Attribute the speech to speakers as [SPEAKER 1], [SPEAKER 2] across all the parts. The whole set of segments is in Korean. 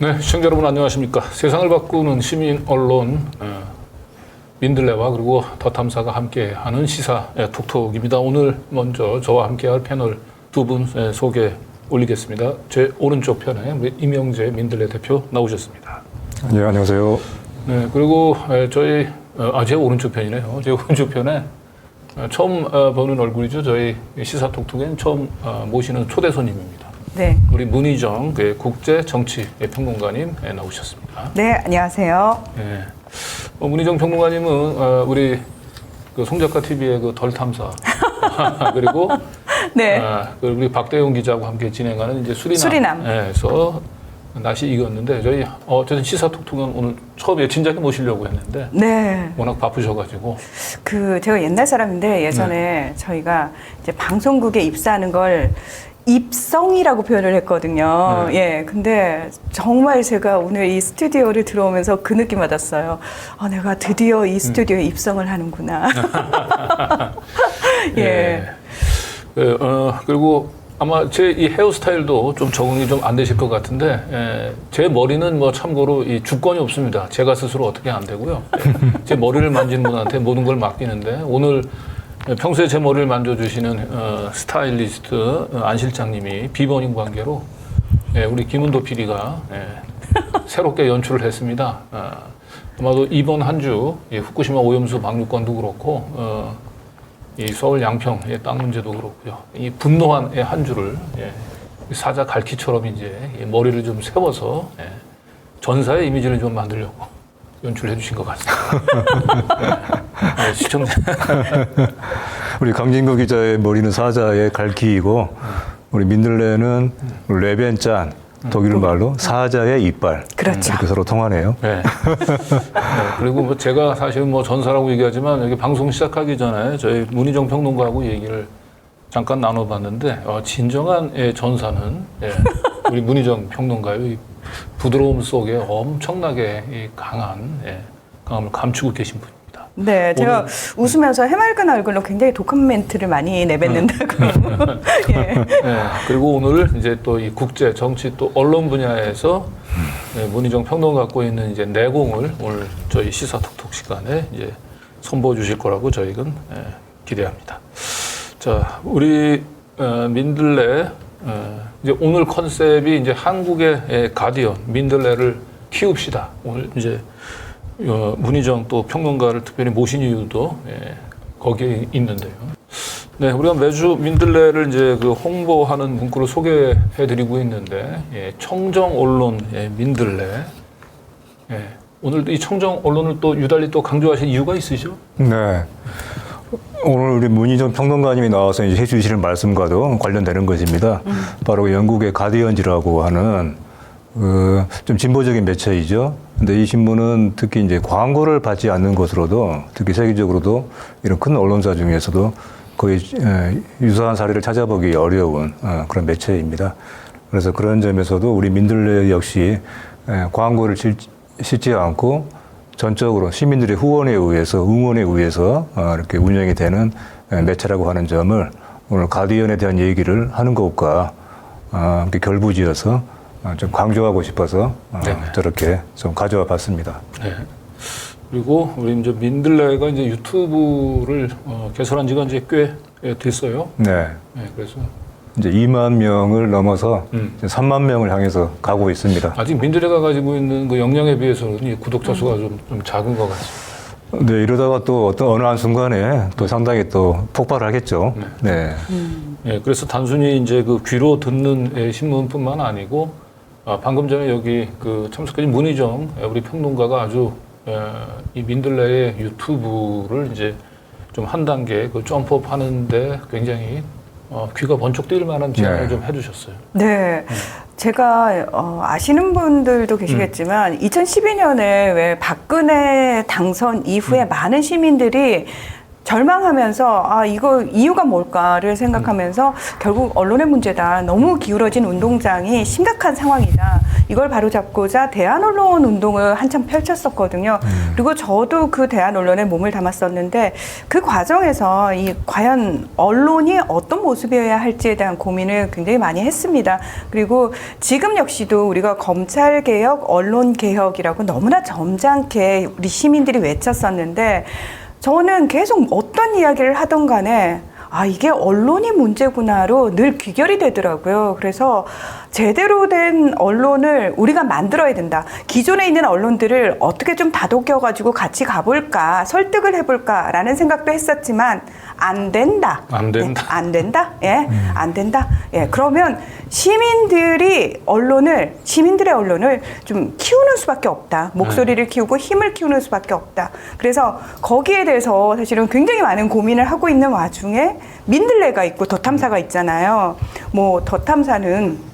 [SPEAKER 1] 네, 시청자 여러분 안녕하십니까. 세상을 바꾸는 시민 언론 민들레와 그리고 더 탐사가 함께하는 시사 톡톡입니다. 오늘 먼저 저와 함께할 패널 두 분 소개 올리겠습니다. 제 오른쪽 편에 우리 임영재 민들레 대표 나오셨습니다.
[SPEAKER 2] 네, 안녕하세요.
[SPEAKER 1] 네, 그리고 저희 제 오른쪽 편이네요. 제 오른쪽 편에 처음 보는 얼굴이죠. 저희 시사 톡톡엔 처음 모시는 초대 손님입니다.
[SPEAKER 3] 네.
[SPEAKER 1] 우리 문희정 국제정치평론가님 나오셨습니다.
[SPEAKER 3] 네, 안녕하세요.
[SPEAKER 1] 네. 문희정 평론가님은 우리 그 송작가 TV의 그 덜 탐사 그리고
[SPEAKER 3] 네.
[SPEAKER 1] 우리 박대용 기자하고 함께 진행하는 이제
[SPEAKER 3] 수리남.
[SPEAKER 1] 수리남에서 낯이 익었는데 저희 어쨌든 시사 톡톡은 오늘 처음에 진작에 모시려고 했는데
[SPEAKER 3] 네.
[SPEAKER 1] 워낙 바쁘셔가지고
[SPEAKER 3] 제가 옛날 사람인데 예전에 저희가 이제 방송국에 입사하는 걸 입성이라고 표현을 했거든요.
[SPEAKER 1] 네.
[SPEAKER 3] 예. 근데 정말 제가 오늘 이 스튜디오를 들어오면서 그 느낌 받았어요. 내가 드디어 이 스튜디오에 입성을 하는구나. 예.
[SPEAKER 1] 그리고 아마 제 이 헤어스타일도 좀 적응이 좀 안 되실 것 같은데, 제 머리는 뭐 참고로 이 주권이 없습니다. 제가 스스로 어떻게 안 되고요. 제 머리를 만지는 분한테 모든 걸 맡기는데, 오늘 평소에 제 머리를 만져주시는 스타일리스트 안 실장님이 비버닝 관계로 우리 김은도 PD가 새롭게 연출을 했습니다. 아마도 이번 한 주 후쿠시마 오염수 방류건도 그렇고 이 서울 양평의 땅 문제도 그렇고요. 이 분노한 한 주를 사자 갈퀴처럼 이제 머리를 좀 세워서 전사의 이미지를 좀 만들려고 연출해 주신 것 같습니다. 네, 시청자.
[SPEAKER 2] 우리 강진구 기자의 머리는 사자의 갈퀴이고, 우리 민들레는 레벤짠, 독일 말로 사자의 이빨.
[SPEAKER 3] 그렇죠.
[SPEAKER 2] 이렇게 서로 통하네요.
[SPEAKER 1] 네. 그리고 뭐 제가 사실 뭐 전사라고 얘기하지만 여기 방송 시작하기 전에 저희 문희정 평론가하고 얘기를 잠깐 나눠봤는데 진정한 전사는 우리 문희정 평론가의 부드러움 속에 엄청나게 강함을 감추고 계신 분입니다.
[SPEAKER 3] 네, 제가 웃으면서 해맑은 얼굴로 굉장히 독한 멘트를 많이 내뱉는다고. 예.
[SPEAKER 1] 그리고 오늘 이제 또 이 국제 정치 또 언론 분야에서 문희정 평론가 갖고 있는 이제 내공을 오늘 저희 시사 톡톡 시간에 이제 선보여 주실 거라고 저희는 기대합니다. 자, 우리 민들레 이제 오늘 컨셉이 이제 한국의 가디언 민들레를 키웁시다. 오늘 이제 문희정 또 평론가를 특별히 모신 이유도 거기에 있는데요. 네, 우리가 매주 민들레를 이제 그 홍보하는 문구를 소개해드리고 있는데 청정 언론 민들레. 오늘도 이 청정 언론을 또 유달리 또 강조하신 이유가 있으시죠?
[SPEAKER 2] 네. 오늘 우리 문희정 평론가님이 나와서 이제 해주실 말씀과도 관련되는 것입니다. 바로 영국의 가디언지라고 하는 좀 진보적인 매체이죠. 근데 이 신문은 특히 이제 광고를 받지 않는 것으로도 특히 세계적으로도 이런 큰 언론사 중에서도 거의 유사한 사례를 찾아보기 어려운 그런 매체입니다. 그래서 그런 점에서도 우리 민들레 역시 광고를 싣지 않고 전적으로 시민들의 후원에 의해서 응원에 의해서 이렇게 운영이 되는 매체라고 하는 점을 오늘 가디언에 대한 얘기를 하는 것과 이렇게 결부지어서 좀 강조하고 싶어서 저렇게 좀 가져와 봤습니다.
[SPEAKER 1] 네. 그리고 우리 이제 민들레가 이제 유튜브를 개설한 지가 이제 꽤 됐어요.
[SPEAKER 2] 네.
[SPEAKER 1] 그래서
[SPEAKER 2] 이제 2만 명을 넘어서 이제 3만 명을 향해서 가고 있습니다.
[SPEAKER 1] 아직 민들레가 가지고 있는 그 역량에 비해서는 이 구독자 수가 좀 작은 것 같습니다.
[SPEAKER 2] 네, 이러다가 또 어느 한순간에 또 상당히 또 폭발하겠죠. 네.
[SPEAKER 1] 그래서 단순히 이제 그 귀로 듣는 신문뿐만 아니고 방금 전에 여기 그 참석해준 문희정 우리 평론가가 아주 이 민들레의 유튜브를 이제 좀 한 단계 그 점프업 하는데 굉장히 귀가 번쩍 뜨일 만한 제안을 좀 해주셨어요.
[SPEAKER 3] 네. 제가 아시는 분들도 계시겠지만 2012년에 왜 박근혜 당선 이후에 많은 시민들이 절망하면서 이거 이유가 뭘까를 생각하면서 결국 언론의 문제다. 너무 기울어진 운동장이 심각한 상황이다. 이걸 바로잡고자 대한언론 운동을 한참 펼쳤었거든요. 그리고 저도 그 대한언론에 몸을 담았었는데 그 과정에서 이 과연 언론이 어떤 모습이어야 할지에 대한 고민을 굉장히 많이 했습니다. 그리고 지금 역시도 우리가 검찰개혁, 언론개혁이라고 너무나 점잖게 우리 시민들이 외쳤었는데 저는 계속 어떤 이야기를 하던 간에 이게 언론이 문제구나로 늘 귀결이 되더라고요. 그래서 제대로 된 언론을 우리가 만들어야 된다. 기존에 있는 언론들을 어떻게 좀 다독여가지고 같이 가볼까, 설득을 해볼까라는 생각도 했었지만 안 된다.
[SPEAKER 1] 안 된다.
[SPEAKER 3] 네, 안 된다. 예, 안 된다. 예, 그러면 시민들의 언론을 좀 키우는 수밖에 없다. 목소리를 키우고 힘을 키우는 수밖에 없다. 그래서 거기에 대해서 사실은 굉장히 많은 고민을 하고 있는 와중에 민들레가 있고 더 탐사가 있잖아요. 뭐 더 탐사는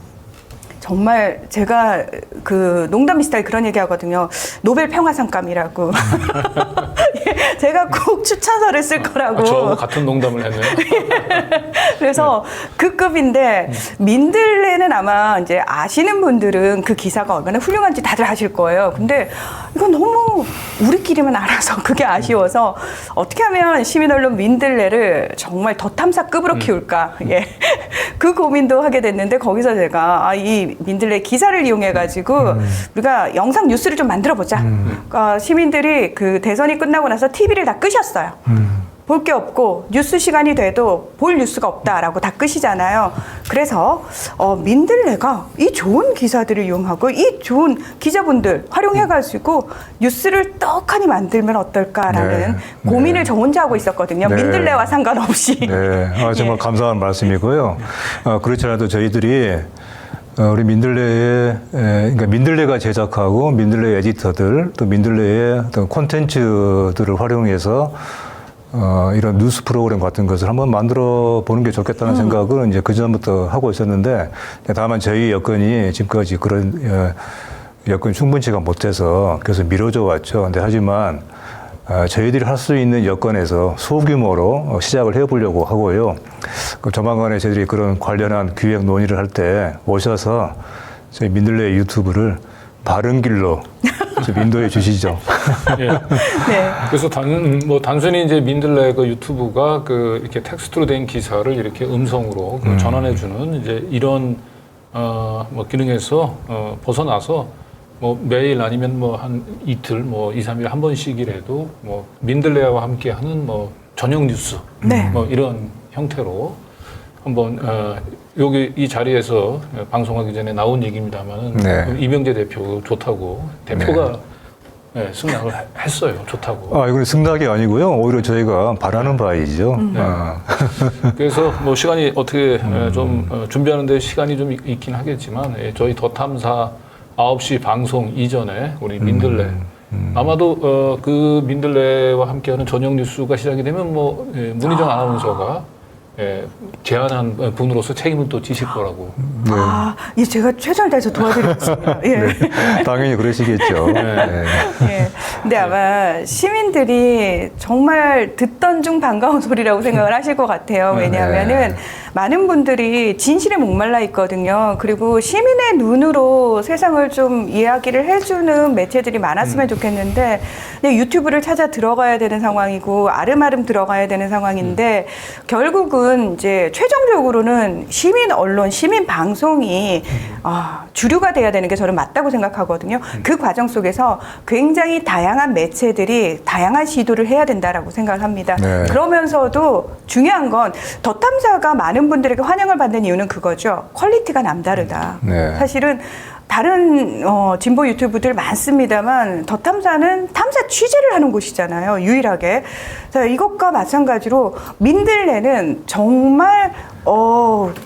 [SPEAKER 3] 정말 제가 그 농담 비슷하게 그런 얘기 하거든요. 노벨 평화상감이라고. 제가 꼭 추천서를 쓸 거라고.
[SPEAKER 1] 저하고 같은 농담을 했네요.
[SPEAKER 3] 그래서 그 급인데 민들레는 아마 이제 아시는 분들은 그 기사가 얼마나 훌륭한지 다들 아실 거예요. 근데 이건 너무 우리끼리만 알아서 그게 아쉬워서 어떻게 하면 시민언론 민들레를 정말 더 탐사급으로 키울까. 예. 그 고민도 하게 됐는데 거기서 제가 이 민들레 기사를 이용해가지고 우리가 영상 뉴스를 좀 만들어보자. 그러니까 시민들이 그 대선이 끝나고 나서 TV를 다 끄셨어요. 볼 게 없고 뉴스 시간이 돼도 볼 뉴스가 없다라고 다 끄시잖아요. 그래서 민들레가 이 좋은 기사들을 이용하고 이 좋은 기자분들 활용해가지고 뉴스를 떡하니 만들면 어떨까라는 고민을 저 혼자 하고 있었거든요. 민들레와 상관없이.
[SPEAKER 2] 네, 정말 감사한 말씀이고요. 그렇지 않아도 저희들이 우리 민들레의, 그러니까 민들레가 제작하고 민들레 에디터들 또 민들레의 어떤 콘텐츠들을 활용해서 이런 뉴스 프로그램 같은 것을 한번 만들어 보는 게 좋겠다는 생각을 이제 그전부터 하고 있었는데 다만 저희 여건이 지금까지 그런 여건이 충분치가 못해서 계속 미뤄져 왔죠. 근데 하지만 저희들이 할 수 있는 여건에서 소규모로 시작을 해보려고 하고요. 조만간에 저희들이 그런 관련한 기획 논의를 할 때 오셔서 저희 민들레 유튜브를 바른 길로 좀 인도해 주시죠.
[SPEAKER 1] 예.
[SPEAKER 3] 네.
[SPEAKER 1] 그래서 단순히 이제 민들레 그 유튜브가 그 이렇게 텍스트로 된 기사를 이렇게 음성으로 전환해주는 이제 이런 뭐 기능에서 벗어나서 뭐 매일 아니면 뭐 한 이틀, 뭐 2, 3일에 한 번씩이라도 뭐 민들레와 함께하는 뭐 저녁 뉴스,
[SPEAKER 3] 네.
[SPEAKER 1] 뭐 이런 형태로 한번 여기 이 자리에서 방송하기 전에 나온 얘기입니다만은
[SPEAKER 2] 네.
[SPEAKER 1] 이명재 대표 좋다고 대표가 승낙을 했어요. 좋다고.
[SPEAKER 2] 이건 승낙이 아니고요. 오히려 저희가 바라는 바이죠.
[SPEAKER 1] 그래서 뭐 시간이 어떻게 좀 준비하는데 시간이 좀 있긴 하겠지만 저희 더 탐사 9시 방송 이전에 우리 민들레 아마도 그 민들레와 함께하는 저녁 뉴스가 시작이 되면 뭐 문희정 아나운서가 제안한 분으로서 책임을 또 지실 거라고.
[SPEAKER 2] 네.
[SPEAKER 3] 예, 제가 최선을 다해서 도와드리겠습니다. 예.
[SPEAKER 2] 네. 당연히 그러시겠죠. 네.
[SPEAKER 3] 예. 근데 아마 시민들이 정말 듣던 중 반가운 소리라고 생각을 하실 것 같아요. 왜냐하면은 많은 분들이 진실에 목말라 있거든요. 그리고 시민의 눈으로 세상을 좀 이야기를 해주는 매체들이 많았으면 좋겠는데 그냥 유튜브를 찾아 들어가야 되는 상황이고 아름아름 들어가야 되는 상황인데 결국은 이제 최종적으로는 시민 언론, 시민 방송이 주류가 돼야 되는 게 저는 맞다고 생각하거든요. 그 과정 속에서 굉장히 다양한 매체들이 다양한 시도를 해야 된다라고 생각을 합니다.
[SPEAKER 2] 네.
[SPEAKER 3] 그러면서도 중요한 건 더 탐사가 많은 분들에게 환영을 받는 이유는 그거죠. 퀄리티가 남다르다.
[SPEAKER 2] 네.
[SPEAKER 3] 사실은 다른 진보 유튜브들 많습니다만 더 탐사는 탐사 취재를 하는 곳이잖아요. 유일하게. 자, 이것과 마찬가지로 민들레는 정말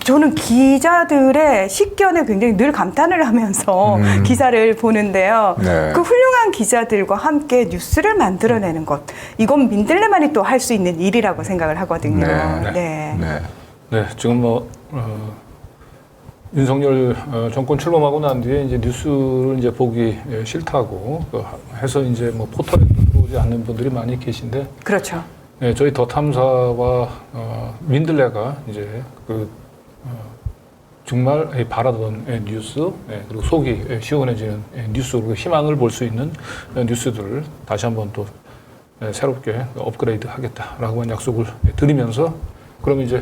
[SPEAKER 3] 저는 기자들의 식견에 굉장히 늘 감탄을 하면서 기사를 보는데요.
[SPEAKER 2] 네.
[SPEAKER 3] 그 훌륭한 기자들과 함께 뉴스를 만들어내는 것. 이건 민들레만이 또 할 수 있는 일이라고 생각을 하거든요.
[SPEAKER 2] 네.
[SPEAKER 1] 네, 지금 뭐 윤석열 정권 출범하고 난 뒤에 이제 뉴스를 이제 보기 싫다고 해서 이제 뭐 포털에 들어오지 않는 분들이 많이 계신데.
[SPEAKER 3] 그렇죠.
[SPEAKER 1] 네, 저희 더 탐사와 민들레가 이제 정말 바라던 뉴스, 그리고 속이 시원해지는 뉴스로 희망을 볼 수 있는 뉴스들을 다시 한번 또 새롭게 업그레이드 하겠다라고 한 약속을 드리면서 그럼 이제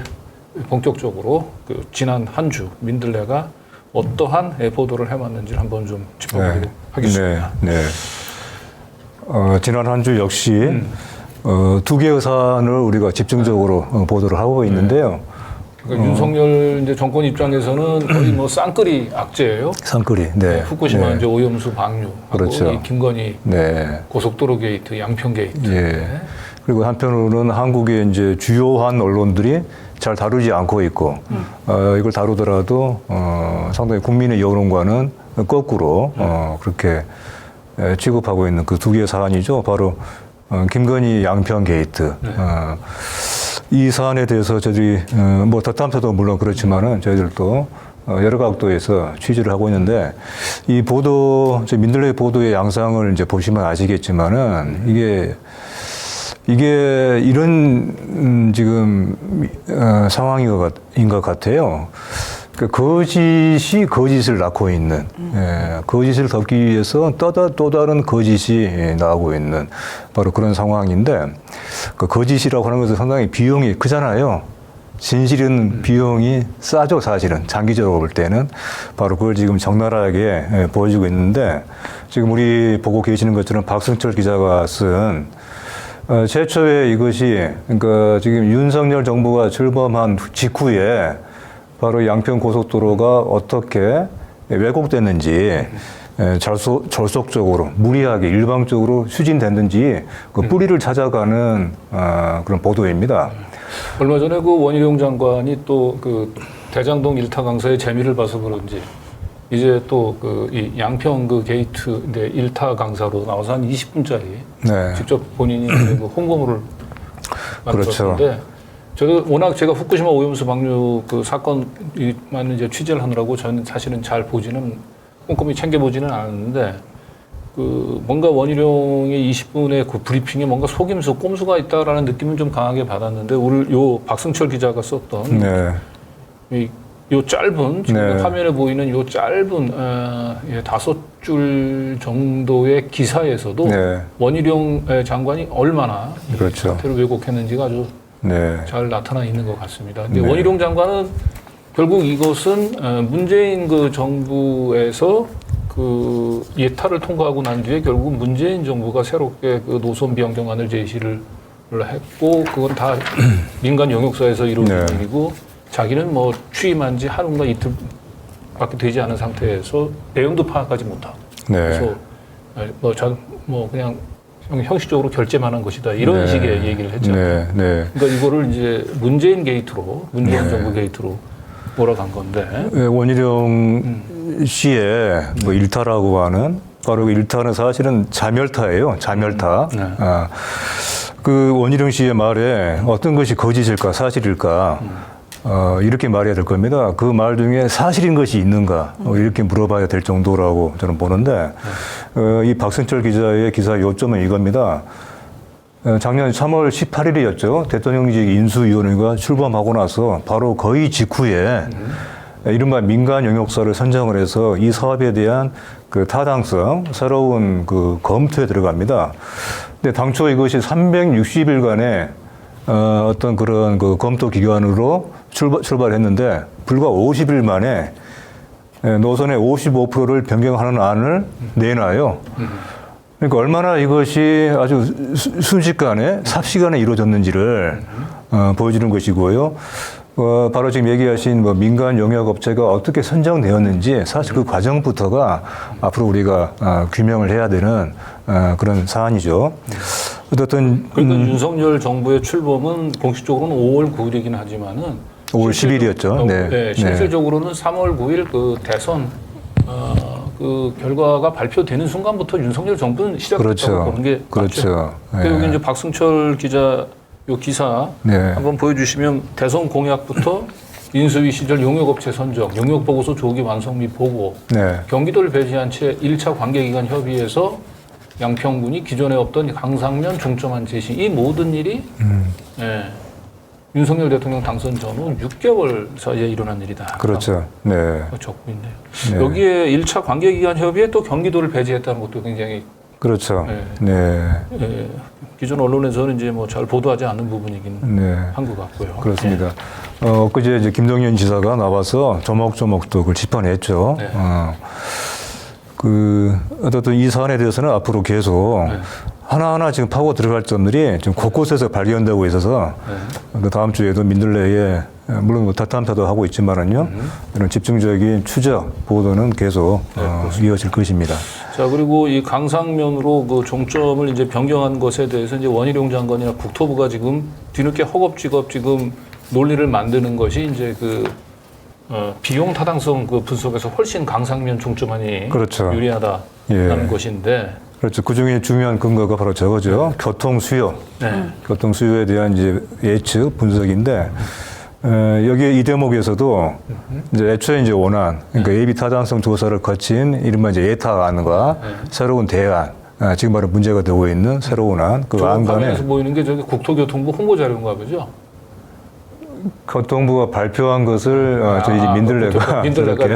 [SPEAKER 1] 본격적으로 그 지난 한 주 민들레가 어떠한 보도를 해왔는지를 한번 좀 짚어보도록 하겠습니다.
[SPEAKER 2] 네. 지난 한 주 역시 두 개의 사안을 우리가 집중적으로 보도를 하고 있는데요.
[SPEAKER 1] 그러니까 윤석열 이제 정권 입장에서는 거의 뭐 쌍끌이 악재예요.
[SPEAKER 2] 쌍끌이.
[SPEAKER 1] 후쿠시마 이제 오염수 방류,
[SPEAKER 2] 그렇죠.
[SPEAKER 1] 이 김건희 고속도로 게이트, 양평 게이트.
[SPEAKER 2] 그리고 한편으로는 한국의 이제 주요한 언론들이 잘 다루지 않고 있고, 이걸 다루더라도 상당히 국민의 여론과는 거꾸로 그렇게 취급하고 있는 그 두 개의 사안이죠. 바로 김건희 양평 게이트. 이 사안에 대해서 저희들이 뭐 덧담터도 물론 그렇지만은 저희들도 여러 각도에서 취재를 하고 있는데 이 보도, 민들레 보도의 양상을 이제 보시면 아시겠지만은 이게 이런 지금 상황인 것 같아요. 거짓이 거짓을 낳고 있는, 거짓을 덮기 위해서 또 다른 거짓이 나오고 있는 바로 그런 상황인데, 그 거짓이라고 하는 것은 상당히 비용이 크잖아요. 진실은 비용이 싸죠, 사실은. 장기적으로 볼 때는. 바로 그걸 지금 적나라하게 보여주고 있는데, 지금 우리 보고 계시는 것처럼 박승철 기자가 쓴 최초에 이것이, 그러니까 지금 윤석열 정부가 출범한 직후에 바로 양평 고속도로가 어떻게 왜곡됐는지 절속적으로 무리하게 일방적으로 추진됐는지 그 뿌리를 찾아가는 그런 보도입니다.
[SPEAKER 1] 얼마 전에 그 원희룡 장관이 또 그 대장동 일타 강사의 재미를 봐서 그런지 이제 또 그 이 양평 그 게이트 일타 강사로 나와서 한 20분짜리 직접 본인이 그 홍보물을 만들었는데. 그렇죠. 저도 워낙 제가 후쿠시마 오염수 방류 그 사건만 이제 취재를 하느라고 저는 사실은 잘 보지는 꼼꼼히 챙겨보지는 않았는데 그 뭔가 원희룡의 20분의 그 브리핑에 뭔가 속임수, 꼼수가 있다라는 느낌은 좀 강하게 받았는데 오늘 요 박승철 기자가 썼던 요 짧은 지금 화면에 보이는 요 짧은 5줄 정도의 기사에서도 원희룡 장관이 얼마나 사태를 왜곡했는지가 아주 잘 나타나 있는 것 같습니다. 근데 원희룡 장관은 결국 이것은 문재인 그 정부에서 그 예타를 통과하고 난 뒤에 결국 문재인 정부가 새롭게 그 노선 변경안을 제시를 했고 그건 다 민간 영역사에서 이루어진 일이고 자기는 뭐 취임한 지 하루나 이틀밖에 되지 않은 상태에서 내용도 파악하지 못하고 그래서 뭐 그냥 형식적으로 결재만 한 것이다. 이런 식의 얘기를 했잖아요. 그러니까 이거를 이제 문재인 게이트로, 문재인 정부 게이트로 몰아간 건데.
[SPEAKER 2] 원희룡 씨의 뭐 일타라고 하는, 바로 그 일타는 사실은 자멸타예요. 자멸타. 그 원희룡 씨의 말에 어떤 것이 거짓일까, 사실일까, 이렇게 말해야 될 겁니다. 그 말 중에 사실인 것이 있는가, 이렇게 물어봐야 될 정도라고 저는 보는데, 이 박승철 기자의 기사 요점은 이겁니다. 작년 3월 18일이었죠. 대통령직 인수위원회가 출범하고 나서 바로 거의 직후에 이른바 민간 영역사를 선정을 해서 이 사업에 대한 그 타당성, 새로운 그 검토에 들어갑니다. 근데 당초 이것이 360일간의 어떤 그런 그 검토 기간으로 출발했는데 불과 50일 만에 노선의 55%를 변경하는 안을 내놔요. 그러니까 얼마나 이것이 아주 순식간에 삽시간에 이루어졌는지를 보여주는 것이고요. 바로 지금 얘기하신 뭐 민간 영역업체가 어떻게 선정되었는지 사실 그 과정부터가 앞으로 우리가 규명을 해야 되는 그런 사안이죠. 어쨌든
[SPEAKER 1] 그러니까 윤석열 정부의 출범은 공식적으로는 5월 9일이긴 하지만은
[SPEAKER 2] 5월 10일이었죠.
[SPEAKER 1] 실질적으로는 3월 9일 그 대선 그 결과가 발표되는 순간부터 윤석열 정부는 시작했다고 보는 게 맞죠. 여기 이제 박승철 기자 요 기사 한번 보여주시면 대선 공약부터 인수위 시절 용역업체 선정, 용역보고서 조기 완성 및 보고, 경기도를 배제한 채 1차 관계기관 협의에서 양평군이 기존에 없던 강상면 중점안 제시, 이 모든 일이 윤석열 대통령 당선 전후 6개월 사이에 일어난 일이다.
[SPEAKER 2] 그렇죠. 네.
[SPEAKER 1] 적고 있네요.
[SPEAKER 2] 네.
[SPEAKER 1] 여기에 1차 관계기관 협의에 또 경기도를 배제했다는 것도 굉장히
[SPEAKER 2] 그렇죠.
[SPEAKER 1] 네.
[SPEAKER 2] 네.
[SPEAKER 1] 예, 기존 언론에서는 이제 뭐 잘 보도하지 않는 부분이긴
[SPEAKER 2] 네.
[SPEAKER 1] 한 것 같고요.
[SPEAKER 2] 그렇습니다. 엊그제 이제 김동연 지사가 나와서 조목조목 또 그걸 짚어냈죠.
[SPEAKER 1] 네.
[SPEAKER 2] 어쨌든 이 사안에 대해서는 앞으로 계속
[SPEAKER 1] 네.
[SPEAKER 2] 하나하나 지금 파고 들어갈 점들이 지금 곳곳에서 발견되고 있어서 그 다음 주에도 민들레에 물론 뭐 탈탐사도 하고 있지만은요 이런 집중적인 추적 보도는 계속 이어질 것입니다.
[SPEAKER 1] 자, 그리고 이 강상면으로 그 종점을 이제 변경한 것에 대해서 이제 원희룡 장관이나 국토부가 지금 뒤늦게 허겁지겁 지금 논리를 만드는 것이 이제 비용 타당성 그 분석에서 훨씬 강상면 종점안이
[SPEAKER 2] 그렇죠.
[SPEAKER 1] 유리하다라는 것인데.
[SPEAKER 2] 그렇죠. 그 중에 중요한 근거가 바로 저거죠. 교통 수요.
[SPEAKER 1] 네.
[SPEAKER 2] 교통 수요에 대한 이제 예측 분석인데 여기 이 대목에서도 이제 애초에 이제 원안, 그러니까 예비 타당성 조사를 거친 이른바 이제 예타안과 새로운 대안, 지금 바로 문제가 되고 있는 새로운 안, 그 안 간에
[SPEAKER 1] 화면에서 보이는 게 저기 국토교통부 홍보 자료인가 보죠.
[SPEAKER 2] 교통부가 발표한 것을 저희 민들레가
[SPEAKER 1] 민들레가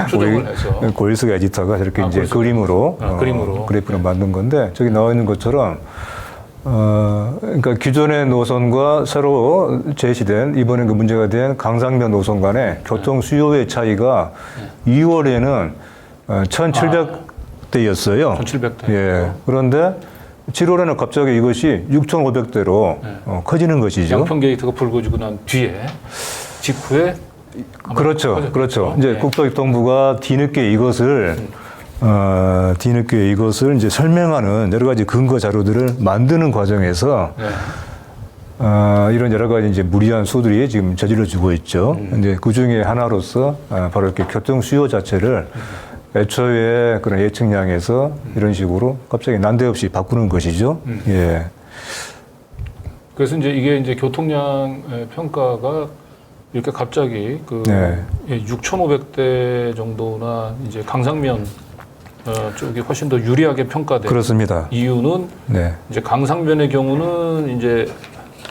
[SPEAKER 1] 추정을 해서
[SPEAKER 2] 고일스 에디터가 저렇게 이제 그림으로 그래프를 만든 건데 저기 나와 있는 것처럼 그러니까 기존의 노선과 새로 제시된 이번에 그 문제가 된 강상면 노선 간의 교통 수요의 차이가 2월에는 1,700대였어요.
[SPEAKER 1] 1,700대.
[SPEAKER 2] 예. 그런데 7월에는 갑자기 이것이 6,500대로 커지는 것이죠.
[SPEAKER 1] 양평 게이트가 불거지고 난 뒤에 직후에
[SPEAKER 2] 그렇죠. 그렇죠. 이제
[SPEAKER 1] 네.
[SPEAKER 2] 국토교통부가 뒤늦게 이것을 이제 설명하는 여러 가지 근거 자료들을 만드는 과정에서
[SPEAKER 1] 네.
[SPEAKER 2] 이런 여러 가지 이제 무리한 수들이 지금 저질러지고 있죠. 이제 그 중에 하나로서 바로 이렇게 교통 수요 자체를 애초에 그런 예측량에서 이런 식으로 갑자기 난데없이 바꾸는 것이죠. 예.
[SPEAKER 1] 그래서 이게 이제 교통량 평가가 이렇게 갑자기
[SPEAKER 2] 네.
[SPEAKER 1] 6,500대 정도나 이제 강상면 쪽이 훨씬 더 유리하게 평가된
[SPEAKER 2] 그렇습니다.
[SPEAKER 1] 이유는
[SPEAKER 2] 네.
[SPEAKER 1] 이제 강상면의 경우는 이제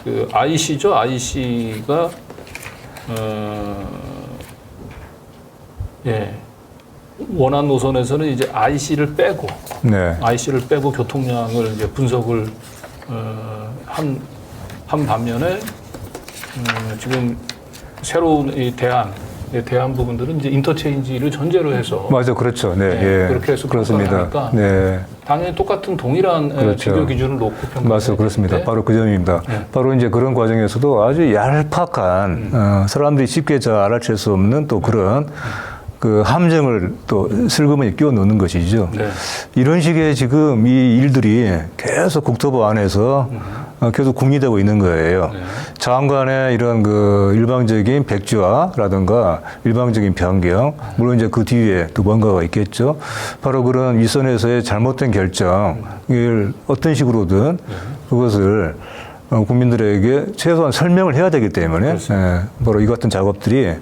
[SPEAKER 1] 그 IC죠. IC가 원안 노선에서는 이제 IC를 빼고 교통량을 이제 분석을 한 반면에 지금 새로운 이 대안 부분들은 이제 인터체인지를 전제로 해서
[SPEAKER 2] 맞아, 그렇죠. 네, 예.
[SPEAKER 1] 그렇게 해서
[SPEAKER 2] 그렇습니다.
[SPEAKER 1] 평가하니까
[SPEAKER 2] 네.
[SPEAKER 1] 당연히 똑같은 동일한
[SPEAKER 2] 그렇죠.
[SPEAKER 1] 비교 기준을 놓고 평가해야
[SPEAKER 2] 맞습니다. 그렇습니다.
[SPEAKER 1] 되는데
[SPEAKER 2] 바로 그 점입니다. 바로 이제 그런 과정에서도 아주 얄팍한 사람들이 쉽게 잘 알아챌 수 없는 또 그런 그 함정을 또 슬그머니 끼워 넣는 것이죠.
[SPEAKER 1] 네.
[SPEAKER 2] 이런 식의 지금 이 일들이 계속 국토부 안에서 계속 궁리되고 있는 거예요.
[SPEAKER 1] 네.
[SPEAKER 2] 장관의 이런 그 일방적인 백지화라든가 일방적인 변경, 물론 이제 그 뒤에 또 뭔가가 있겠죠. 바로 그런 윗선에서의 잘못된 결정을 어떤 식으로든 그것을 국민들에게 최소한 설명을 해야 되기 때문에 바로 이 같은 작업들이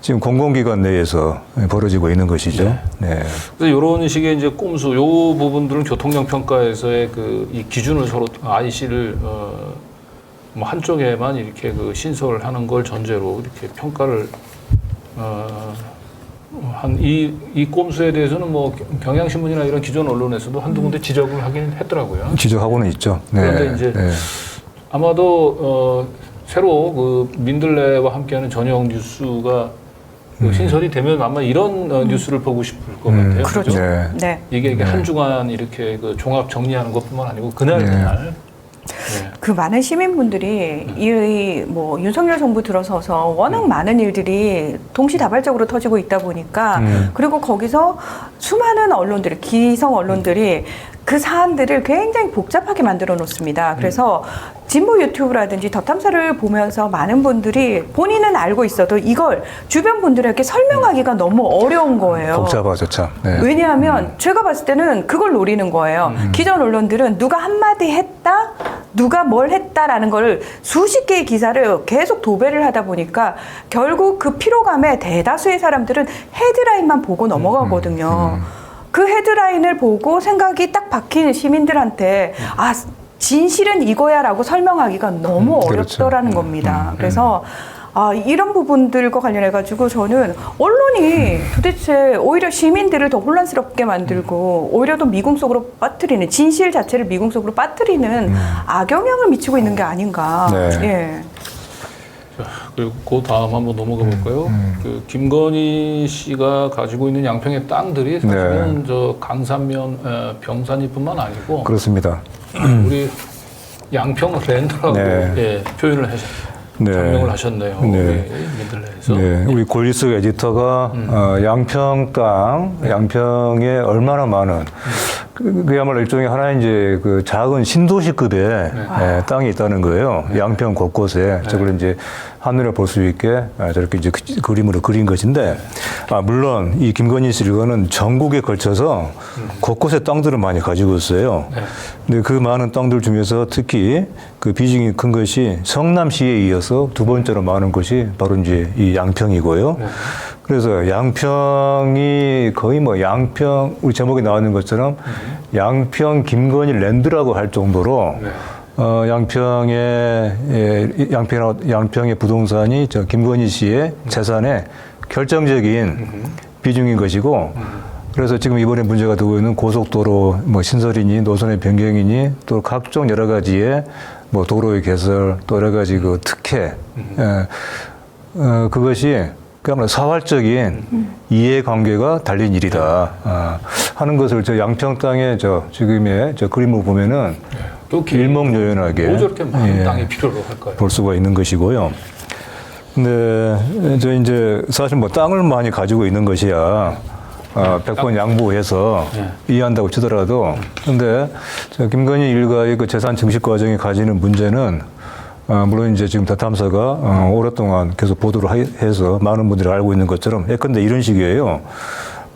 [SPEAKER 2] 지금 공공기관 내에서 벌어지고 있는 것이죠. 네.
[SPEAKER 1] 그래서 이런 식의 이제 꼼수, 요 부분들은 교통량 평가에서의 이 기준을 서로 IC를 뭐 한쪽에만 이렇게 신설하는 걸 전제로 이렇게 평가를 한 이 꼼수에 대해서는 뭐 경향신문이나 이런 기존 언론에서도 한두 군데 지적을 하긴 했더라고요.
[SPEAKER 2] 지적하고는 있죠. 네.
[SPEAKER 1] 그런데 이제 아마도 새로 민들레와 함께하는 저녁 뉴스가 신설이 되면 아마 이런 뉴스를 보고 싶을 것 같아요.
[SPEAKER 3] 그렇죠.
[SPEAKER 2] 네.
[SPEAKER 3] 네.
[SPEAKER 1] 이게 한 주간 이렇게 종합 정리하는 것뿐만 아니고 그날 그날
[SPEAKER 3] 그 많은 시민분들이 이 뭐 윤석열 정부 들어서서 워낙 많은 일들이 동시다발적으로 터지고 있다 보니까 그리고 거기서 수많은 언론들이 기성 언론들이 그 사안들을 굉장히 복잡하게 만들어 놓습니다. 그래서 진보 유튜브라든지 더 탐사를 보면서 많은 분들이 본인은 알고 있어도 이걸 주변 분들에게 설명하기가 너무 어려운 거예요.
[SPEAKER 2] 복잡하죠, 참. 네.
[SPEAKER 3] 왜냐하면 제가 봤을 때는 그걸 노리는 거예요. 기존 언론들은 누가 한마디 했다, 누가 뭘 했다라는 걸 수십 개의 기사를 계속 도배를 하다 보니까 결국 그 피로감에 대다수의 사람들은 헤드라인만 보고 넘어가거든요. 그 헤드라인을 보고 생각이 딱 박힌 시민들한테 진실은 이거야라고 설명하기가 너무
[SPEAKER 2] 그렇죠.
[SPEAKER 3] 어렵더라는 겁니다. 그래서 이런 부분들과 관련해 가지고 저는 언론이 도대체 오히려 시민들을 더 혼란스럽게 만들고 오히려 더 미궁 속으로 빠뜨리는, 진실 자체를 미궁 속으로 빠뜨리는 악영향을 미치고 있는 게 아닌가.
[SPEAKER 2] 네.
[SPEAKER 3] 예.
[SPEAKER 1] 자, 그리고 그 다음 한번 넘어가 볼까요? 그 김건희 씨가 가지고 있는 양평의 땅들이 사실은 저 강산면 병산이뿐만 아니고
[SPEAKER 2] 그렇습니다.
[SPEAKER 1] 우리 양평 랜드라고
[SPEAKER 2] 네.
[SPEAKER 1] 예, 표현을 하셨어요.
[SPEAKER 2] 네.
[SPEAKER 1] 장명을 하셨네요.
[SPEAKER 2] 네.
[SPEAKER 1] 우리 민들레에서.
[SPEAKER 2] 네, 우리 골리스 에디터가 양평 땅, 양평에 얼마나 많은 그야말로 일종의 하나의 이제 그 작은 신도시급의 땅이 있다는 거예요. 양평 곳곳에 저걸 이제 한눈에 볼 수 있게 저렇게 이제 그림으로 그린 것인데, 물론 이 김건희 씨 일가는 전국에 걸쳐서 곳곳에 땅들을 많이 가지고 있어요. 근데 그 많은 땅들 중에서 특히 그 비중이 큰 것이 성남시에 이어서 두 번째로 많은 것이 바로 이제 이 양평이고요. 그래서 양평이 거의 뭐 양평, 우리 제목에 나오는 것처럼 양평 김건희 랜드라고 할 정도로 양평의 부동산이 저 김건희 씨의 재산의 결정적인 비중인 것이고, 그래서 지금 이번에 문제가 되고 있는 고속도로 뭐 신설이니 노선의 변경이니 또 각종 여러 가지의 뭐 도로의 개설 또 여러 가지 그 특혜, 그것이 그야말로 사활적인 이해관계가 달린 일이다 하는 것을 저 양평 땅의 저 지금의 저 그림을 보면은
[SPEAKER 1] 또
[SPEAKER 2] 일목요연하게
[SPEAKER 1] 뭐 저렇게 많은 땅이 필요로 할까요?
[SPEAKER 2] 볼 수가 있는 것이고요. 근데 저 이제 사실 뭐 땅을 많이 가지고 있는 것이야 100번 양보해서 이해한다고 치더라도, 근데 저 김건희 일가의 그 재산 증식 과정이 가지는 문제는 물론 이제 지금 대탐사가 오랫동안 계속 보도를 해서 많은 분들이 알고 있는 것처럼 예컨대 이런 식이에요.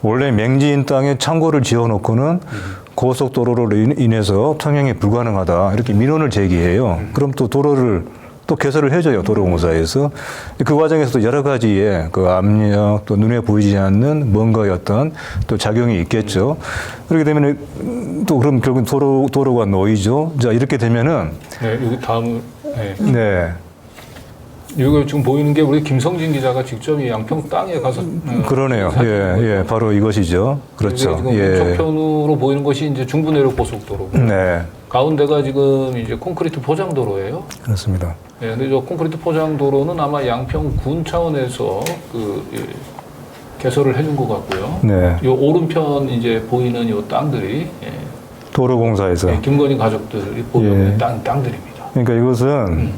[SPEAKER 2] 원래 맹지인 땅에 창고를 지어놓고는 고속도로로 인해서 통행이 불가능하다 이렇게 민원을 제기해요. 그럼 또 도로를 또 개설을 해줘요, 도로공사에서. 그 과정에서도 여러 가지의 그 압력, 또 눈에 보이지 않는 뭔가의 어떤 또 작용이 있겠죠. 그렇게 되면 또 그럼 결국 도로가 놓이죠. 자, 이렇게 되면은.
[SPEAKER 1] 네, 여기 다음.
[SPEAKER 2] 네.
[SPEAKER 1] 이거 지금 보이는 게 우리 김성진 기자가 직접 이 양평 땅에 가서.
[SPEAKER 2] 그러네요. 예, 바로 이것이죠. 그렇죠.
[SPEAKER 1] 지금 우측편으로 보이는 것이 이제 중부내륙 고속도로고.
[SPEAKER 2] 네.
[SPEAKER 1] 가운데가 지금 이제 콘크리트 포장도로예요.
[SPEAKER 2] 그렇습니다.
[SPEAKER 1] 예, 근데 저 콘크리트 포장도로는 아마 양평군 차원에서 개설을 해준 것 같고요.
[SPEAKER 2] 네.
[SPEAKER 1] 요 오른편 이제 보이는 요 땅들이
[SPEAKER 2] 도로공사에서.
[SPEAKER 1] 김건희 가족들이 보유한 땅들입니다.
[SPEAKER 2] 그러니까 이것은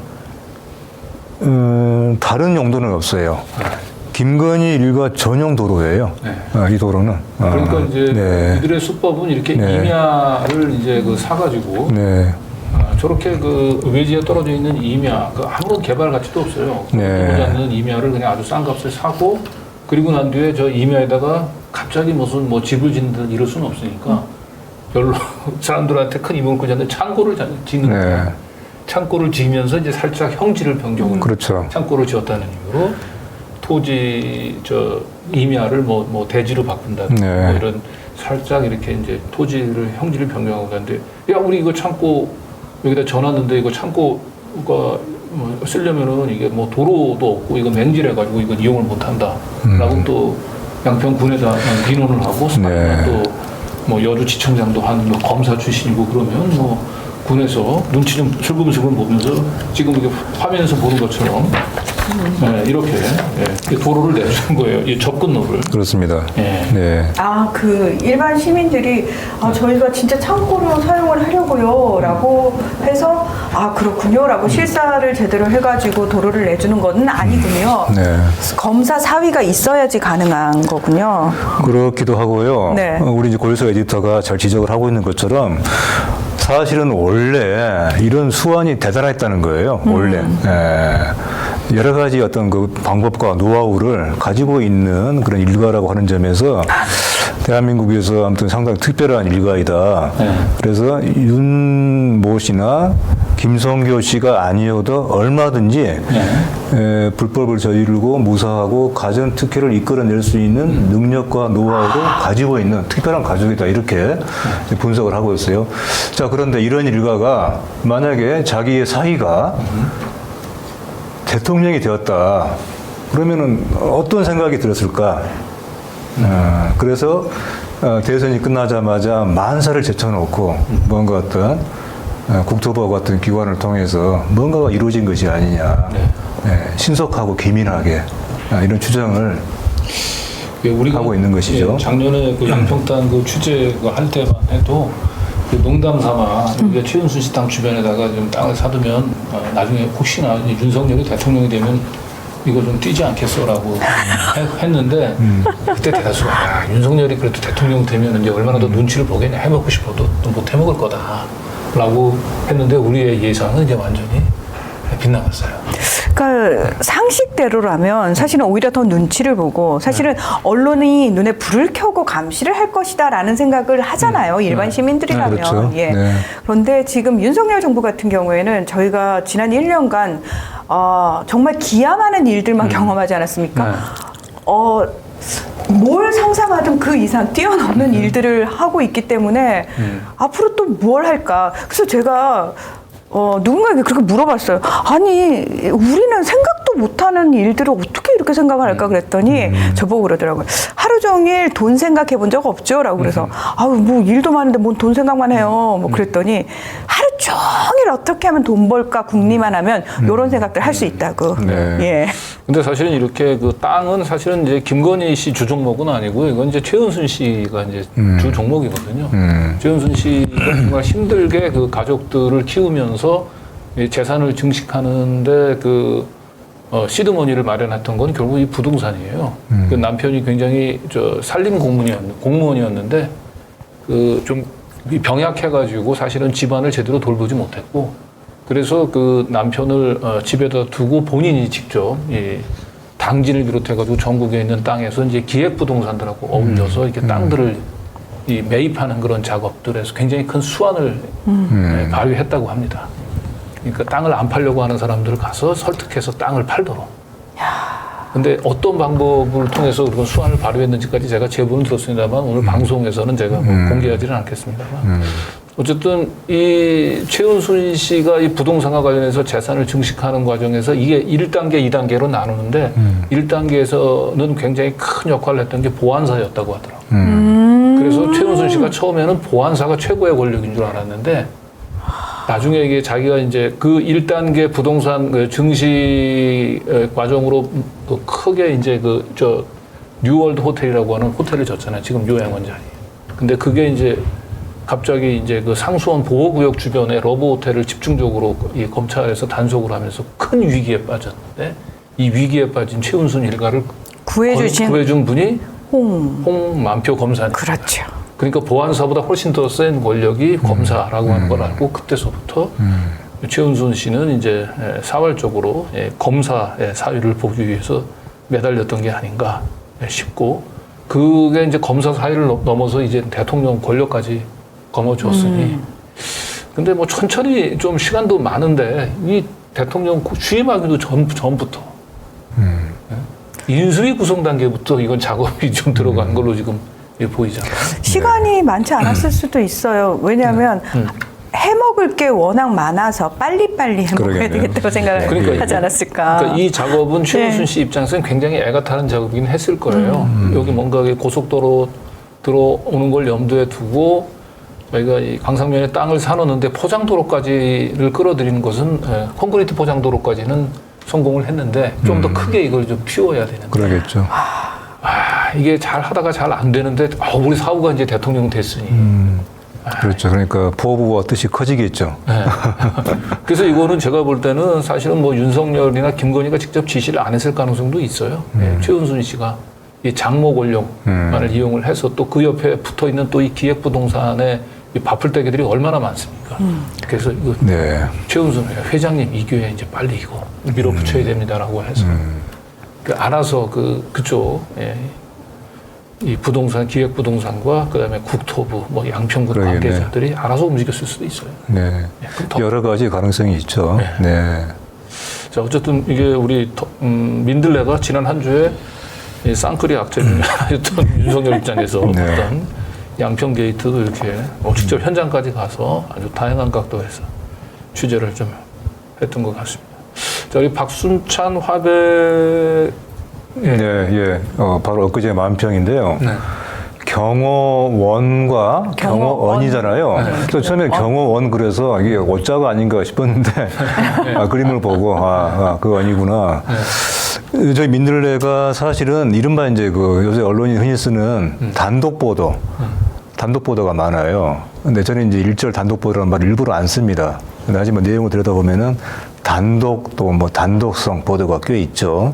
[SPEAKER 2] 다른 용도는 없어요. 김건희 일가 전용 도로예요. 이 도로는.
[SPEAKER 1] 그러니까 이제 이들의 수법은 이렇게 임야를 이제 사가지고 저렇게 그 외지에 떨어져 있는 임야, 아무런 개발 가치도 없어요. 보지 않는 임야를 그냥 아주 싼 값에 사고, 그리고 난 뒤에 저 임야에다가 갑자기 무슨 뭐 집을 짓는 이럴 수는 없으니까 별로 사람들한테 큰 이목을 끄지 않는 창고를 짓는 거예요. 창고를 지으면서 이제 살짝 형질을 변경을 창고를 지었다는 이유로 토지 임야를 뭐 대지로 바꾼다든지 뭐 이런 살짝 이렇게 이제 토지를 형질을 변경하고 그러는데, 야, 우리 이거 창고 여기다 전놨는데 이거 창고가 뭐 쓰려면은 이게 뭐 도로도 없고 이거 맹지래 가지고 이건 이용을 못 한다라고 또 양평군에다 민원을 하고 또 뭐 여주지청장도 한 검사 출신이고 그러면 뭐 군에서 눈치 좀 슬금슬금 보면서 지금 이게 화면에서 보는 것처럼 이렇게 도로를 내주는 거예요. 이 접근로를.
[SPEAKER 2] 그렇습니다.
[SPEAKER 3] 그 일반 시민들이 저희가 진짜 창고로 사용을 하려고요 라고 해서 그렇군요 라고 실사를 제대로 해가지고 도로를 내주는 건 아니군요. 검사 사위가 있어야지 가능한 거군요.
[SPEAKER 2] 그렇기도 하고요. 우리 이제 골수 에디터가 잘 지적을 하고 있는 것처럼 사실은 원래 이런 수완이 대단했다는 거예요. 원래. 여러 가지 어떤 그 방법과 노하우를 가지고 있는 그런 일가라고 하는 점에서 대한민국에서 아무튼 상당히 특별한 일가이다. 그래서 윤모 씨나 김성교 씨가 아니어도 얼마든지 불법을 저지르고 무사하고 가전 특혜를 이끌어낼 수 있는 능력과 노하우를 가지고 있는 특별한 가족이다 이렇게 분석을 하고 있어요. 자, 그런데 이런 일가가 만약에 자기의 사위가 대통령이 되었다 그러면은 어떤 생각이 들었을까? 그래서 대선이 끝나자마자 만사를 제쳐놓고 뭔가 어떤 국토부 같은 기관을 통해서 뭔가가 이루어진 것이 아니냐. 신속하고 기민하게 이런 추정을
[SPEAKER 1] 우리가
[SPEAKER 2] 하고 있는 것이죠.
[SPEAKER 1] 작년에 그 양평땅 그 취재 할 때만 해도 그 농담 삼아 우리가 최은순 씨 땅 주변에다가 좀 땅을 사두면 나중에 혹시나 윤석열이 대통령이 되면 이거 좀 뛰지 않겠어라고 했는데 그때 대다수가 윤석열이 그래도 대통령 되면 이제 얼마나 더 눈치를 보겠냐 해먹고 싶어도 또 못 해먹을 거다라고 했는데 우리의 예상은 이제 완전히 빗나갔어요.
[SPEAKER 3] 그러니까 상식대로라면 사실은 오히려 더 눈치를 보고 사실은 언론이 눈에 불을 켜고 감시를 할 것이다라는 생각을 하잖아요. 일반 시민들이라면.
[SPEAKER 2] 그렇죠.
[SPEAKER 3] 예.
[SPEAKER 2] 네.
[SPEAKER 3] 그런데 지금 윤석열 정부 같은 경우에는 저희가 지난 1년간 정말 기아 많은 일들만 경험하지 않았습니까? 뭘 상상하든 그 이상 뛰어넘는 일들을 하고 있기 때문에 앞으로 또 뭘 할까? 그래서 제가 누군가에게 그렇게 물어봤어요. 아니, 우리는 생각도 못하는 일들을 어떻게 이렇게 생각을 할까 그랬더니 저보고 그러더라고요. 하루 종일 돈 생각해 본 적 없죠? 라고 그래서 아유, 뭐 일도 많은데 뭔 돈 생각만 해요. 뭐 그랬더니 하루 종일 어떻게 하면 돈 벌까 궁리만 하면 이런 생각들 할 수 있다고.
[SPEAKER 2] 네.
[SPEAKER 3] 예.
[SPEAKER 1] 근데 사실은 이렇게 그 땅은 사실은 이제 김건희 씨 주 종목은 아니고 이건 이제 최은순 씨가 이제 주 종목이거든요. 최은순 씨가 정말 힘들게 그 가족들을 키우면서 이 재산을 증식하는데 그 시드머니를 마련했던 건 결국 이 부동산이에요. 그 남편이 굉장히 산림 공무원이었는데 그 좀 병약해가지고 사실은 집안을 제대로 돌보지 못했고 그래서 그 남편을 집에다 두고 본인이 직접 이 당진을 비롯해가지고 전국에 있는 땅에서 이제 기획부동산들하고 어울려서 이렇게 땅들을 이 매입하는 그런 작업들에서 굉장히 큰 수완을 발휘했다고 합니다. 그러니까 땅을 안 팔려고 하는 사람들을 가서 설득해서 땅을 팔도록. 근데 어떤 방법을 통해서 그런 수완을 발휘했는지까지 제가 제보는 들었습니다만 오늘 방송에서는 제가 뭐 공개하지는 않겠습니다만 어쨌든 이 최은순 씨가 이 부동산과 관련해서 재산을 증식하는 과정에서 이게 1단계, 2단계로 나누는데 1단계에서는 굉장히 큰 역할을 했던 게 보안사였다고 하더라고요. 그래서 최은순 씨가 처음에는 보안사가 최고의 권력인 줄 알았는데 나중에 이게 자기가 이제 그 1단계 부동산 그 증시 과정으로 그 크게 이제 뉴월드 호텔이라고 하는 호텔을 졌잖아요. 지금 요양원 자리. 근데 그게 이제 갑자기 이제 그 상수원 보호구역 주변에 러브 호텔을 집중적으로 이 검찰에서 단속을 하면서 큰 위기에 빠졌는데 이 위기에 빠진 최은순 일가를 구해준 분이 홍만표 검사님.
[SPEAKER 3] 그렇죠.
[SPEAKER 1] 그러니까 보안사보다 훨씬 더 센 권력이 검사라고 하는 걸 알고 그때서부터 최은순 씨는 이제 사활적으로 검사의 사위를 보기 위해서 매달렸던 게 아닌가 싶고 그게 이제 검사 사위를 넘어서 이제 대통령 권력까지 거머쥐었으니 근데 뭐 천천히 좀 시간도 많은데 이 대통령 취임하기도 전부터 인수위 구성 단계부터 이건 작업이 좀 들어간 걸로 지금 보이잖아요.
[SPEAKER 3] 시간이 많지 않았을 수도 있어요. 왜냐하면 해먹을 게 워낙 많아서 빨리빨리 해먹어야 되겠다고 생각을 하지 않았을까.
[SPEAKER 1] 그러니까 이 작업은 최은순 씨 입장에서는 굉장히 애가 타는 작업이긴 했을 거예요. 여기 뭔가 고속도로 들어오는 걸 염두에 두고 저희가 이 강상면에 땅을 사놓는데 포장도로까지를 끌어들이는 것은 콘크리트 포장도로까지는 성공을 했는데 좀 더 크게 이걸 좀 피워야 되는데.
[SPEAKER 2] 그러겠죠.
[SPEAKER 1] 이게 잘 하다가 잘 안 되는데 우리 사후가 이제 대통령 됐으니.
[SPEAKER 2] 그렇죠. 그러니까 보호부와 뜻이 커지겠죠.
[SPEAKER 1] 네. 그래서 이거는 제가 볼 때는 사실은 뭐 윤석열이나 김건희가 직접 지시를 안 했을 가능성도 있어요. 최은순 씨가 이 장모 권력만을 이용을 해서 또 그 옆에 붙어 있는 또 이 기획부동산의 이 바풀떼기들이 얼마나 많습니까? 그래서 이거 최은순 회장님 이 기회에 이제 빨리 이거 밀어붙여야 됩니다라고 해서 알아서 그쪽 이 부동산, 기획부동산과 그다음에 국토부, 뭐 양평군
[SPEAKER 2] 그러겠네.
[SPEAKER 1] 관계자들이 알아서 움직였을 수도 있어요.
[SPEAKER 2] 네.
[SPEAKER 1] 예, 그럼 더-
[SPEAKER 2] 여러 가지 가능성이 있죠. 네.
[SPEAKER 1] 자, 어쨌든 이게 우리 민들레가 지난 한 주에 이 쌍끌이 악재였던 윤석열 입장에서
[SPEAKER 2] 네.
[SPEAKER 1] 어떤 양평 게이트도 이렇게 직접 현장까지 가서 아주 다양한 각도에서 취재를 좀 했던 것 같습니다. 자, 우리 박순찬 화백
[SPEAKER 2] 네, 예. 바로 엊그제 만평인데요.
[SPEAKER 1] 네.
[SPEAKER 2] 경호원과 경호원이잖아요. 또 처음에 경호원 그래서 이게 오자가 아닌가 싶었는데 그림을 보고 그 원이구나. 저희 민들레가 사실은 이른바 이제 그 요새 언론이 흔히 쓰는 단독 보도가 많아요. 근데 저는 이제 일절 단독 보도라는 말을 일부러 안 씁니다. 근데 하지만 내용을 들여다보면은 단독 또 뭐 단독성 보도가 꽤 있죠.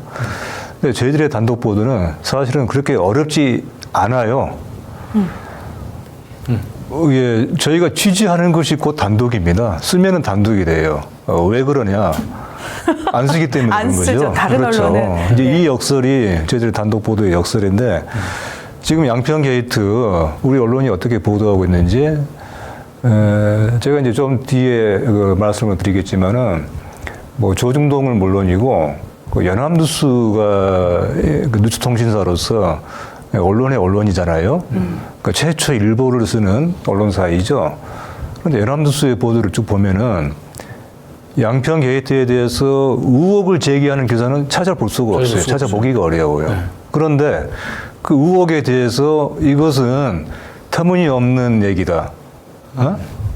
[SPEAKER 2] 근데 저희들의 단독 보도는 사실은 그렇게 어렵지 않아요. 예, 저희가 취재하는 것이 곧 단독입니다. 쓰면은 단독이 돼요. 왜 그러냐? 안 쓰기 때문에
[SPEAKER 3] 안
[SPEAKER 2] 그런
[SPEAKER 3] 쓰죠.
[SPEAKER 2] 거죠.
[SPEAKER 3] 다른
[SPEAKER 2] 그렇죠.
[SPEAKER 3] 언론은.
[SPEAKER 2] 이제 이 역설이 저희들의 단독 보도의 역설인데 지금 양평 게이트 우리 언론이 어떻게 보도하고 있는지 제가 이제 좀 뒤에 그 말씀을 드리겠지만은 뭐 조중동을 물론이고 그 연합뉴스가 그 뉴스통신사로서 언론의 언론이잖아요. 그러니까 최초 일보를 쓰는 언론사이죠. 그런데 연합뉴스의 보도를 쭉 보면은 양평 게이트에 대해서 의혹을 제기하는 기사는 찾아볼 수가 없어요. 찾아보기가 어려워요. 그런데 그 의혹에 대해서 이것은 터무니없는 얘기다.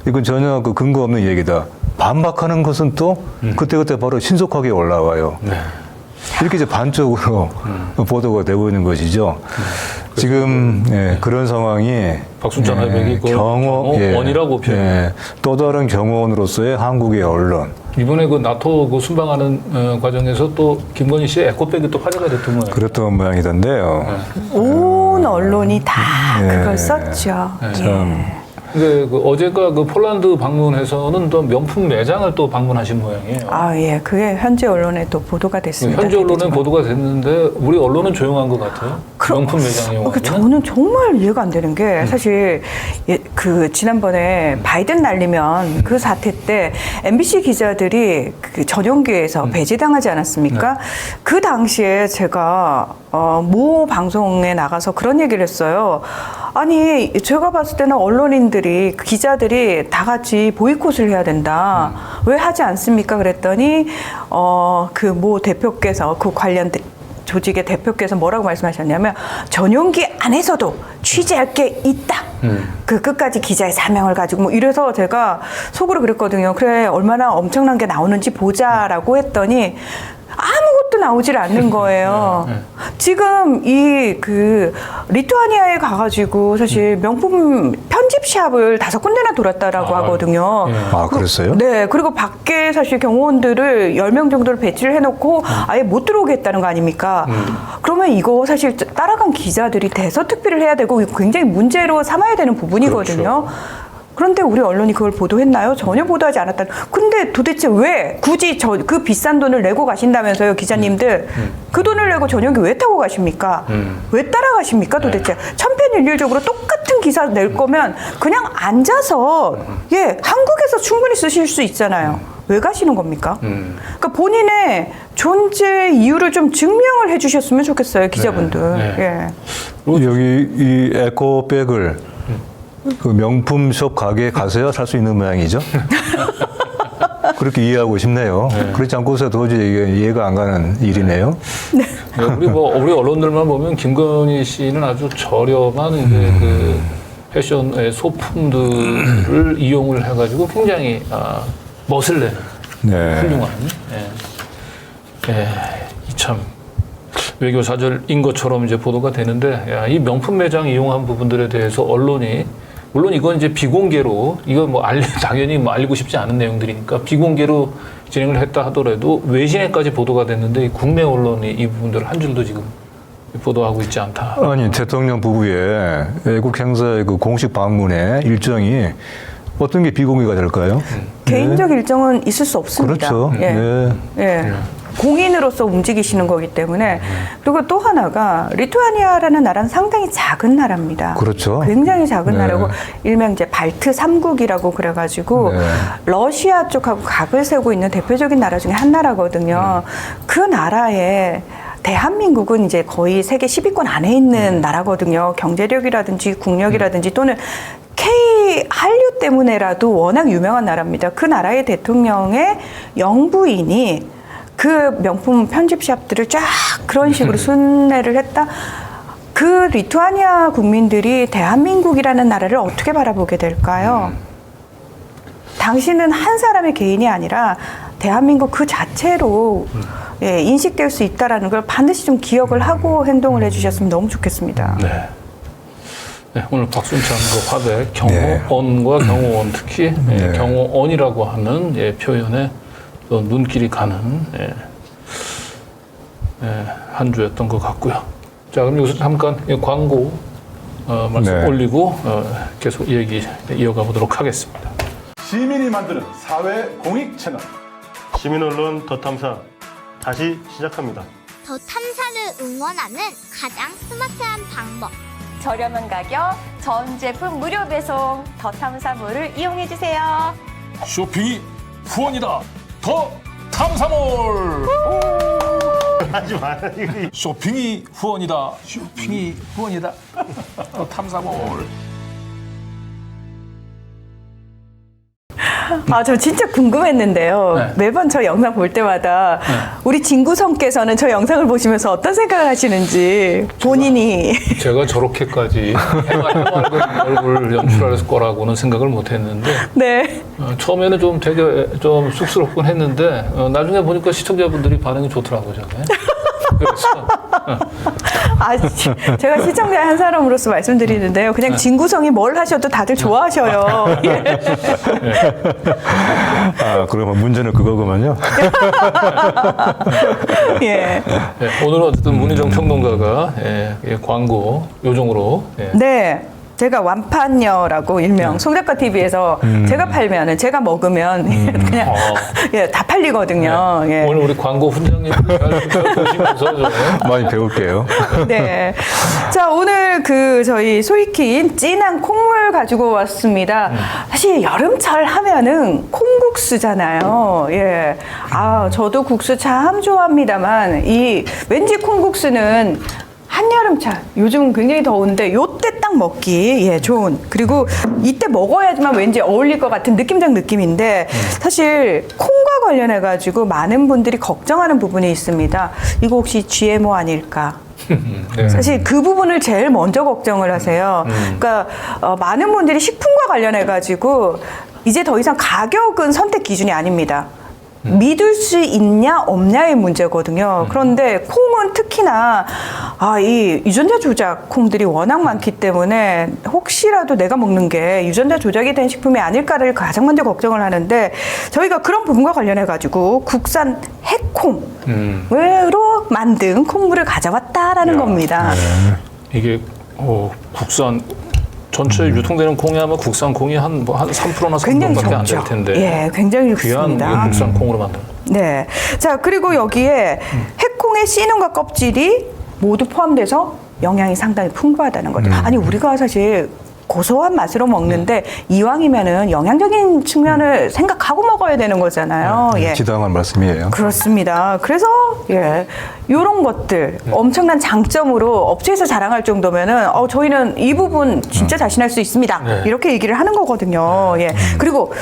[SPEAKER 2] 이건 전혀 그 근거 없는 얘기다. 반박하는 것은 또 그때그때 바로 신속하게 올라와요.
[SPEAKER 1] 네.
[SPEAKER 2] 이렇게 이제 반쪽으로 보도가 되고 있는 것이죠. 지금 그런 상황이
[SPEAKER 1] 박순찬 화백이 그 경호원이라고 표현해요.
[SPEAKER 2] 또 다른 경호원으로서의 한국의 언론.
[SPEAKER 1] 이번에 그 나토 그 순방하는 과정에서 또 김건희 씨의 에코백이 또 화제가 됐던 모양이에요.
[SPEAKER 2] 그랬던 모양이던데요.
[SPEAKER 3] 온 언론이 다
[SPEAKER 2] 네.
[SPEAKER 3] 그걸 썼죠.
[SPEAKER 2] 참.
[SPEAKER 1] 근데 그 어제가 그 폴란드 방문해서는 또 명품 매장을 또 방문하신 모양이에요.
[SPEAKER 3] 예. 그게 현재 언론에 또 보도가 됐습니다.
[SPEAKER 1] 현지 언론은
[SPEAKER 3] 대대적으로.
[SPEAKER 1] 보도가 됐는데 우리 언론은 조용한 것 같아요. 명품 매장 이용하는.
[SPEAKER 3] 저는 정말 이해가 안 되는 게 사실 그 지난번에 바이든 날리면 그 사태 때 MBC 기자들이 그 전용기에서 배제당하지 않았습니까? 그 당시에 제가 모 방송에 나가서 그런 얘기를 했어요. 아니 제가 봤을 때는 언론인들이 기자들이 다 같이 보이콧을 해야 된다. 왜 하지 않습니까? 그랬더니 그 모 대표께서 그 관련 조직의 대표께서 뭐라고 말씀하셨냐면 전용기 안에서도 취재할 게 있다. 그 끝까지 기자의 사명을 가지고 뭐 이래서 제가 속으로 그랬거든요. 그래 얼마나 엄청난 게 나오는지 보자라고 했더니 아무것도 나오질 않는 거예요. 지금 이 그 리투아니아에 가가지고 사실 명품 편집샵을 5군데나 돌았다라고 하거든요.
[SPEAKER 2] 그랬어요?
[SPEAKER 3] 네, 그리고 밖에 사실 경호원들을 10명 정도를 배치를 해놓고 아예 못 들어오게 했다는 거 아닙니까? 그러면 이거 사실 따라간 기자들이 대서특필을 해야 되고 굉장히 문제로 삼아야 되는 부분이거든요. 그런데 우리 언론이 그걸 보도했나요? 전혀 보도하지 않았다. 근데 도대체 왜 굳이 그 비싼 돈을 내고 가신다면서요, 기자님들? 그 돈을 내고 전용기 왜 타고 가십니까? 왜 따라가십니까, 도대체? 천편일률적으로 똑같은 기사 낼 거면 그냥 앉아서 한국에서 충분히 쓰실 수 있잖아요. 왜 가시는 겁니까? 그러니까 본인의 존재 이유를 좀 증명을 해주셨으면 좋겠어요, 기자분들.
[SPEAKER 2] 여기 이 에코백을 그 명품숍 가게에 가서야 살 수 있는 모양이죠. 그렇게 이해하고 싶네요. 그렇지 않고서 도저히 이게 이해가 안 가는 일이네요.
[SPEAKER 1] 네, 우리 언론들만 보면 김건희 씨는 아주 저렴한 이제 그 패션의 소품들을 이용을 해가지고 굉장히 멋을 내는 훌륭한 참 외교 사절인 것처럼 이제 보도가 되는데 이 명품 매장 이용한 부분들에 대해서 언론이 물론 이건 이제 비공개로 이건 뭐 당연히 뭐 알리고 싶지 않은 내용들이니까 비공개로 진행을 했다 하더라도 외신에까지 보도가 됐는데 국내 언론이 이 부분들을 한 줄도 지금 보도하고 있지 않다.
[SPEAKER 2] 아니 대통령 부부의 외국 행사의 그 공식 방문의 일정이 어떤 게 비공개가 될까요?
[SPEAKER 3] 개인적 일정은 있을 수 없습니다.
[SPEAKER 2] 그렇죠.
[SPEAKER 3] 공인으로서 움직이시는 거기 때문에 그리고 또 하나가 리투아니아라는 나라는 상당히 작은 나라입니다.
[SPEAKER 2] 그렇죠.
[SPEAKER 3] 굉장히 작은
[SPEAKER 2] 네.
[SPEAKER 3] 나라고 일명 이제 발트 3국이라고 그래가지고
[SPEAKER 2] 네.
[SPEAKER 3] 러시아 쪽하고 각을 세우고 있는 대표적인 나라 중에 한 나라거든요. 그 나라에 대한민국은 이제 거의 세계 10위권 안에 있는 나라거든요. 경제력이라든지 국력이라든지 또는 K 한류 때문에라도 워낙 유명한 나라입니다. 그 나라의 대통령의 영부인이 그 명품 편집샵들을 쫙 그런 식으로 순례를 했다. 그 리투아니아 국민들이 대한민국이라는 나라를 어떻게 바라보게 될까요? 당신은 한 사람의 개인이 아니라 대한민국 그 자체로 예, 인식될 수 있다는 걸 반드시 좀 기억을 하고 행동을 해주셨으면 너무 좋겠습니다.
[SPEAKER 1] 네. 네, 오늘 박순찬 그 화백
[SPEAKER 2] 네.
[SPEAKER 1] 경호원과 경호원 특히
[SPEAKER 2] 네.
[SPEAKER 1] 경호원이라고 하는 표현에 또 눈길이 가는 한 주였던 것 같고요. 자, 그럼 여기서 잠깐 광고 말씀
[SPEAKER 2] 네.
[SPEAKER 1] 올리고 계속 얘기 이어가 보도록 하겠습니다.
[SPEAKER 4] 시민이 만드는 사회 공익 채널
[SPEAKER 5] 시민 언론 더 탐사 다시 시작합니다.
[SPEAKER 6] 더 탐사를 응원하는 가장 스마트한 방법.
[SPEAKER 7] 저렴한 가격, 전 제품 무료 배송, 더 탐사몰을 이용해 주세요.
[SPEAKER 1] 쇼핑이 후원이다. 더 탐사몰.
[SPEAKER 5] 하지 마.
[SPEAKER 1] 쇼핑이 후원이다. 쇼핑이 후원이다. 더 탐사몰.
[SPEAKER 3] 아, 저 진짜 궁금했는데요.
[SPEAKER 1] 네.
[SPEAKER 3] 매번 저 영상 볼 때마다 우리 진구성께서는 저 영상을 보시면서 어떤 생각을 하시는지 본인이
[SPEAKER 1] 제가 저렇게까지 해맑은 얼굴을 연출할 거라고는 생각을 못했는데
[SPEAKER 3] 네.
[SPEAKER 1] 처음에는 좀 되게 좀 쑥스럽긴 했는데 나중에 보니까 시청자분들이 반응이 좋더라고요. 저게. 그래서
[SPEAKER 3] 아, 제가 시청자 한 사람으로서 말씀드리는데요. 그냥 진구성이 뭘 하셔도 다들 좋아하셔요. 예.
[SPEAKER 2] 아, 그러면 문제는 그거구만요.
[SPEAKER 3] 예.
[SPEAKER 1] 네, 오늘은 어쨌든 문희정 평론가가 광고 요정으로
[SPEAKER 3] 네. 제가 완판녀라고 일명 송작가 TV에서 제가 팔면은 제가 먹으면 그냥 예, 다 팔리거든요. 예.
[SPEAKER 1] 오늘 우리 광고 훈장님 잘 보시면서 좀
[SPEAKER 2] 많이 배울게요.
[SPEAKER 3] 네. 자, 오늘 그 저희 소이키인 진한 콩물 가지고 왔습니다. 사실 여름철 하면은 콩국수잖아요. 예. 아, 저도 국수 참 좋아합니다만 이 왠지 콩국수는 한여름철, 요즘은 굉장히 더운데 요때 딱 먹기 예 좋은 그리고 이때 먹어야지만 왠지 어울릴 것 같은 느낌적 느낌인데 사실 콩과 관련해 가지고 많은 분들이 걱정하는 부분이 있습니다. 이거 혹시 GMO 아닐까?
[SPEAKER 1] 네.
[SPEAKER 3] 사실 그 부분을 제일 먼저 걱정을 하세요. 그러니까 많은 분들이 식품과 관련해 가지고 이제 더 이상 가격은 선택 기준이 아닙니다. 믿을 수 있냐 없냐의 문제거든요. 그런데 콩은 특히나 이 유전자 조작 콩들이 워낙 많기 때문에 혹시라도 내가 먹는 게 유전자 조작이 된 식품이 아닐까를 가장 먼저 걱정을 하는데 저희가 그런 부분과 관련해 가지고 국산 해콩으로 만든 콩물을 가져왔다라는 겁니다.
[SPEAKER 1] 이게 국산 전체 유통되는 콩이 아마 국산 콩이 한 3%나 3%밖에 안 될 텐데.
[SPEAKER 3] 예, 굉장히
[SPEAKER 1] 귀한
[SPEAKER 3] 좋습니다.
[SPEAKER 1] 국산 콩으로 만든.
[SPEAKER 3] 네. 자, 그리고 여기에 해콩의 씨눈과 껍질이 모두 포함돼서 영양이 상당히 풍부하다는 거죠. 아니, 우리가 사실 고소한 맛으로 먹는데 이왕이면은 영양적인 측면을 생각하고 먹어야 되는 거잖아요. 예.
[SPEAKER 2] 지당한 말씀이에요.
[SPEAKER 3] 그렇습니다. 그래서 예, 이런 것들 엄청난 장점으로 업체에서 자랑할 정도면은 저희는 이 부분 진짜 자신할 수 있습니다.
[SPEAKER 1] 네.
[SPEAKER 3] 이렇게 얘기를 하는 거거든요. 예. 그리고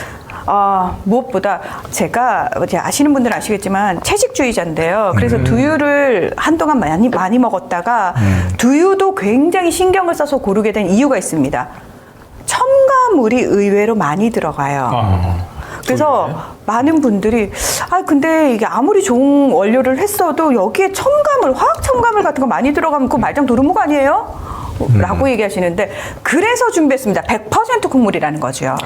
[SPEAKER 3] 무엇보다 제가 이제 아시는 분들은 아시겠지만 채식주의자인데요. 그래서 두유를 한동안 많이 먹었다가 두유도 굉장히 신경을 써서 고르게 된 이유가 있습니다. 첨가물이 의외로 많이 들어가요. 그래서 많은 분들이 근데 이게 아무리 좋은 원료를 했어도 여기에 화학 첨가물 같은 거 많이 들어가면 그거 말짱 도루묵 아니에요? 라고 얘기하시는데 그래서 준비했습니다. 100% 콩물이라는 거죠.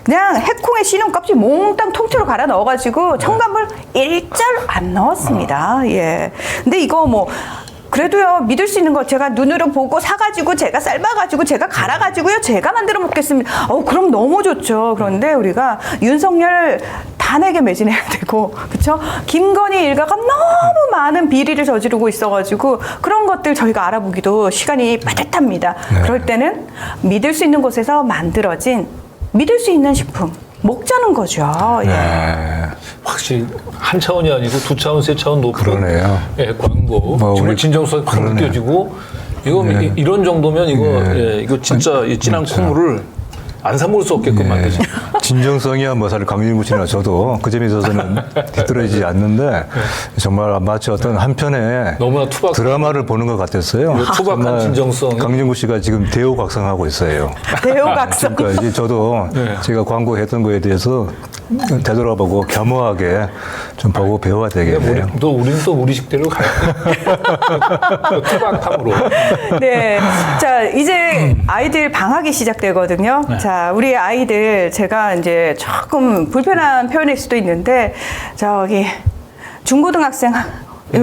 [SPEAKER 3] 그냥 해콩의 씨눈 껍질 몽땅 통째로 갈아 넣어가지고 첨가물 일절 안 넣었습니다. 예. 근데 이거 그래도요, 믿을 수 있는 거 제가 눈으로 보고 사가지고 제가 삶아가지고 제가 갈아가지고요 제가 만들어 먹겠습니다. 그럼 너무 좋죠. 그런데 우리가 윤석열 잔에게 매진해야 되고, 그렇죠? 김건희 일가가 너무 많은 비리를 저지르고 있어가지고 그런 것들 저희가 알아보기도 시간이 빠듯합니다. 그럴 때는 믿을 수 있는 곳에서 만들어진 믿을 수 있는 식품 먹자는 거죠. 예.
[SPEAKER 1] 확실히 한 차원이 아니고 두 차원, 세 차원 높은
[SPEAKER 2] 그러네요.
[SPEAKER 1] 예, 광고.
[SPEAKER 2] 뭐
[SPEAKER 1] 정말
[SPEAKER 2] 우리-
[SPEAKER 1] 진정성이 확
[SPEAKER 2] 그러네.
[SPEAKER 1] 느껴지고 이거 이런 정도면 이거 진짜 이 진한 콩물을 안 사 먹을 수 없게끔 만드죠.
[SPEAKER 2] 진정성이야 뭐 사실 강진구 씨나 저도 그 점에 있어서는 뒤떨어지지 않는데 정말 마치 어떤 한편의
[SPEAKER 1] 너무나 투박.
[SPEAKER 2] 드라마를 보는 것 같았어요.
[SPEAKER 1] 투박한
[SPEAKER 2] 정말
[SPEAKER 1] 진정성이.
[SPEAKER 2] 강진구 씨가 지금 대우각성하고 있어요.
[SPEAKER 3] 대우각성.
[SPEAKER 2] 그러니까 이제 저도 제가 광고했던 거에 대해서 되돌아보고 겸허하게 좀 보고 배워야 되겠네요.
[SPEAKER 1] 우리는 또 우리 식대로 가요. 투박함으로.
[SPEAKER 3] 네. 자, 이제 아이들 방학이 시작되거든요. 자, 우리 아이들 제가 이제 조금 불편한 표현일 수도 있는데 저기 중고등학생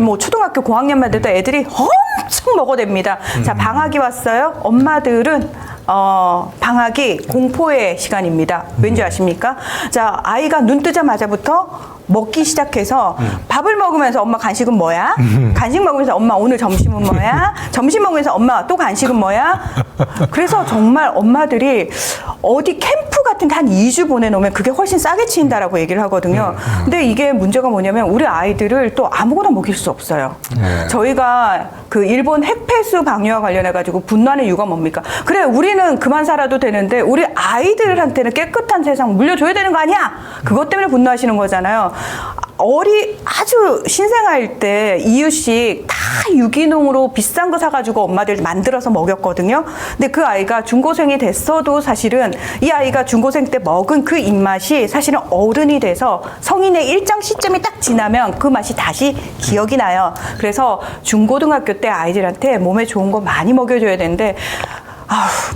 [SPEAKER 3] 뭐 초등학교 고학년만 돼도 애들이 엄청 먹어댑니다. 자, 방학이 왔어요. 엄마들은 방학이 공포의 시간입니다. 왠지 아십니까? 자, 아이가 눈 뜨자마자부터 먹기 시작해서 밥을 먹으면서 엄마 간식은 뭐야? 간식 먹으면서 엄마 오늘 점심은 뭐야? 점심 먹으면서 엄마 또 간식은 뭐야? 그래서 정말 엄마들이 어디 캠프 같은 데 한 2주 보내놓으면 그게 훨씬 싸게 치인다라고 얘기를 하거든요. 근데 이게 문제가 뭐냐면 우리 아이들을 또 아무거나 먹일 수 없어요. 저희가 그 일본 핵폐수 방류와 관련해가지고 분노하는 이유가 뭡니까? 그래, 우리는 그만 살아도 되는데 우리 아이들한테는 깨끗한 세상 물려줘야 되는 거 아니야? 그것 때문에 분노하시는 거잖아요. 아주 신생아일 때 이유식 다 유기농으로 비싼 거 사가지고 엄마들 만들어서 먹였거든요. 근데 그 아이가 중고생이 됐어도 사실은 이 아이가 중고생 때 먹은 그 입맛이 사실은 어른이 돼서 성인의 일정 시점이 딱 지나면 그 맛이 다시 기억이 나요. 그래서 중고등학교 때 아이들한테 몸에 좋은 거 많이 먹여줘야 되는데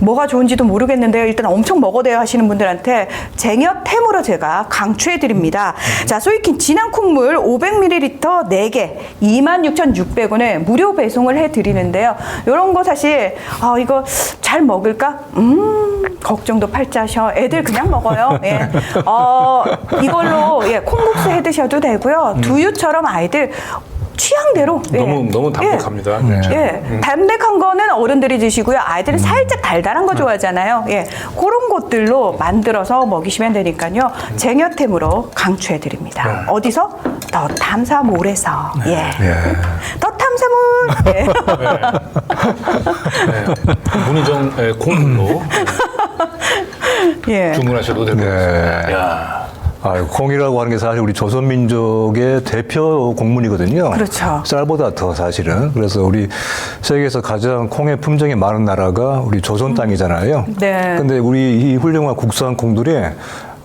[SPEAKER 3] 뭐가 좋은지도 모르겠는데요. 일단 엄청 먹어대요 하시는 분들한테 쟁여템으로 제가 강추해 드립니다. 자, 소이킨 진한 콩물 500ml 4개 26,600원에 무료 배송을 해 드리는데요. 이런 거 사실 이거 잘 먹을까? 걱정도 팔자셔. 애들 그냥 먹어요. 예. 이걸로 콩국수 해 드셔도 되고요. 두유처럼 아이들 취향대로
[SPEAKER 1] 너무 담백합니다.
[SPEAKER 3] 담백한 거는 어른들이 드시고요. 아이들은 살짝 달달한 거 좋아하잖아요. 그런 것들로 만들어서 먹이시면 되니까요. 쟁여템으로 강추해 드립니다. 어디서? 더 탐사몰에서. 더 탐사몰.
[SPEAKER 1] 문희정 콩물로
[SPEAKER 3] 예.
[SPEAKER 1] 주문하셔도 되고. 야.
[SPEAKER 2] 콩이라고 하는 게 사실 우리 조선민족의 대표 곡물이거든요.
[SPEAKER 3] 그렇죠.
[SPEAKER 2] 쌀보다 더 사실은. 그래서 우리 세계에서 가장 콩의 품종이 많은 나라가 우리 조선 땅이잖아요.
[SPEAKER 3] 네.
[SPEAKER 2] 근데 우리 이 훌륭한 국산 콩들이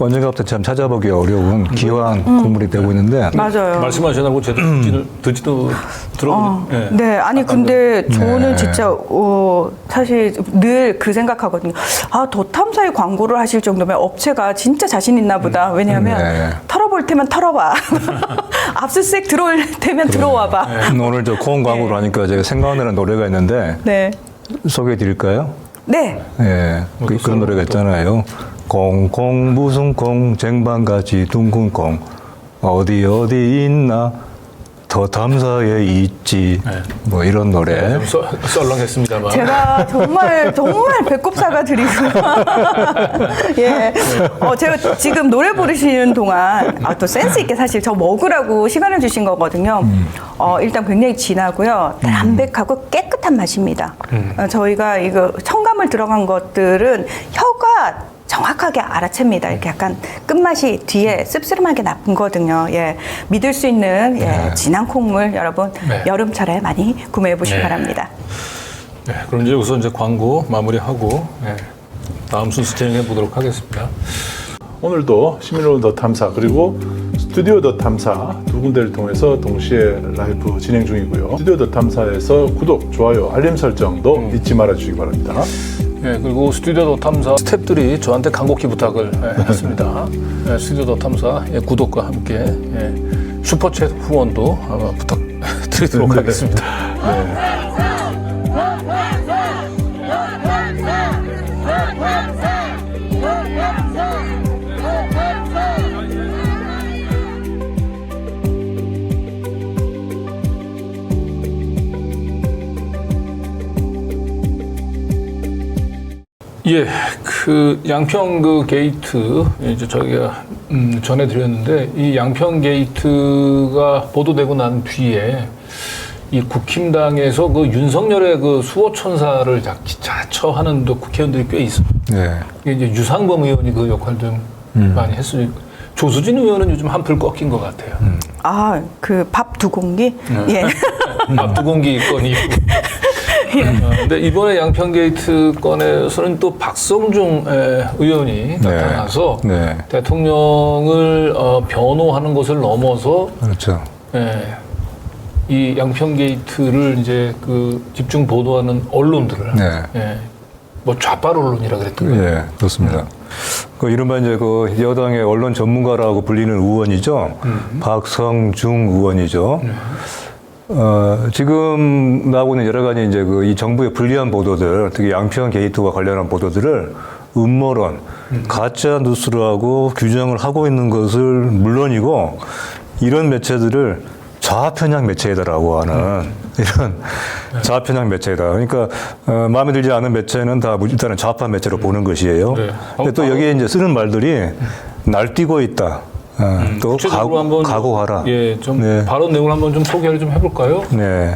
[SPEAKER 2] 언젠가부터 참 찾아보기 어려운 귀한 곡물이 되고 있는데.
[SPEAKER 3] 맞아요.
[SPEAKER 1] 말씀하시느라고 제대로 듣지도 들어보니.
[SPEAKER 3] 네, 아니 근데 저는 진짜 사실 늘 그 생각하거든요. 더 탐사의 광고를 하실 정도면 업체가 진짜 자신 있나 보다. 왜냐하면 털어볼 테면 털어봐. 압수수색 들어올 테면 들어와봐.
[SPEAKER 2] 오늘 저 콩 광고를 하니까 제가 생각나는 노래가 있는데
[SPEAKER 3] 네.
[SPEAKER 2] 소개해 드릴까요?
[SPEAKER 3] 네.
[SPEAKER 2] 그런 노래가 있잖아요. 콩콩 무슨 콩 쟁반같이 둥근 콩 어디 있나 더 탐사에 있지. 뭐 이런 노래.
[SPEAKER 1] 좀 썰렁했습니다만.
[SPEAKER 3] 제가 정말 배꼽 사과드리고 제가 지금 노래 부르시는 동안 또 센스 있게 사실 저 먹으라고 시간을 주신 거거든요. 일단 굉장히 진하고요, 담백하고 깨끗한 맛입니다. 저희가 이거 첨가물 들어간 것들은 혀가 정확하게 알아챕니다. 이렇게 약간 끝맛이 뒤에 씁쓸하게 나거든요. 믿을 수 있는 진한 콩물 여러분 여름철에 많이 구매해 보시기 바랍니다.
[SPEAKER 1] 그럼 이제 우선 광고 마무리하고 다음 순서 진행해 보도록 하겠습니다.
[SPEAKER 4] 오늘도 시민로드 더 탐사 그리고 스튜디오 더 탐사 두 군데를 통해서 동시에 라이브 진행 중이고요. 스튜디오 더 탐사에서 구독, 좋아요, 알림 설정도 잊지 말아 주시기 바랍니다.
[SPEAKER 1] 그리고 스튜디오 더 탐사 스태프들이 저한테 간곡히 부탁을 했습니다. 스튜디오 더 탐사 구독과 함께 슈퍼챗 후원도 부탁드리도록 하겠습니다. 예, 그 양평 그 게이트 이제 저희가 전해드렸는데 이 양평 게이트가 보도되고 난 뒤에 이 국힘당에서 그 윤석열의 그 수호천사를 자처하는 또 국회의원들이 꽤 있습니다.
[SPEAKER 2] 네.
[SPEAKER 1] 이게 이제 유상범 의원이 그 역할 좀 많이 했으니 조수진 의원은 요즘 한풀 꺾인 것 같아요.
[SPEAKER 3] 아, 그 밥 두 공기? 예.
[SPEAKER 1] 두 공기 건이 있고. 근데 이번에 양평 게이트 건에서는 또 박성중 의원이 나타나서
[SPEAKER 2] 네.
[SPEAKER 1] 대통령을 변호하는 것을 넘어서
[SPEAKER 2] 그렇죠.
[SPEAKER 1] 이 양평 게이트를 이제 그 집중 보도하는 언론들을
[SPEAKER 2] 네.
[SPEAKER 1] 뭐 좌빨 언론이라 그랬더라고요.
[SPEAKER 2] 예, 그렇습니다. 그 이른바 이제 그 여당의 언론 전문가라고 불리는 의원이죠. 박성중 의원이죠. 지금 나오고 있는 여러 가지 이제 그 이 정부의 불리한 보도들, 특히 양평 게이트와 관련한 보도들을 음모론, 가짜 뉴스라고 규정을 하고 있는 것을 물론이고 이런 매체들을 좌편향 매체다라고 하는 이런 좌편향 매체다. 그러니까 마음에 들지 않은 매체는 다 일단은 좌파 매체로 보는 것이에요.
[SPEAKER 1] 네.
[SPEAKER 2] 근데 또 여기에 이제 쓰는 말들이 날뛰고 있다. 또
[SPEAKER 1] 구체적으로 한번
[SPEAKER 2] 각오하라.
[SPEAKER 1] 예, 좀
[SPEAKER 2] 네.
[SPEAKER 1] 발언 내용을 한번 좀 소개를 좀 해볼까요?
[SPEAKER 2] 네.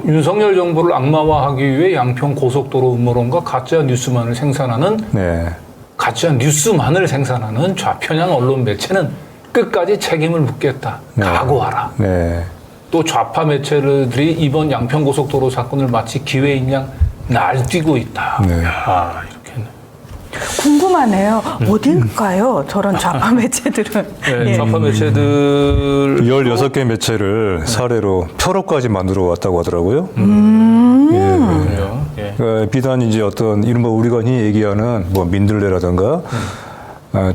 [SPEAKER 1] 윤석열 정부를 악마화하기 위해 양평 고속도로 음모론과 가짜 뉴스만을 생산하는
[SPEAKER 2] 네.
[SPEAKER 1] 가짜 뉴스만을 생산하는 좌편향 언론 매체는 끝까지 책임을 묻겠다.
[SPEAKER 2] 네.
[SPEAKER 1] 각오하라.
[SPEAKER 2] 네.
[SPEAKER 1] 또 좌파 매체들이 이번 양평 고속도로 사건을 마치 기회인 양 날뛰고 있다.
[SPEAKER 2] 네.
[SPEAKER 1] 아, 이렇게.
[SPEAKER 3] 궁금하네요. 어딜까요? 저런 좌파 매체들은.
[SPEAKER 1] 네,
[SPEAKER 3] 예.
[SPEAKER 1] 좌파 매체들
[SPEAKER 2] 16개 매체를 사례로 표로까지 만들어 왔다고 하더라고요.
[SPEAKER 1] 그래요. 예.
[SPEAKER 2] 비단 이제 어떤 이른바 우리가 흔히 얘기하는 뭐 민들레라든가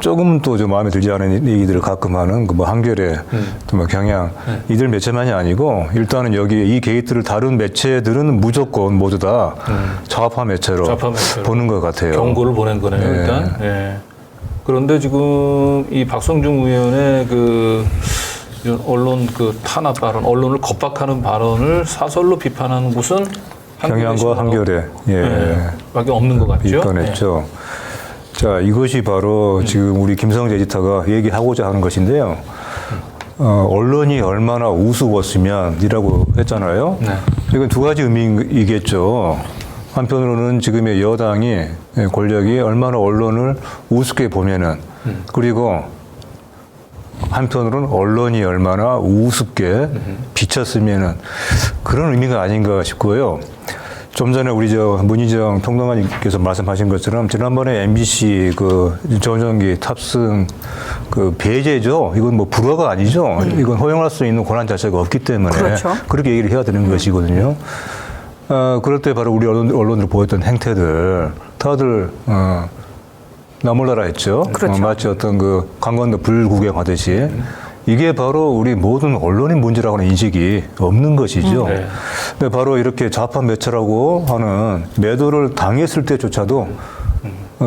[SPEAKER 2] 조금 또 좀 마음에 들지 않은 얘기들을 가끔 하는 그 뭐 한겨레 또 뭐 경향 이들 매체만이 아니고 일단은 여기 이 게이트를 다룬 매체들은 무조건 모두 다 좌파 매체로 보는 것 같아요.
[SPEAKER 1] 경고를 보낸 거네요,
[SPEAKER 2] 네.
[SPEAKER 1] 일단. 예. 그런데 지금 이 박성중 의원의 그 언론 그 탄압 발언, 언론을 겁박하는 발언을 사설로 비판하는 곳은
[SPEAKER 2] 경향과 한겨레
[SPEAKER 1] 밖에 없는 것 같죠.
[SPEAKER 2] 비판했죠. 자, 이것이 바로 지금 우리 김성재 에디터가 얘기하고자 하는 것인데요. 언론이 얼마나 우스웠으면이라고 했잖아요.
[SPEAKER 1] 네.
[SPEAKER 2] 이건 두 가지 의미이겠죠. 한편으로는 지금의 여당이 권력이 얼마나 언론을 우습게 보면은 그리고 한편으로는 언론이 얼마나 우습게 비쳤으면은 그런 의미가 아닌가 싶고요. 좀 전에 우리 문희정 평론가님께서 말씀하신 것처럼 지난번에 MBC 그 전용기 탑승 그 배제죠. 이건 뭐 불허가 아니죠. 이건 허용할 수 있는 권한 자체가 없기 때문에
[SPEAKER 3] 그렇죠.
[SPEAKER 2] 그렇게 얘기를 해야 되는 것이거든요. 그럴 때 바로 우리 언론들 보였던 행태들 다들 나몰라라 했죠.
[SPEAKER 3] 그렇죠.
[SPEAKER 2] 마치 어떤 그 강원도 불구경하듯이 이게 바로 우리 모든 언론의 문제라고 하는 인식이 없는 것이죠.
[SPEAKER 1] 네.
[SPEAKER 2] 근데 바로 이렇게 좌파 매체라고 하는 매도를 당했을 때조차도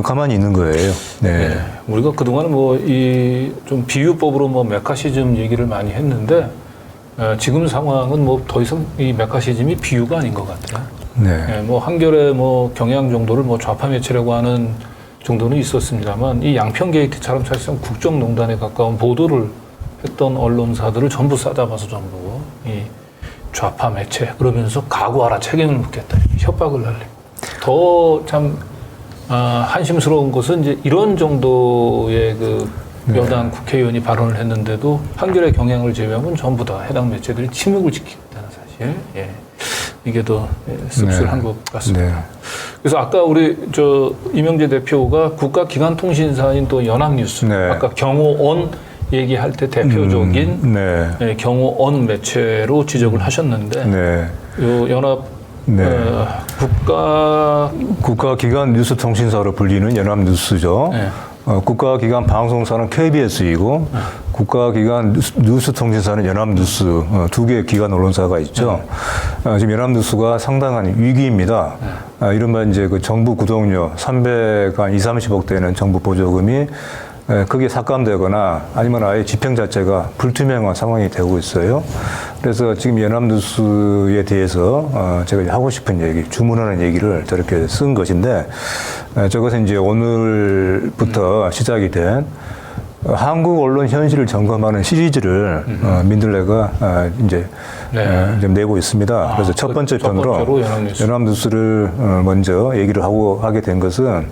[SPEAKER 2] 가만히 있는 거예요. 네.
[SPEAKER 1] 네. 우리가 그동안은 뭐 이 좀 비유법으로 뭐 메카시즘 얘기를 많이 했는데 지금 상황은 뭐 더 이상 이 메카시즘이 비유가 아닌 것 같아요.
[SPEAKER 2] 네.
[SPEAKER 1] 네, 뭐 한겨레 뭐 경향 정도를 뭐 좌파 매체라고 하는 정도는 있었습니다만 이 양평 게이트처럼 사실상 국정농단에 가까운 보도를 했던 언론사들을 전부 싸잡아서 전부 이 좌파 매체 그러면서 각오하라 책임을 묻겠다 협박을 날리고 더 참 한심스러운 것은 이제 이런 정도의 그 여당 국회의원이 발언을 했는데도 한겨레 경향을 제외하면 전부 다 해당 매체들이 침묵을 지키고 있다는 사실. 예. 이게 더 씁쓸한 것 같습니다.
[SPEAKER 2] 네.
[SPEAKER 1] 그래서 아까 우리 이명재 대표가 국가기관통신사인 또 연합뉴스
[SPEAKER 2] 네.
[SPEAKER 1] 아까 경호원 얘기할 때 대표적인
[SPEAKER 2] 네.
[SPEAKER 1] 경호원 매체로 지적을 하셨는데
[SPEAKER 2] 네.
[SPEAKER 1] 요 연합
[SPEAKER 2] 네. 국가기관 뉴스통신사로 불리는 연합뉴스죠.
[SPEAKER 1] 네.
[SPEAKER 2] 국가기관 방송사는 KBS이고 국가기관 뉴스통신사는 연합뉴스 두 개의 기관 언론사가 있죠. 지금 연합뉴스가 상당한 위기입니다. 이른바 이제 그 정부 구독료 330억 되는 정부 보조금이 크게 삭감되거나 아니면 아예 집행 자체가 불투명한 상황이 되고 있어요. 그래서 지금 연합뉴스에 대해서 제가 이제 하고 싶은 얘기, 주문하는 얘기를 저렇게 쓴 것인데 저것은 이제 오늘부터 시작이 된 한국 언론 현실을 점검하는 시리즈를 민들레가 이제 좀 내고 있습니다. 그래서 첫 번째 편으로 연합뉴스를 먼저 얘기를 하게 된 것은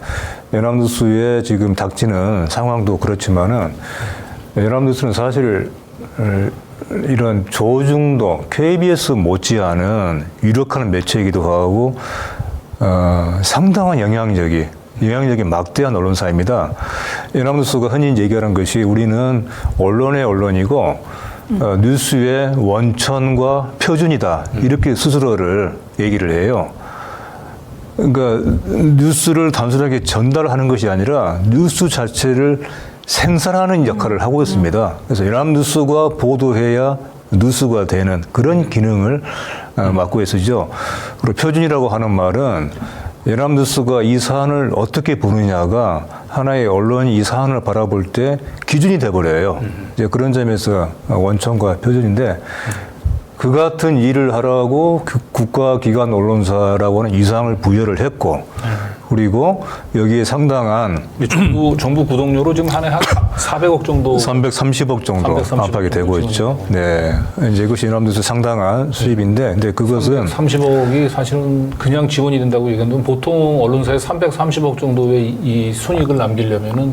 [SPEAKER 2] 연합뉴스에 지금 닥치는 상황도 그렇지만은 연합뉴스는 사실 이런 조중도 KBS 못지않은 유력한 매체이기도 하고 상당한 영향력이 막대한 언론사입니다. 연합뉴스가 흔히 얘기하는 것이 우리는 언론의 언론이고 뉴스의 원천과 표준이다. 이렇게 스스로를 얘기를 해요. 그러니까 뉴스를 단순하게 전달하는 것이 아니라 뉴스 자체를 생산하는 역할을 하고 있습니다. 그래서 연합뉴스가 보도해야 뉴스가 되는 그런 기능을 맡고 있으죠. 그리고 표준이라고 하는 말은 연합뉴스가 이 사안을 어떻게 보느냐가 하나의 언론이 이 사안을 바라볼 때 기준이 돼버려요. 이제 그런 점에서 원천과 표준인데 그 같은 일을 하라고 국가기관 언론사라고 하는 이상을 부여를 했고 그리고 여기에 상당한
[SPEAKER 1] 정부 구독료로 지금 한 해 한 400억 정도
[SPEAKER 2] 330억 정도 안팎이 되고 있죠. 네. 이제 이것이 연합뉴스 상당한 수입인데 근데 그것은
[SPEAKER 1] 30억이 사실은 그냥 지원이 된다고 얘기하면 보통 언론사에 330억 정도의 이 순이익을 남기려면은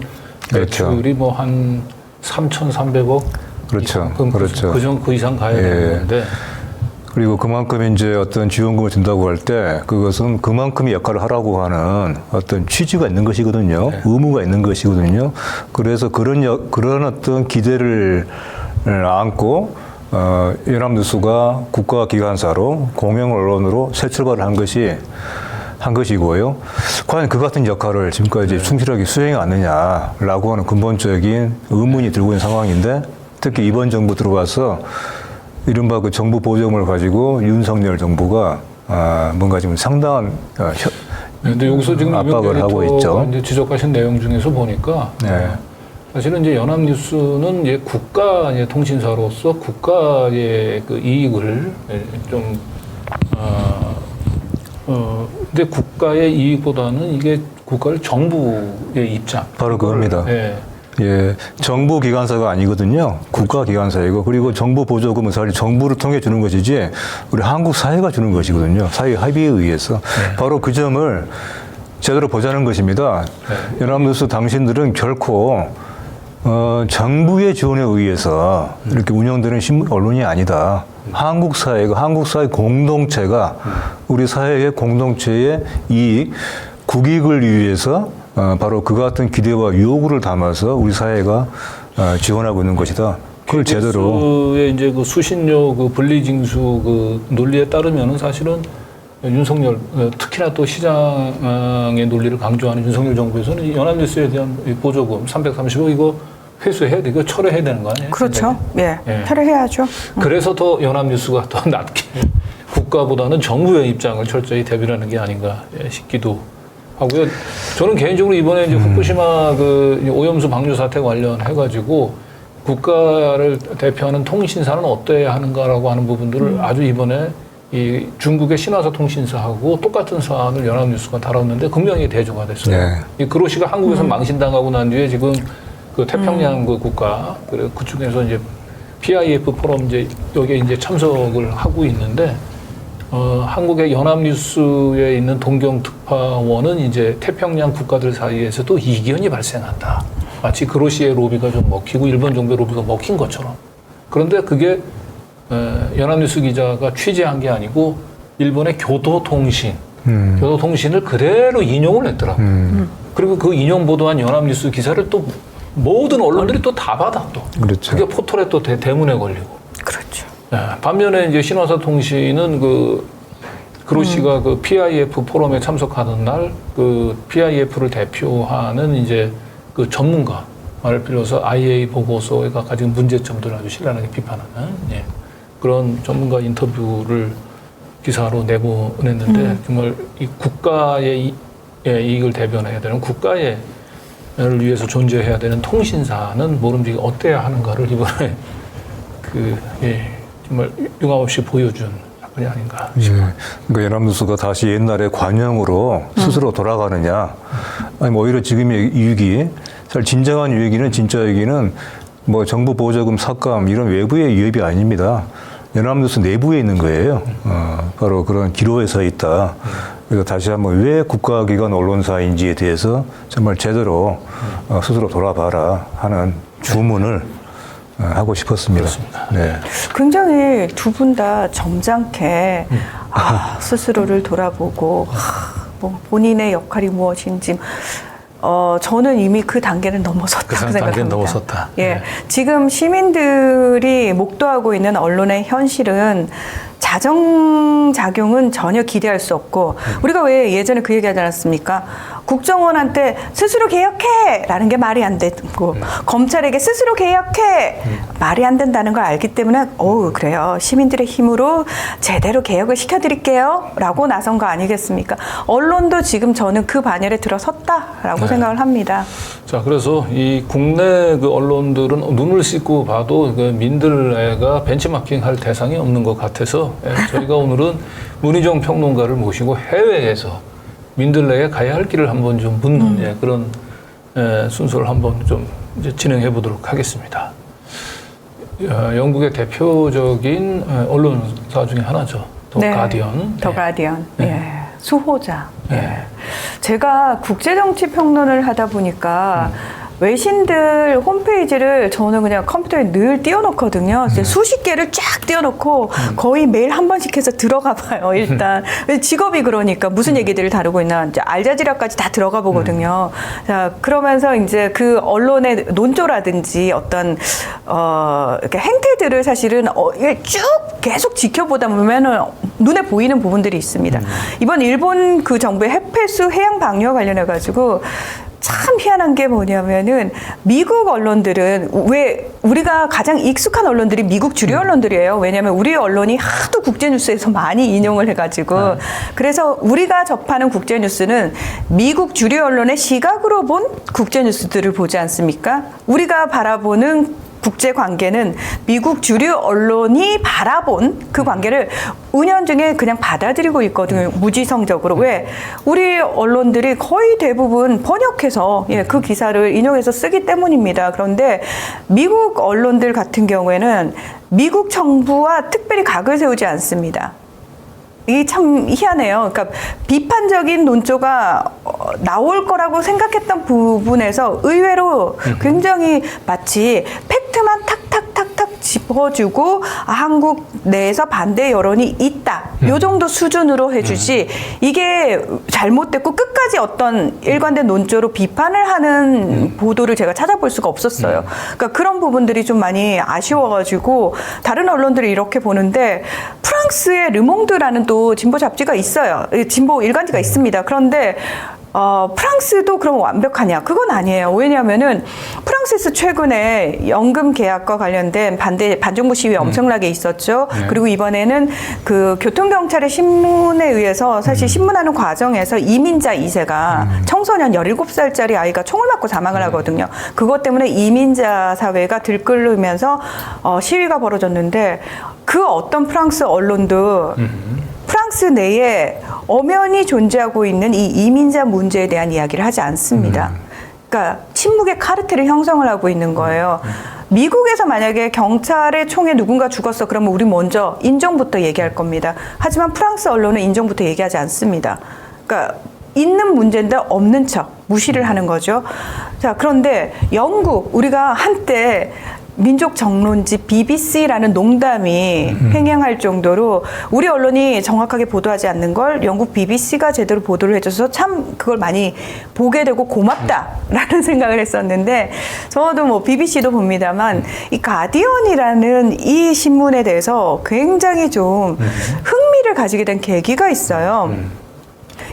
[SPEAKER 2] 그렇죠.
[SPEAKER 1] 매출이 뭐 한 3,300억
[SPEAKER 2] 그렇죠.
[SPEAKER 1] 이상,
[SPEAKER 2] 그렇죠.
[SPEAKER 1] 그 이상 가야 되는 건데
[SPEAKER 2] 그리고 그만큼 이제 어떤 지원금을 준다고 할 때 그것은 그만큼의 역할을 하라고 하는 어떤 취지가 있는 것이거든요.
[SPEAKER 1] 네.
[SPEAKER 2] 의무가 있는 것이거든요. 그래서 그런 어떤 기대를 안고 연합뉴스가 국가기관사로 공영 언론으로 새 출발을 한 것이고요. 과연 그 같은 역할을 지금까지 충실하게 수행하느냐라고 하는 근본적인 의문이 들고 있는 상황인데 특히 이번 정부 들어와서 이른바 그 정부 보조금을 가지고 윤석열 정부가 뭔가 지금 상당한
[SPEAKER 1] 근데 여기서 지금
[SPEAKER 2] 압박을 하고 있죠.
[SPEAKER 1] 이제 지적하신 내용 중에서 보니까
[SPEAKER 2] 네.
[SPEAKER 1] 사실은 이제 연합뉴스는 이제 국가 이제 통신사로서 국가의 그 이익을 좀 근데 국가의 이익보다는 이게 국가를 정부의 입장
[SPEAKER 2] 바로 그겁니다.
[SPEAKER 1] 예.
[SPEAKER 2] 예, 정부 기관사가 아니거든요. 국가 기관사이고 그리고 정부 보조금은 사실 정부를 통해 주는 것이지 우리 한국 사회가 주는 것이거든요. 사회 합의에 의해서 바로 그 점을 제대로 보자는 것입니다. 연합뉴스 당신들은 결코 정부의 지원에 의해서 이렇게 운영되는 언론이 아니다. 한국 사회 공동체가 우리 사회의 공동체의 이익, 국익을 위해서 바로 그 같은 기대와 요구를 담아서 우리 사회가 지원하고 있는 것이다. 그걸 제대로.
[SPEAKER 1] 의 이제 그 수신료 그 분리징수 그 논리에 따르면은 사실은 윤석열 특히나 또 시장의 논리를 강조하는 윤석열 정부에서는 연합뉴스에 대한 보조금 330억 이거 회수해야 돼. 이거 철회해야 되는 거 아니에요?
[SPEAKER 3] 그렇죠. 예.
[SPEAKER 1] 예.
[SPEAKER 3] 철회해야죠.
[SPEAKER 1] 그래서 더 연합뉴스가 더 낮게 국가보다는 정부의 입장을 철저히 대변하는 게 아닌가 싶기도 하고요. 저는 개인적으로 이번에 이제 후쿠시마 그 오염수 방류 사태 관련해가지고 국가를 대표하는 통신사는 어때야 하는가라고 하는 부분들을 아주 이번에 이 중국의 신화사 통신사하고 똑같은 사안을 연합뉴스가 다뤘는데 분명히 대조가 됐어요.
[SPEAKER 2] 네.
[SPEAKER 1] 이 그로시가 한국에서 망신당하고 난 뒤에 지금 그 태평양 그 국가 그리고 그쪽에서 이제 PIF 포럼 이제 여기에 이제 참석을 하고 있는데. 한국의 연합뉴스에 있는 동경특파원은 이제 태평양 국가들 사이에서도 이견이 발생한다. 마치 그로시의 로비가 좀 먹히고 일본 정부의 로비가 먹힌 것처럼. 그런데 그게 연합뉴스 기자가 취재한 게 아니고 일본의 교도통신을 그대로 인용을 했더라고요. 그리고 그 인용 보도한 연합뉴스 기사를 또 모든 언론들이 또 다 받아 또.
[SPEAKER 2] 그렇죠.
[SPEAKER 1] 그게 포털에 또 대문에 걸리고.
[SPEAKER 3] 그렇죠.
[SPEAKER 1] 반면에 이제 신화사 통신은 그로시가 그 PIF 포럼에 참석하는 날 그 PIF를 대표하는 이제 그 전문가를 빌려서 IA 보고서가 가진 문제점들을 아주 신랄하게 비판하는 그런 전문가 인터뷰를 기사로 내보냈는데 정말 이 국가의 이익을 대변해야 되는 국가의 를 위해서 존재해야 되는 통신사는 모름지기 어때야 하는가를 이번에 정말 융화없이 보여준 사건이 아닌가.
[SPEAKER 2] 예. 그러니까 연합뉴스가 다시 옛날의 관영으로 스스로 돌아가느냐, 아니면 오히려 지금의 위기, 사실 진정한 위기는 진짜 위기는 뭐 정부 보조금 삭감 이런 외부의 위협이 아닙니다. 연합뉴스 내부에 있는 거예요. 바로 그런 기로에 서 있다. 그래서 다시 한번 왜 국가기관 언론사인지에 대해서 정말 제대로 스스로 돌아봐라 하는 주문을 하고 싶었습니다.
[SPEAKER 1] 그렇습니다.
[SPEAKER 2] 네.
[SPEAKER 3] 굉장히 두 분 다 점잖게 스스로를 돌아보고 뭐 본인의 역할이 무엇인지 저는 이미 그 단계는 넘어섰다고
[SPEAKER 1] 그
[SPEAKER 3] 생각합니다.
[SPEAKER 1] 단계는 넘어섰다.
[SPEAKER 3] 예,
[SPEAKER 1] 네.
[SPEAKER 3] 지금 시민들이 목도하고 있는 언론의 현실은 자정작용은 전혀 기대할 수 없고 우리가 왜 예전에 그 얘기하지 않았습니까? 국정원한테 스스로 개혁해! 라는 게 말이 안 되고 검찰에게 스스로 개혁해! 말이 안 된다는 걸 알기 때문에 그래요. 시민들의 힘으로 제대로 개혁을 시켜드릴게요. 라고 나선 거 아니겠습니까? 언론도 지금 저는 그 반열에 들어섰다라고 생각을 합니다.
[SPEAKER 1] 자, 그래서 이 국내 그 언론들은 눈을 씻고 봐도 그 민들레가 벤치마킹 할 대상이 없는 것 같아서 저희가 오늘은 문희정 평론가를 모시고 해외에서 민들레에 가야 할 길을 한번 좀 묻는 그런 순서를 한번 좀 이제 진행해 보도록 하겠습니다. 영국의 대표적인 언론사 중에 하나죠. 더 가디언.
[SPEAKER 3] 더 가디언. 예. 수호자. 예. 제가 국제정치 평론을 하다 보니까 외신들 홈페이지를 저는 그냥 컴퓨터에 늘 띄워놓거든요. 수십 개를 쫙 띄워놓고 거의 매일 한 번씩 해서 들어가 봐요, 일단. 직업이 그러니까 무슨 얘기들을 다루고 있나. 이제 알자지라까지 다 들어가 보거든요. 자, 그러면서 이제 그 언론의 논조라든지 어떤, 이렇게 행태들을 사실은 쭉 계속 지켜보다 보면은 눈에 보이는 부분들이 있습니다. 이번 일본 그 정부의 해패수 해양 방류와 관련해가지고 참 희한한 게 뭐냐면은 미국 언론들은 왜 우리가 가장 익숙한 언론들이 미국 주류 언론들이에요. 왜냐하면 우리 언론이 하도 국제뉴스에서 많이 인용을 해가지고 그래서 우리가 접하는 국제뉴스는 미국 주류 언론의 시각으로 본 국제뉴스들을 보지 않습니까? 우리가 바라보는 국제 관계는 미국 주류 언론이 바라본 그 관계를 은연중에 그냥 받아들이고 있거든요. 무지성적으로. 왜? 우리 언론들이 거의 대부분 번역해서 그 기사를 인용해서 쓰기 때문입니다. 그런데 미국 언론들 같은 경우에는 미국 정부와 특별히 각을 세우지 않습니다. 이게 참 희한해요. 그러니까 비판적인 논조가 나올 거라고 생각했던 부분에서 의외로 굉장히 마치 팩트만 탁탁탁탁 짚어주고 한국 내에서 반대 여론이 있다. 요 정도 수준으로 해주지 이게 잘못됐고 끝까지 어떤 일관된 논조로 비판을 하는 보도를 제가 찾아볼 수가 없었어요. 그러니까 그런 부분들이 좀 많이 아쉬워가지고 다른 언론들이 이렇게 보는데 프랑스의 르몽드라는 또 진보 잡지가 있어요. 진보 일간지가 있습니다. 그런데 프랑스도 그럼 완벽하냐? 그건 아니에요. 왜냐하면은 프랑스에서 최근에 연금 계약과 관련된 반정부 시위 엄청나게 있었죠. 그리고 이번에는 그 교통경찰의 신문에 의해서 사실 신문하는 과정에서 이민자 2세가 청소년 17살짜리 아이가 총을 맞고 사망을 하거든요. 그것 때문에 이민자 사회가 들끓으면서 시위가 벌어졌는데 그 어떤 프랑스 언론도 프랑스 내에 엄연히 존재하고 있는 이 이민자 문제에 대한 이야기를 하지 않습니다. 그러니까 침묵의 카르텔을 형성을 하고 있는 거예요. 미국에서 만약에 경찰의 총에 누군가 죽었어 그러면 우리 먼저 인종부터 얘기할 겁니다. 하지만 프랑스 언론은 인종부터 얘기하지 않습니다. 그러니까 있는 문제인데 없는 척 무시를 하는 거죠. 자, 그런데 영국 우리가 한때 민족 정론지 BBC라는 농담이 횡행할 정도로 우리 언론이 정확하게 보도하지 않는 걸 영국 BBC가 제대로 보도를 해줘서 참 그걸 많이 보게 되고 고맙다라는 생각을 했었는데 저도 뭐 BBC도 봅니다만 이 가디언이라는 이 신문에 대해서 굉장히 좀 흥미를 가지게 된 계기가 있어요.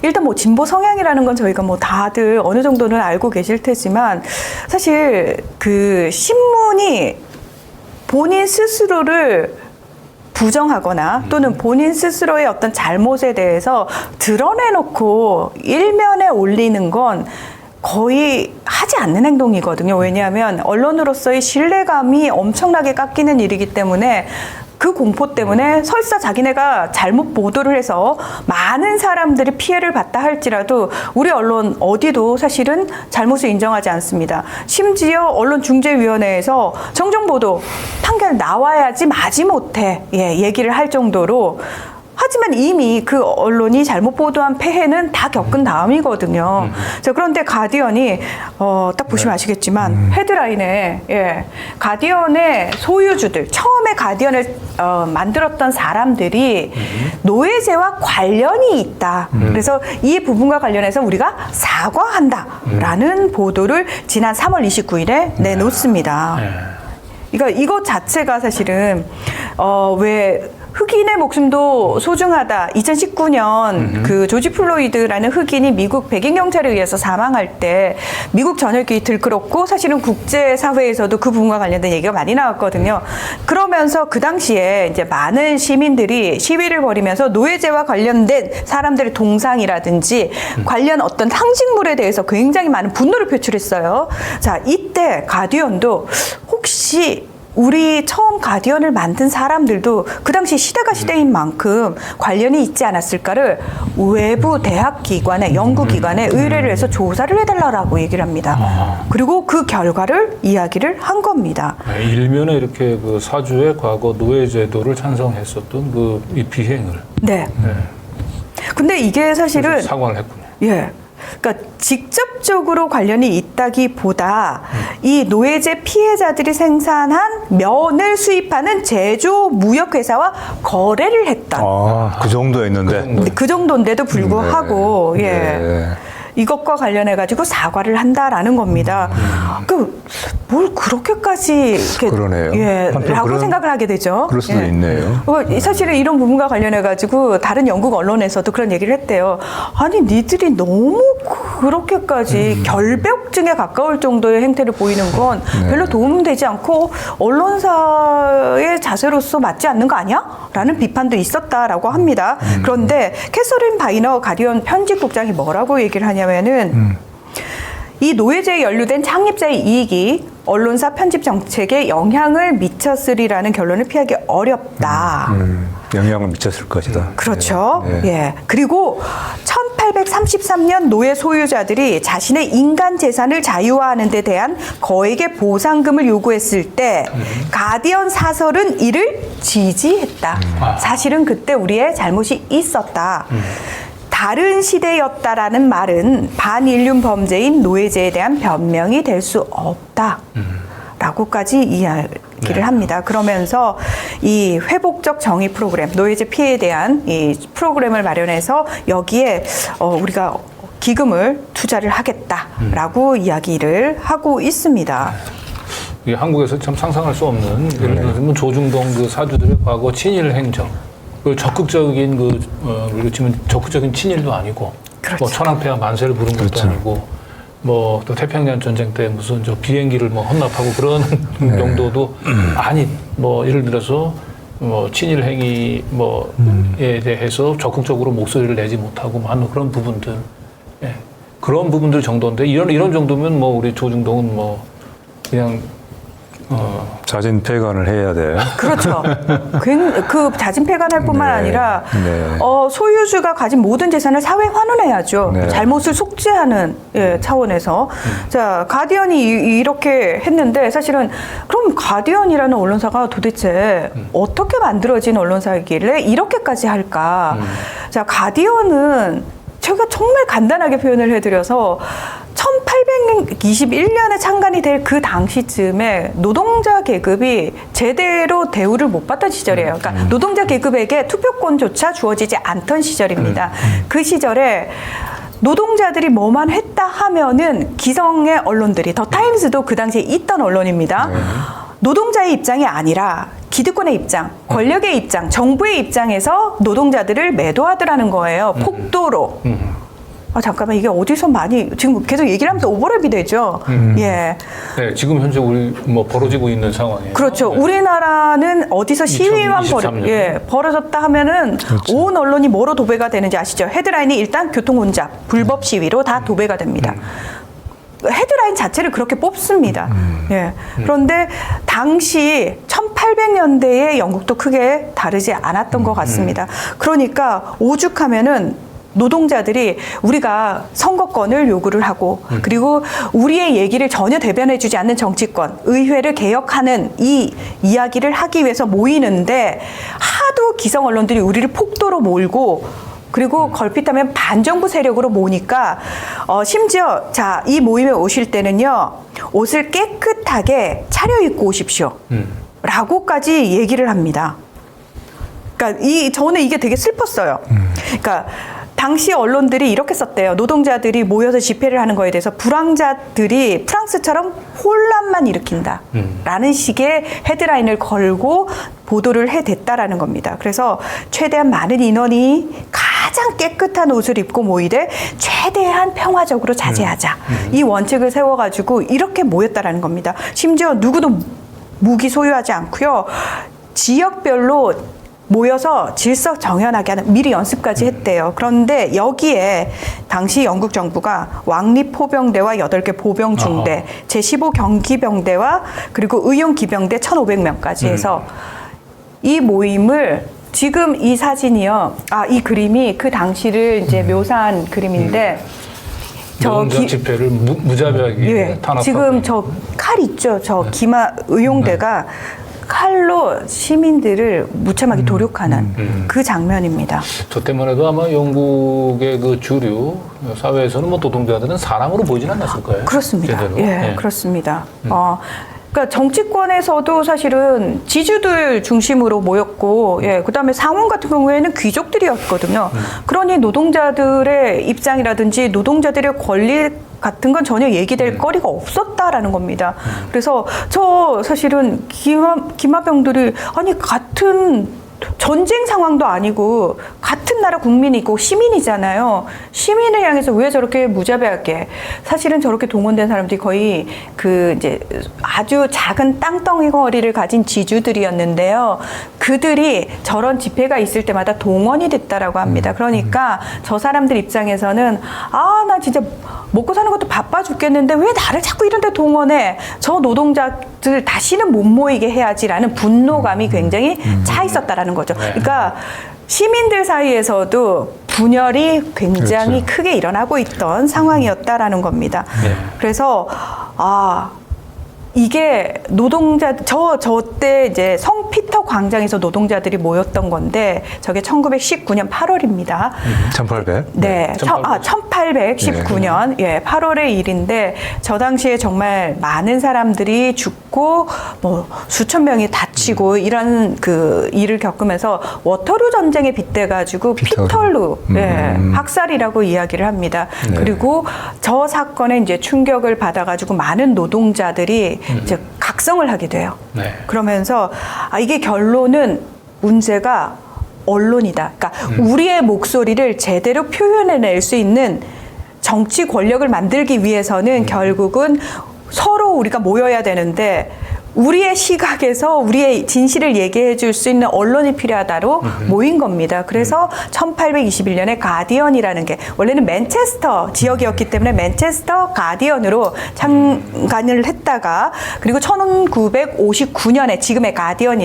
[SPEAKER 3] 일단 뭐 진보 성향이라는 건 저희가 뭐 다들 어느 정도는 알고 계실 테지만 사실 그 신문이 본인 스스로를 부정하거나 또는 본인 스스로의 어떤 잘못에 대해서 드러내놓고 일면에 올리는 건 거의 하지 않는 행동이거든요. 왜냐하면 언론으로서의 신뢰감이 엄청나게 깎이는 일이기 때문에 그 공포 때문에 설사 자기네가 잘못 보도를 해서 많은 사람들이 피해를 봤다 할지라도 우리 언론 어디도 사실은 잘못을 인정하지 않습니다. 심지어 언론중재위원회에서 정정보도 판결 나와야지 마지못해 얘기를 할 정도로, 하지만 이미 그 언론이 잘못 보도한 폐해는 다 겪은 다음이거든요. 자, 그런데 가디언이 딱 보시면 아시겠지만 헤드라인에 가디언의 소유주들, 처음에 가디언을 만들었던 사람들이 노예제와 관련이 있다. 그래서 이 부분과 관련해서 우리가 사과한다라는 보도를 지난 3월 29일에 내놓습니다. 그러니까 이것 자체가 사실은 왜 흑인의 목숨도 소중하다. 2019년 그 조지 플로이드라는 흑인이 미국 백인 경찰에 의해서 사망할 때 미국 전역이 들끓었고, 사실은 국제사회에서도 그 부분과 관련된 얘기가 많이 나왔거든요. 그러면서 그 당시에 이제 많은 시민들이 시위를 벌이면서 노예제와 관련된 사람들의 동상이라든지 관련 어떤 상징물에 대해서 굉장히 많은 분노를 표출했어요. 자, 이때 가디언도 혹시 우리 처음 가디언을 만든 사람들도 그 당시 시대가 시대인 만큼 관련이 있지 않았을까를 외부 대학 기관에, 연구기관에 의뢰를 해서 조사를 해달라고 얘기를 합니다. 그리고 그 결과를 이야기를 한 겁니다.
[SPEAKER 1] 일면에 이렇게 그 사주의 과거 노예제도를 찬성했었던 그 이 비행을.
[SPEAKER 3] 네. 근데 이게 사실은
[SPEAKER 1] 사과를 했군요.
[SPEAKER 3] 예. 그러니까 직접적으로 관련이 있다기보다 이 노예제 피해자들이 생산한 면을 수입하는 제조 무역회사와 거래를 했다.
[SPEAKER 2] 그 정도였는데.
[SPEAKER 3] 그 정도인데도 불구하고 이것과 관련해 가지고 사과를 한다라는 겁니다. 뭘 그렇게까지 이렇게
[SPEAKER 2] 그러네요.
[SPEAKER 3] 라고 생각을 하게 되죠.
[SPEAKER 2] 그럴 수도 있네요.
[SPEAKER 3] 사실은 이런 부분과 관련해 가지고 다른 영국 언론에서도 그런 얘기를 했대요. 아니, 니들이 너무 그렇게까지 결벽증에 가까울 정도의 행태를 보이는 건 별로 도움되지 않고 언론사의 자세로서 맞지 않는 거 아니야? 라는 비판도 있었다라고 합니다. 그런데 캐서린 바이너 가디언 편집국장이 뭐라고 얘기를 하냐면은 이 노예제에 연루된 창립자의 이익이 언론사 편집 정책에 영향을 미쳤으리라는 결론을 피하기 어렵다.
[SPEAKER 2] 영향을 미쳤을 것이다.
[SPEAKER 3] 그렇죠. 그리고 1833년 노예 소유자들이 자신의 인간 재산을 자유화하는 데 대한 거액의 보상금을 요구했을 때 가디언 사설은 이를 지지했다. 사실은 그때 우리의 잘못이 있었다. 다른 시대였다라는 말은 반인륜 범죄인 노예제에 대한 변명이 될 수 없다. 라고까지 이야기를 합니다. 그러면서 이 회복적 정의 프로그램, 노예제 피해에 대한 이 프로그램을 마련해서 여기에 우리가 기금을 투자를 하겠다라고 이야기를 하고 있습니다.
[SPEAKER 1] 이게 한국에서 참 상상할 수 없는, 예를 들면 조중동 그 사주들의 과거 친일 행정, 그 적극적인 우리가 치면 적극적인 친일도 아니고,
[SPEAKER 3] 그렇죠.
[SPEAKER 1] 뭐 천황폐하 만세를 부른 것도 아니고, 뭐 또 태평양 전쟁 때 무슨 저 비행기를 뭐 헌납하고 그런 정도도 아닌, 뭐 예를 들어서 뭐 친일 행위 뭐에 대해서 적극적으로 목소리를 내지 못하고 뭐 하는 그런 부분들, 그런 부분들 정도인데 이런 정도면 뭐 우리 조중동은 뭐 그냥
[SPEAKER 2] 자진 폐간을 해야 돼.
[SPEAKER 3] 그렇죠. 그 자진 폐간할 뿐만 아니라
[SPEAKER 2] 네.
[SPEAKER 3] 소유주가 가진 모든 재산을 사회 환원해야죠.
[SPEAKER 2] 네.
[SPEAKER 3] 잘못을 속죄하는 차원에서. 자, 가디언이 이렇게 했는데 사실은 그럼 가디언이라는 언론사가 도대체 어떻게 만들어진 언론사이길래 이렇게까지 할까? 자, 가디언은 제가 정말 간단하게 표현을 해드려서 1821년에 창간이 될 그 당시쯤에 노동자 계급이 제대로 대우를 못 받던 시절이에요. 그러니까 노동자 계급에게 투표권조차 주어지지 않던 시절입니다. 그 시절에 노동자들이 뭐만 했다 하면은 기성의 언론들이, 더 타임스도 그 당시에 있던 언론입니다. 노동자의 입장이 아니라 기득권의 입장, 권력의 입장, 정부의 입장에서 노동자들을 매도하더라는 거예요. 폭도로. 잠깐만, 이게 어디서 많이 지금 계속 얘기를 하면서 오버랩이 되죠.
[SPEAKER 1] 네, 지금 현재 우리 뭐 벌어지고 있는 상황이에요.
[SPEAKER 3] 그렇죠. 우리나라는 어디서 시위만
[SPEAKER 1] 2023년.
[SPEAKER 3] 벌어졌다 하면은 온 언론이 뭐로 도배가 되는지 아시죠? 헤드라인이 일단 교통혼잡, 불법 시위로 다 도배가 됩니다. 헤드라인 자체를 그렇게 뽑습니다. 그런데 당시 1800년대의 영국도 크게 다르지 않았던 것 같습니다. 그러니까 오죽하면은 노동자들이 우리가 선거권을 요구를 하고 그리고 우리의 얘기를 전혀 대변해주지 않는 정치권, 의회를 개혁하는 이 이야기를 하기 위해서 모이는데 하도 기성 언론들이 우리를 폭도로 몰고 그리고 걸핏하면 반정부 세력으로 모으니까 심지어 자, 이 모임에 오실 때는요 옷을 깨끗하게 차려입고 오십시오 라고까지 얘기를 합니다. 그러니까 저는 이게 되게 슬펐어요. 그러니까 당시 언론들이 이렇게 썼대요. 노동자들이 모여서 집회를 하는 거에 대해서 불황자들이 프랑스처럼 혼란만 일으킨다 라는 식의 헤드라인을 걸고 보도를 해댔다라는 겁니다. 그래서 최대한 많은 인원이 가장 깨끗한 옷을 입고 모이되 최대한 평화적으로 자제하자. 이 원칙을 세워가지고 이렇게 모였다라는 겁니다. 심지어 누구도 무기 소유하지 않고요. 지역별로 모여서 질서 정연하게 하는 미리 연습까지 했대요. 그런데 여기에 당시 영국 정부가 왕립포병대와 8개 보병중대, 제15경기병대와 그리고 의용기병대 1,500명까지 해서 이 모임을 지금 이 사진이요. 이 그림이 그 당시를 이제 묘사한 그림인데
[SPEAKER 1] 노동자 집회를 무자비하게 탄압하고
[SPEAKER 3] 지금 저 칼 있죠. 저 기마 의용대가 칼로 시민들을 무참하게 도륙하는 그 장면입니다.
[SPEAKER 1] 저 때만 해도 아마 영국의 그 주류 사회에서는 뭐 노동자들은 사람으로 보이진 않았을 거예요.
[SPEAKER 3] 그렇습니다.
[SPEAKER 1] 제대로.
[SPEAKER 3] 예, 그렇습니다. 그러니까 정치권에서도 사실은 지주들 중심으로 모였고, 그다음에 상원 같은 경우에는 귀족들이었거든요. 그러니 노동자들의 입장이라든지 노동자들의 권리 같은 건 전혀 얘기될 거리가 없었다라는 겁니다. 그래서 저 사실은 기마병들이 아니 같은 전쟁 상황도 아니고 같은 나라 국민이고 시민이잖아요. 시민을 향해서 왜 저렇게 무자비하게 사실은 저렇게 동원된 사람들이 거의 그 이제 아주 작은 땅덩어리를 가진 지주들이었는데요. 그들이 저런 집회가 있을 때마다 동원이 됐다라고 합니다. 그러니까 저 사람들 입장에서는 나 진짜 먹고 사는 것도 바빠 죽겠는데 왜 나를 자꾸 이런 데 동원해? 저 노동자들 다시는 못 모이게 해야지라는 분노감이 굉장히 차 있었다라는 거죠. 그러니까 시민들 사이에서도 분열이 굉장히 크게 일어나고 있던 상황이었다라는 겁니다. 그래서 이게 노동자 저 때 이제 성피터 광장에서 노동자들이 모였던 건데 저게 1919년 8월입니다.
[SPEAKER 2] 1800?
[SPEAKER 3] 네, 1819년 8월의 일인데 저 당시에 정말 많은 사람들이 죽고 뭐 수천 명이 다치고 이런 그 일을 겪으면서 워터루 전쟁에 빗대 가지고 피털루 학살이라고 이야기를 합니다. 그리고 저 사건에 이제 충격을 받아 가지고 많은 노동자들이 이제 각성을 하게 돼요. 그러면서 이게 결론은 문제가 언론이다. 그러니까 우리의 목소리를 제대로 표현해낼 수 있는 정치 권력을 만들기 위해서는 결국은 서로 우리가 모여야 되는데 우리의 시각에서 우리의 진실을 얘기해 줄 수 있는 언론이 필요하다로 모인 겁니다. 그래서 1821년에 가디언이라는 게 원래는 맨체스터 지역이었기 때문에 맨체스터 가디언으로 창간을 했다가 그리고 1959년에 지금의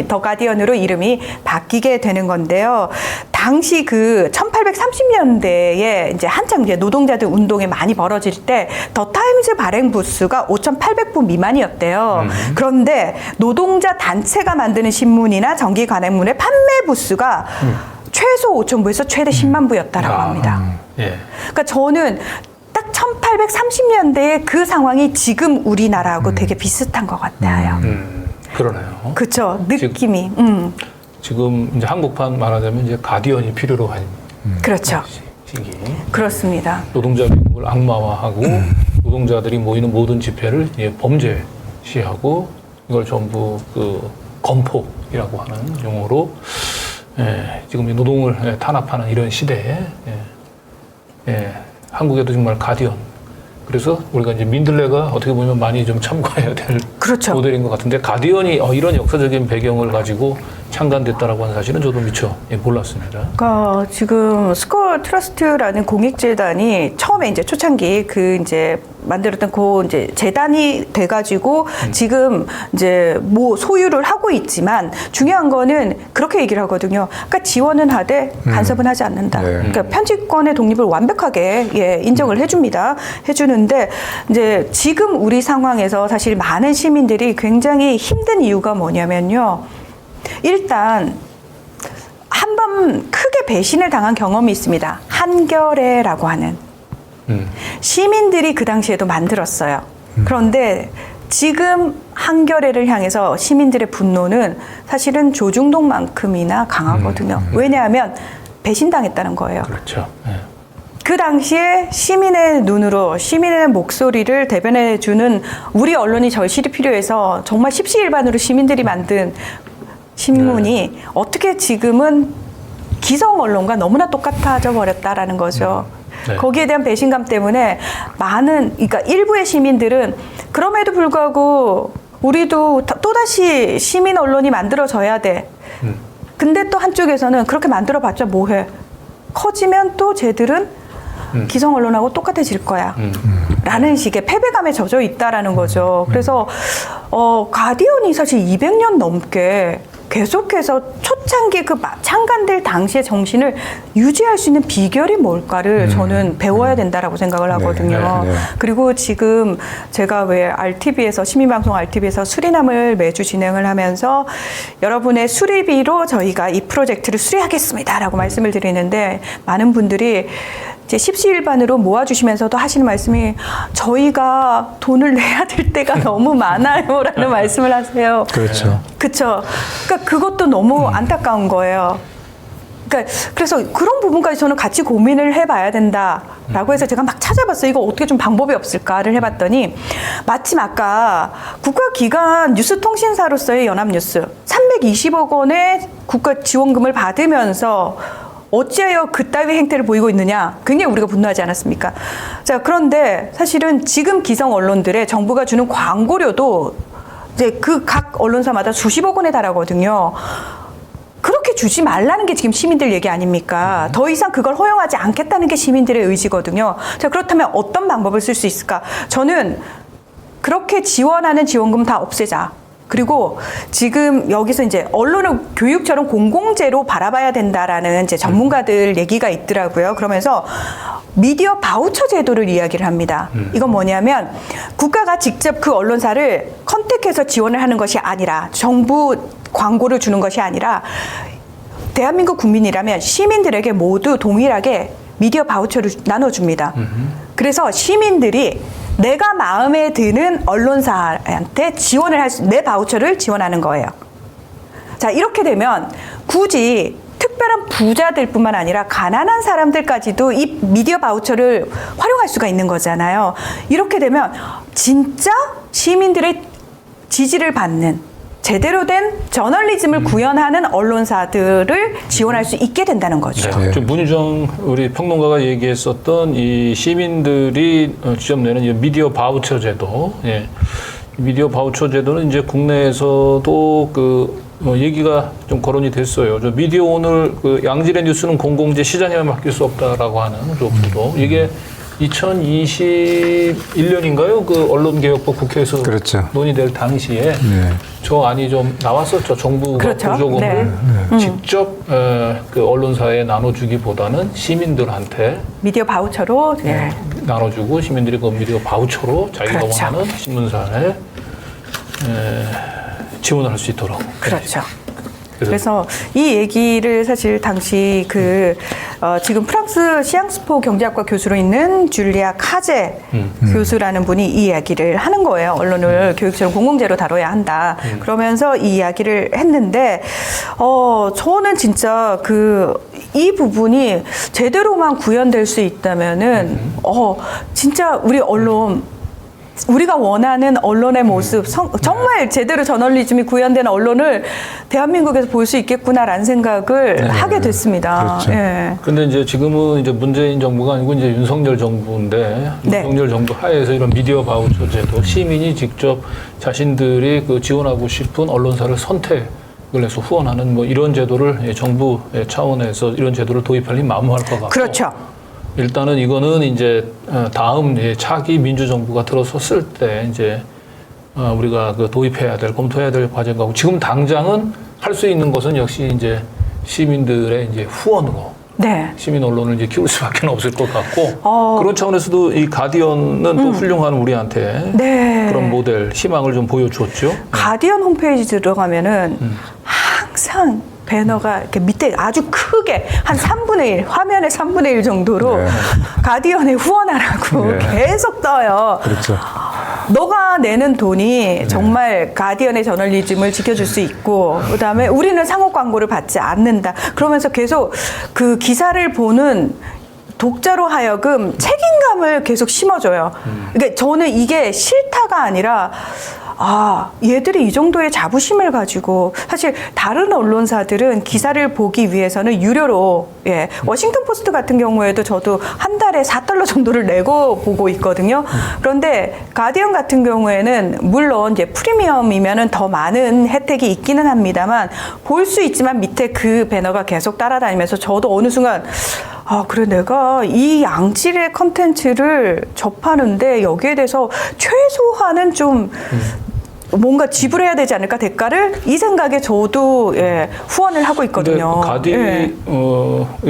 [SPEAKER 3] 더 가디언으로 이름이 바뀌게 되는 건데요. 당시 그 1830년대에 이제 한창 이제 노동자들 운동이 많이 벌어질 때 더 타임즈 발행 부수가 5,800부 미만이었대요. 그런데 노동자 단체가 만드는 신문이나 정기 간행문의 판매 부수가 최소 5,000부에서 최대 10만 부였다라고 합니다. 그러니까 저는 딱 1830년대의 그 상황이 지금 우리나라하고 되게 비슷한 것 같아요.
[SPEAKER 1] 그러네요.
[SPEAKER 3] 그렇죠. 느낌이.
[SPEAKER 1] 지금 이제 한국판 말하자면 이제 가디언이 필요로 한
[SPEAKER 3] 그렇죠.
[SPEAKER 1] 시기.
[SPEAKER 3] 그렇습니다.
[SPEAKER 1] 노동자 민국을 악마화하고 노동자들이 모이는 모든 집회를 범죄시하고 이걸 전부 그 건폭이라고 하는 용어로 지금 이 노동을 탄압하는 이런 시대에 한국에도 정말 가디언. 그래서 우리가 이제 민들레가 어떻게 보면 많이 좀 참고해야 될
[SPEAKER 3] 그렇죠.
[SPEAKER 1] 모델인 것 같은데 가디언이 이런 역사적인 배경을 가지고 창간됐다라고 하는 사실은 저도 미처 몰랐습니다.
[SPEAKER 3] 그러니까 지금 스콜 트러스트라는 공익재단이 처음에 이제 초창기 그 이제 만들었던 그 이제 재단이 돼가지고 지금 이제 뭐 소유를 하고 있지만 중요한 거는 그렇게 얘기를 하거든요. 그러니까 지원은 하되 간섭은 하지 않는다.
[SPEAKER 2] 네.
[SPEAKER 3] 그러니까 편집권의 독립을 완벽하게 인정을 해줍니다. 해주는데 이제 지금 우리 상황에서 사실 많은 시민들이 굉장히 힘든 이유가 뭐냐면요. 일단 한 번 크게 배신을 당한 경험이 있습니다. 한겨레라고 하는 시민들이 그 당시에도 만들었어요. 그런데 지금 한겨레를 향해서 시민들의 분노는 사실은 조중동만큼이나 강하거든요. 왜냐하면 배신당했다는 거예요.
[SPEAKER 1] 그렇죠. 예.
[SPEAKER 3] 그 당시에 시민의 눈으로 시민의 목소리를 대변해주는 우리 언론이 절실히 필요해서 정말 십시일반으로 시민들이 만든 신문이 어떻게 지금은 기성 언론과 너무나 똑같아져 버렸다라는 거죠.
[SPEAKER 1] 네.
[SPEAKER 3] 거기에 대한 배신감 때문에 많은, 그러니까 일부의 시민들은 그럼에도 불구하고 우리도 또다시 시민 언론이 만들어져야 돼. 근데 또 한쪽에서는 그렇게 만들어봤자 뭐해. 커지면 또 쟤들은 기성 언론하고 똑같아질 거야. 라는 식의 패배감에 젖어 있다라는 거죠. 그래서 가디언이 사실 200년 넘게 계속해서 초창기 그 창간될 당시의 정신을 유지할 수 있는 비결이 뭘까를 저는 배워야 된다라고 생각을 하거든요.
[SPEAKER 2] 네.
[SPEAKER 3] 그리고 지금 제가 왜 RTV에서 시민방송 RTV에서 수리남을 매주 진행을 하면서 여러분의 수리비로 저희가 이 프로젝트를 수리하겠습니다라고 말씀을 드리는데 많은 분들이 이제 십시일반으로 모아주시면서도 하시는 말씀이 저희가 돈을 내야 될 때가 너무 많아요라는 말씀을 하세요.
[SPEAKER 2] 그렇죠.
[SPEAKER 3] 그렇죠. 그러니까 그것도 너무 안타까운 거예요. 그러니까 그래서 그런 부분까지 저는 같이 고민을 해봐야 된다라고 해서 제가 막 찾아봤어요. 이거 어떻게 좀 방법이 없을까를 해봤더니 마침 아까 국가기관 뉴스통신사로서의 연합뉴스 320억 원의 국가 지원금을 받으면서 어찌하여 그따위 행태를 보이고 있느냐. 굉장히 우리가 분노하지 않았습니까? 자, 그런데 사실은 지금 기성 언론들의 정부가 주는 광고료도 이제 그 각 언론사마다 수십억 원에 달하거든요. 그렇게 주지 말라는 게 지금 시민들 얘기 아닙니까? 더 이상 그걸 허용하지 않겠다는 게 시민들의 의지거든요. 자, 그렇다면 어떤 방법을 쓸 수 있을까? 저는 그렇게 지원하는 지원금 다 없애자. 그리고 지금 여기서 이제 언론을 교육처럼 공공재로 바라봐야 된다라는 이제 전문가들 얘기가 있더라고요. 그러면서 미디어 바우처 제도를 이야기를 합니다. 이건 뭐냐면 국가가 직접 그 언론사를 컨택해서 지원을 하는 것이 아니라 정부 광고를 주는 것이 아니라 대한민국 국민이라면 시민들에게 모두 동일하게 미디어 바우처를 나눠줍니다. 그래서 시민들이 내가 마음에 드는 언론사한테 지원을 할 수, 내 바우처를 지원하는 거예요. 자, 이렇게 되면 굳이 특별한 부자들뿐만 아니라 가난한 사람들까지도 이 미디어 바우처를 활용할 수가 있는 거잖아요. 이렇게 되면 진짜 시민들의 지지를 받는 제대로 된 저널리즘을 구현하는 언론사들을 지원할 수 있게 된다는 거죠.
[SPEAKER 1] 네. 좀 문희정 우리 평론가가 얘기했었던 이 시민들이 직접 내는 이 미디어 바우처 제도, 예. 미디어 바우처 제도는 이제 국내에서도 얘기가 좀 거론이 됐어요. 저 미디어 오늘 그 양질의 뉴스는 공공재 시장에만 맡길 수 없다라고 하는 쪽도 이게 2021년인가요? 그 언론개혁법 국회에서
[SPEAKER 2] 그렇죠.
[SPEAKER 1] 논의될 당시에 저 안이 좀 나왔었죠. 정부가
[SPEAKER 3] 그렇죠.
[SPEAKER 1] 보조금을 직접 그 언론사에 나눠주기보다는 시민들한테
[SPEAKER 3] 미디어 바우처로
[SPEAKER 1] 나눠주고 시민들이 그 미디어 바우처로 자기가
[SPEAKER 3] 그렇죠.
[SPEAKER 1] 원하는 신문사에 지원을 할 수 있도록.
[SPEAKER 3] 그렇죠. 그래서 이 얘기를 사실 당시 지금 프랑스 시앙스포 경제학과 교수로 있는 줄리아 카제 교수라는 분이 이 이야기를 하는 거예요. 언론을 교육처럼 공공재로 다뤄야 한다. 그러면서 이 이야기를 했는데, 저는 진짜 이 부분이 제대로만 구현될 수 있다면은, 진짜 우리 언론, 우리가 원하는 언론의 모습, 정말 제대로 저널리즘이 구현된 언론을 대한민국에서 볼 수 있겠구나라는 생각을 하게 됐습니다.
[SPEAKER 2] 그렇죠.
[SPEAKER 3] 예.
[SPEAKER 1] 근데 이제 지금은 이제 문재인 정부가 아니고 이제 윤석열 정부인데
[SPEAKER 3] 네.
[SPEAKER 1] 윤석열 정부 하에서 이런 미디어 바우처 제도 시민이 직접 자신들이 지원하고 싶은 언론사를 선택할 내서 후원하는 뭐 이런 제도를 정부 차원에서 이런 제도를 도입하려면 마무할 것 같고.
[SPEAKER 3] 그렇죠.
[SPEAKER 1] 일단은 이거는 이제 다음 차기 민주정부가 들어섰을 때 이제 우리가 그 도입해야 될, 검토해야 될 과제가 지금 당장은 할 수 있는 것은 역시 이제 시민들의 이제 후원으로
[SPEAKER 3] 네.
[SPEAKER 1] 시민 언론을 이제 키울 수밖에 없을 것 같고 그런 차원에서도 이 가디언은 또 훌륭한 우리한테
[SPEAKER 3] 네.
[SPEAKER 1] 그런 모델 희망을 좀 보여줬죠.
[SPEAKER 3] 가디언 홈페이지 들어가면은 항상 배너가 이렇게 밑에 아주 크게 한 3분의 1, 화면의 3분의 1 정도로
[SPEAKER 2] 네.
[SPEAKER 3] 가디언에 후원하라고
[SPEAKER 2] 네.
[SPEAKER 3] 계속 떠요.
[SPEAKER 2] 그렇죠.
[SPEAKER 3] 너가 내는 돈이 정말 가디언의 저널리즘을 지켜줄 수 있고, 그 다음에 우리는 상호 광고를 받지 않는다. 그러면서 계속 그 기사를 보는 독자로 하여금 책임감을 계속 심어줘요. 그러니까 저는 이게 싫다가 아니라 얘들이 이 정도의 자부심을 가지고 사실 다른 언론사들은 기사를 보기 위해서는 유료로 워싱턴 포스트 같은 경우에도 저도 한 달에 $4 정도를 내고 보고 있거든요. 그런데 가디언 같은 경우에는 물론 이제 프리미엄이면은 더 많은 혜택이 있기는 합니다만 볼 수 있지만 밑에 그 배너가 계속 따라다니면서 저도 어느 순간 그래 내가 이 양질의 컨텐츠를 접하는데 여기에 대해서 최소한은 좀 뭔가 지불해야 되지 않을까 대가를 이 생각에 저도 후원을 하고 있거든요.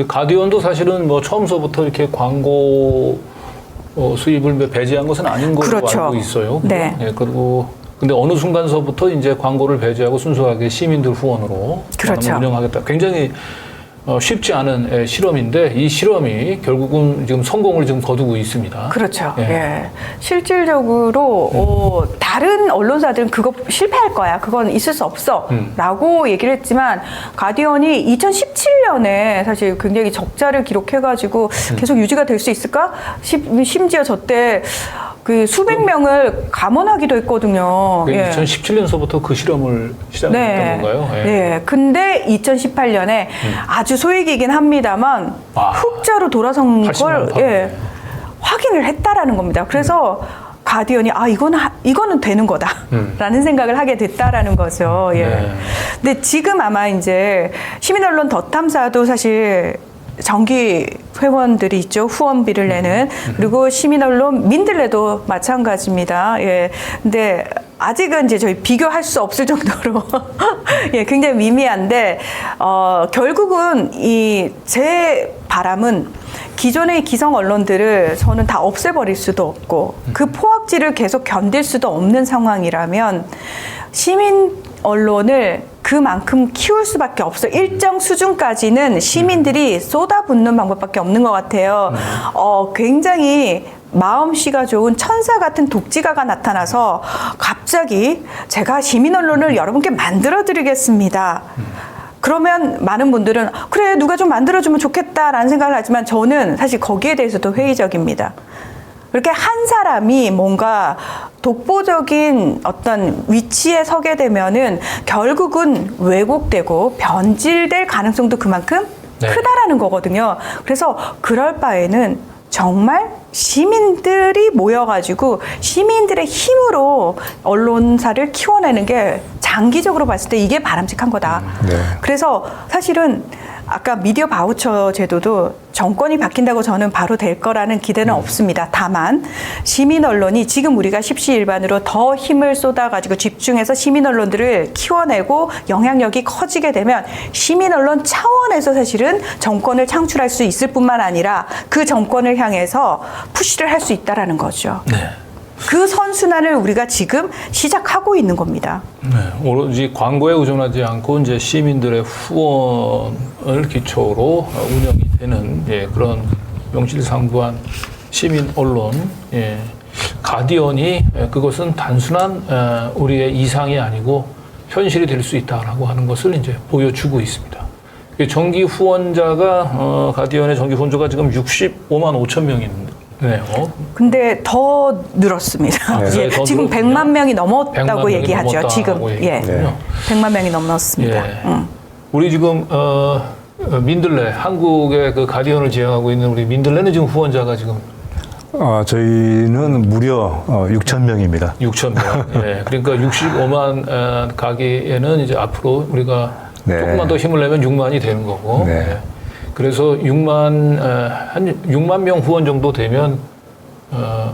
[SPEAKER 1] 가디언도 사실은 뭐 처음서부터 이렇게 광고 수입을 배제한 것은 아닌 걸로
[SPEAKER 3] 그렇죠.
[SPEAKER 1] 알고 있어요.
[SPEAKER 3] 네.
[SPEAKER 1] 그리고 근데 어느 순간서부터 이제 광고를 배제하고 순수하게 시민들 후원으로
[SPEAKER 3] 그렇죠.
[SPEAKER 1] 운영하겠다. 굉장히 쉽지 않은 실험인데 이 실험이 결국은 지금 성공을 지금 거두고 있습니다.
[SPEAKER 3] 그렇죠. 실질적으로 다른 언론사들은 그거 실패할 거야. 그건 있을 수 없어. 라고 얘기를 했지만 가디언이 2017년에 사실 굉장히 적자를 기록해가지고 계속 유지가 될 수 있을까? 심지어 저때 그 수백 명을 감원하기도 했거든요.
[SPEAKER 1] 2017년서부터 그 실험을 시작했던 건가요?
[SPEAKER 3] 네. 근데 2018년에 아주 소액이긴 합니다만 흑자로 돌아선 걸 확인을 했다라는 겁니다. 그래서 가디언이 이거는 되는 거다라는 생각을 하게 됐다라는 거죠. 근데 지금 아마 이제 시민 언론 더 탐사도 사실 정기 회원들이 있죠. 후원비를 내는. 그리고 시민 언론 민들레도 마찬가지입니다. 근데 아직은 이제 저희 비교할 수 없을 정도로 굉장히 미미한데 결국은 제 바람은 기존의 기성 언론들을 저는 다 없애버릴 수도 없고 그 포악질을 계속 견딜 수도 없는 상황이라면 시민 언론을 그만큼 키울 수밖에 없어요. 일정 수준까지는 시민들이 쏟아붓는 방법밖에 없는 것 같아요. 굉장히 마음씨가 좋은 천사 같은 독지가가 나타나서 갑자기 제가 시민 언론을 여러분께 만들어 드리겠습니다. 그러면 많은 분들은 그래 누가 좀 만들어주면 좋겠다라는 생각을 하지만 저는 사실 거기에 대해서도 회의적입니다. 그렇게 한 사람이 뭔가 독보적인 어떤 위치에 서게 되면은 결국은 왜곡되고 변질될 가능성도 그만큼 크다라는 거거든요. 그래서 그럴 바에는 정말 시민들이 모여가지고 시민들의 힘으로 언론사를 키워내는 게 장기적으로 봤을 때 이게 바람직한 거다. 그래서 사실은 아까 미디어 바우처 제도도 정권이 바뀐다고 저는 바로 될 거라는 기대는 없습니다. 다만 시민 언론이 지금 우리가 십시일반으로 더 힘을 쏟아가지고 집중해서 시민 언론들을 키워내고 영향력이 커지게 되면 시민 언론 차원에서 사실은 정권을 창출할 수 있을 뿐만 아니라 그 정권을 향해서 푸시를 할 수 있다라는 거죠. 그 선순환을 우리가 지금 시작하고 있는 겁니다.
[SPEAKER 1] 오로지 광고에 의존하지 않고 이제 시민들의 후원을 기초로 운영이 되는 그런 명실상부한 시민 언론 가디언이 그것은 단순한 우리의 이상이 아니고 현실이 될 수 있다라고 하는 것을 이제 보여주고 있습니다. 정기 후원자가 가디언의 정기 후원자가 지금 65만 5천 명인데요.
[SPEAKER 3] 근데 더 늘었습니다.
[SPEAKER 1] 더
[SPEAKER 3] 지금 100만 명이 넘었다고
[SPEAKER 1] 100만 명이
[SPEAKER 3] 얘기하죠.
[SPEAKER 1] 넘었다고
[SPEAKER 3] 지금
[SPEAKER 1] 얘기하군요.
[SPEAKER 3] 100만 명이 넘었습니다.
[SPEAKER 1] 우리 지금 민들레 한국의 그 가디언을 지향하고 있는 우리 민들레는 지금 후원자가 지금
[SPEAKER 2] 저희는 무려 6천 명입니다.
[SPEAKER 1] 6천 명. 예, 그러니까 65만 가게에는 이제 앞으로 우리가
[SPEAKER 2] 네.
[SPEAKER 1] 조금만 더 힘을 내면 6만이 되는 거고.
[SPEAKER 2] 네.
[SPEAKER 1] 예. 그래서 한 6만 명 후원 정도 되면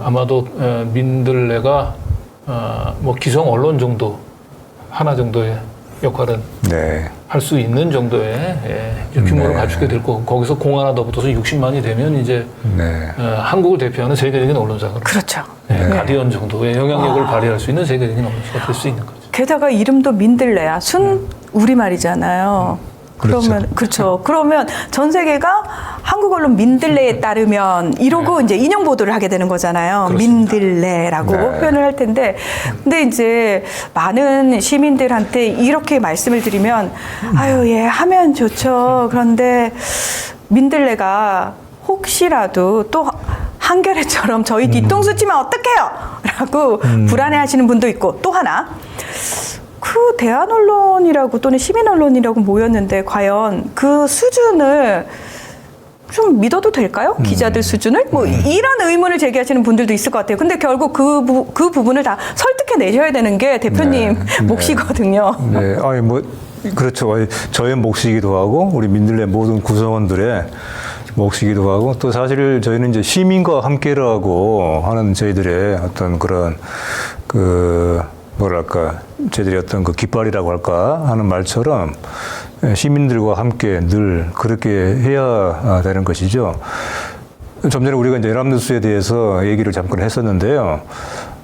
[SPEAKER 1] 아마도 민들레가 뭐 기성 언론 정도 하나 정도의 역할은
[SPEAKER 2] 네.
[SPEAKER 1] 할 수 있는 정도의 규모를
[SPEAKER 2] 네.
[SPEAKER 1] 갖추게 될 거고 거기서 공 하나 더 붙어서 60만이 되면 이제
[SPEAKER 2] 네.
[SPEAKER 1] 한국을 대표하는 세계적인 언론사가
[SPEAKER 3] 그렇죠.
[SPEAKER 1] 가디언 정도의 영향력을 발휘할 수 있는 세계적인 언론사가 될 수 있는 거죠.
[SPEAKER 3] 게다가 이름도 민들레야. 순 우리말이잖아요. 그러면 그렇죠. 그러면 전 세계가 한국 언론 민들레에 따르면 이러고 이제 인용 보도를 하게 되는 거잖아요.
[SPEAKER 1] 그렇습니다.
[SPEAKER 3] 민들레라고
[SPEAKER 2] 네.
[SPEAKER 3] 표현을 할 텐데, 근데 이제 많은 시민들한테 이렇게 말씀을 드리면 아유 예 하면 좋죠. 그런데 민들레가 혹시라도 또 한겨레처럼 저희 뒤통수 치면 어떡해요? 라고 불안해하시는 분도 있고, 또 하나 그 대한 언론이라고 또는 시민 언론이라고 모였는데 과연 그 수준을 좀 믿어도 될까요? 기자들 수준을? 뭐 이런 의문을 제기하시는 분들도 있을 것 같아요. 근데 결국 그 부분을 다 설득해 내셔야 되는 게 대표님
[SPEAKER 2] 네.
[SPEAKER 3] 몫이거든요.
[SPEAKER 2] 네, 아니 뭐 그렇죠. 저의 몫이기도 하고 우리 민들레 모든 구성원들의 몫이기도 하고 또 사실 저희는 이제 시민과 함께라고 하는 저희들의 어떤 그런 뭐랄까 저희들이 어떤 그 깃발이라고 할까 하는 말처럼 시민들과 함께 늘 그렇게 해야 되는 것이죠. 좀 전에 우리가 이제 연합뉴스에 대해서 얘기를 잠깐 했었는데요.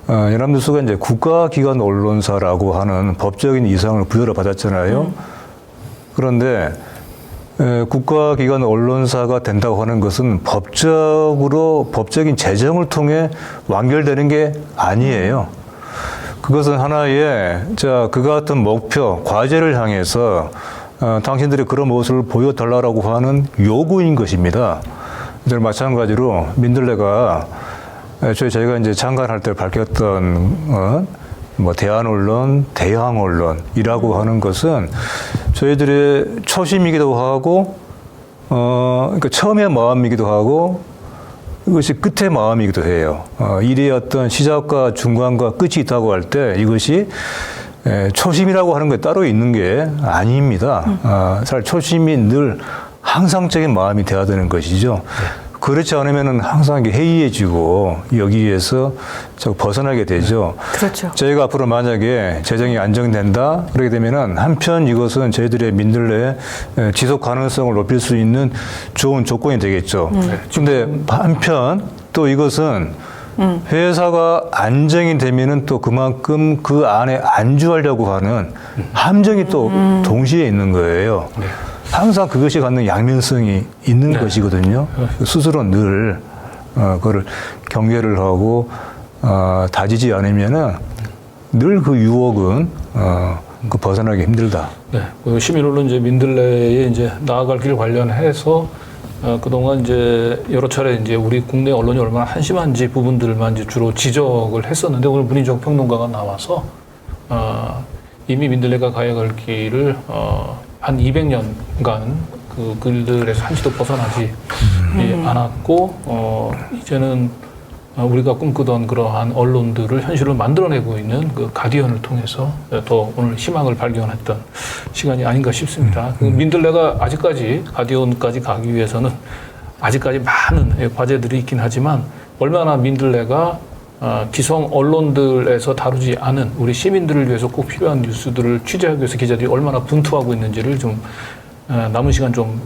[SPEAKER 2] 연합뉴스가 이제 국가기관 언론사라고 하는 법적인 이상을 부여를 받았잖아요. 그런데 국가기관 언론사가 된다고 하는 것은 법적인 재정을 통해 완결되는 게 아니에요. 그것은 하나의 그와 같은 목표, 과제를 향해서 당신들이 그런 모습을 보여달라고 하는 요구인 것입니다. 마찬가지로 민들레가 저희가 이제 창간할 때 밝혔던 뭐 대한 언론, 대항 언론이라고 하는 것은 저희들의 초심이기도 하고, 그러니까 처음의 마음이기도 하고, 이것이 끝의 마음이기도 해요. 일의 어떤 시작과 중간과 끝이 있다고 할 때 이것이 초심이라고 하는 게 따로 있는 게 아닙니다. 사실 초심이 늘 항상적인 마음이 돼야 되는 것이죠. 그렇지 않으면은 항상 해이해지고 여기에서 벗어나게 되죠.
[SPEAKER 3] 그렇죠.
[SPEAKER 2] 저희가 앞으로 만약에 재정이 안정된다 그렇게 되면은 한편 이것은 저희들의 민들레의 지속 가능성을 높일 수 있는 좋은 조건이 되겠죠. 그런데 한편 또 이것은 회사가 안정이 되면은 또 그만큼 그 안에 안주하려고 하는 함정이 또 동시에 있는 거예요.
[SPEAKER 1] 네.
[SPEAKER 2] 항상 그것이 갖는 양면성이 있는 것이거든요. 스스로 늘 그거를 경계를 하고 다지지 않으면은 늘 그 유혹은 벗어나기 힘들다.
[SPEAKER 1] 네, 그 시민언론 이제 민들레에 이제 나아갈 길 관련해서 그동안 이제 여러 차례 이제 우리 국내 언론이 얼마나 한심한지 부분들만 이제 주로 지적을 했었는데 오늘 문희정 평론가가 나와서 이미 민들레가 가야할 길을 한 200년간 그 글들에서 한시도 벗어나지 않았고 이제는 우리가 꿈꾸던 그러한 언론들을 현실로 만들어내고 있는 그 가디언을 통해서 더 오늘 희망을 발견했던 시간이 아닌가 싶습니다. 그 민들레가 아직까지 가디언까지 가기 위해서는 아직까지 많은 과제들이 있긴 하지만 얼마나 민들레가 기성 언론들에서 다루지 않은 우리 시민들을 위해서 꼭 필요한 뉴스들을 취재하기 위해서 기자들이 얼마나 분투하고 있는지를 좀 남은 시간 좀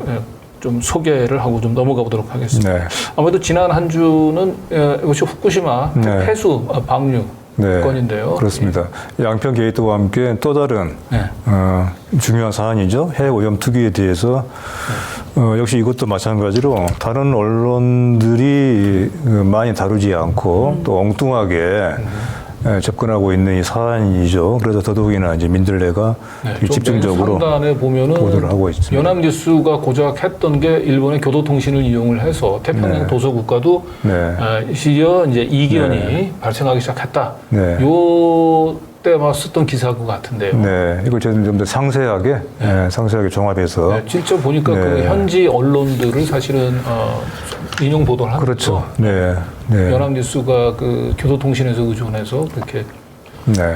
[SPEAKER 1] 소개를 하고 좀 넘어가 보도록 하겠습니다.
[SPEAKER 2] 네.
[SPEAKER 1] 아무래도 지난 한 주는 이것이 후쿠시마
[SPEAKER 2] 네.
[SPEAKER 1] 폐수 방류
[SPEAKER 2] 네,
[SPEAKER 1] 건인데요.
[SPEAKER 2] 그렇습니다. 양평 게이트와 함께 또 다른
[SPEAKER 1] 네.
[SPEAKER 2] 중요한 사안이죠. 해외 오염 특위에 대해서 역시 이것도 마찬가지로 다른 언론들이 많이 다루지 않고 또 엉뚱하게 접근하고 있는 이 사안이죠. 그래서 더더욱이나 이제 민들레가
[SPEAKER 1] 네,
[SPEAKER 2] 집중적으로
[SPEAKER 1] 상단에 보면은
[SPEAKER 2] 보도를 하고 있습니다.
[SPEAKER 1] 연합뉴스가 고작 했던 게 일본의 교도통신을 이용을 해서 태평양
[SPEAKER 2] 네.
[SPEAKER 1] 도서국가도
[SPEAKER 2] 네.
[SPEAKER 1] 시리어 이제 이견이 발생하기 시작했다.
[SPEAKER 2] 네.
[SPEAKER 1] 요 때 막 썼던 기사인 것 같은데요.
[SPEAKER 2] 네, 이걸 저는 좀 더 상세하게, 상세하게 종합해서.
[SPEAKER 1] 네, 실제 보니까 그
[SPEAKER 2] 네.
[SPEAKER 1] 현지 언론들을 사실은 인용 보도를 하면서
[SPEAKER 2] 그렇죠. 네, 네.
[SPEAKER 1] 연합뉴스가 그 교도통신에서 의존해서 그렇게
[SPEAKER 2] 네.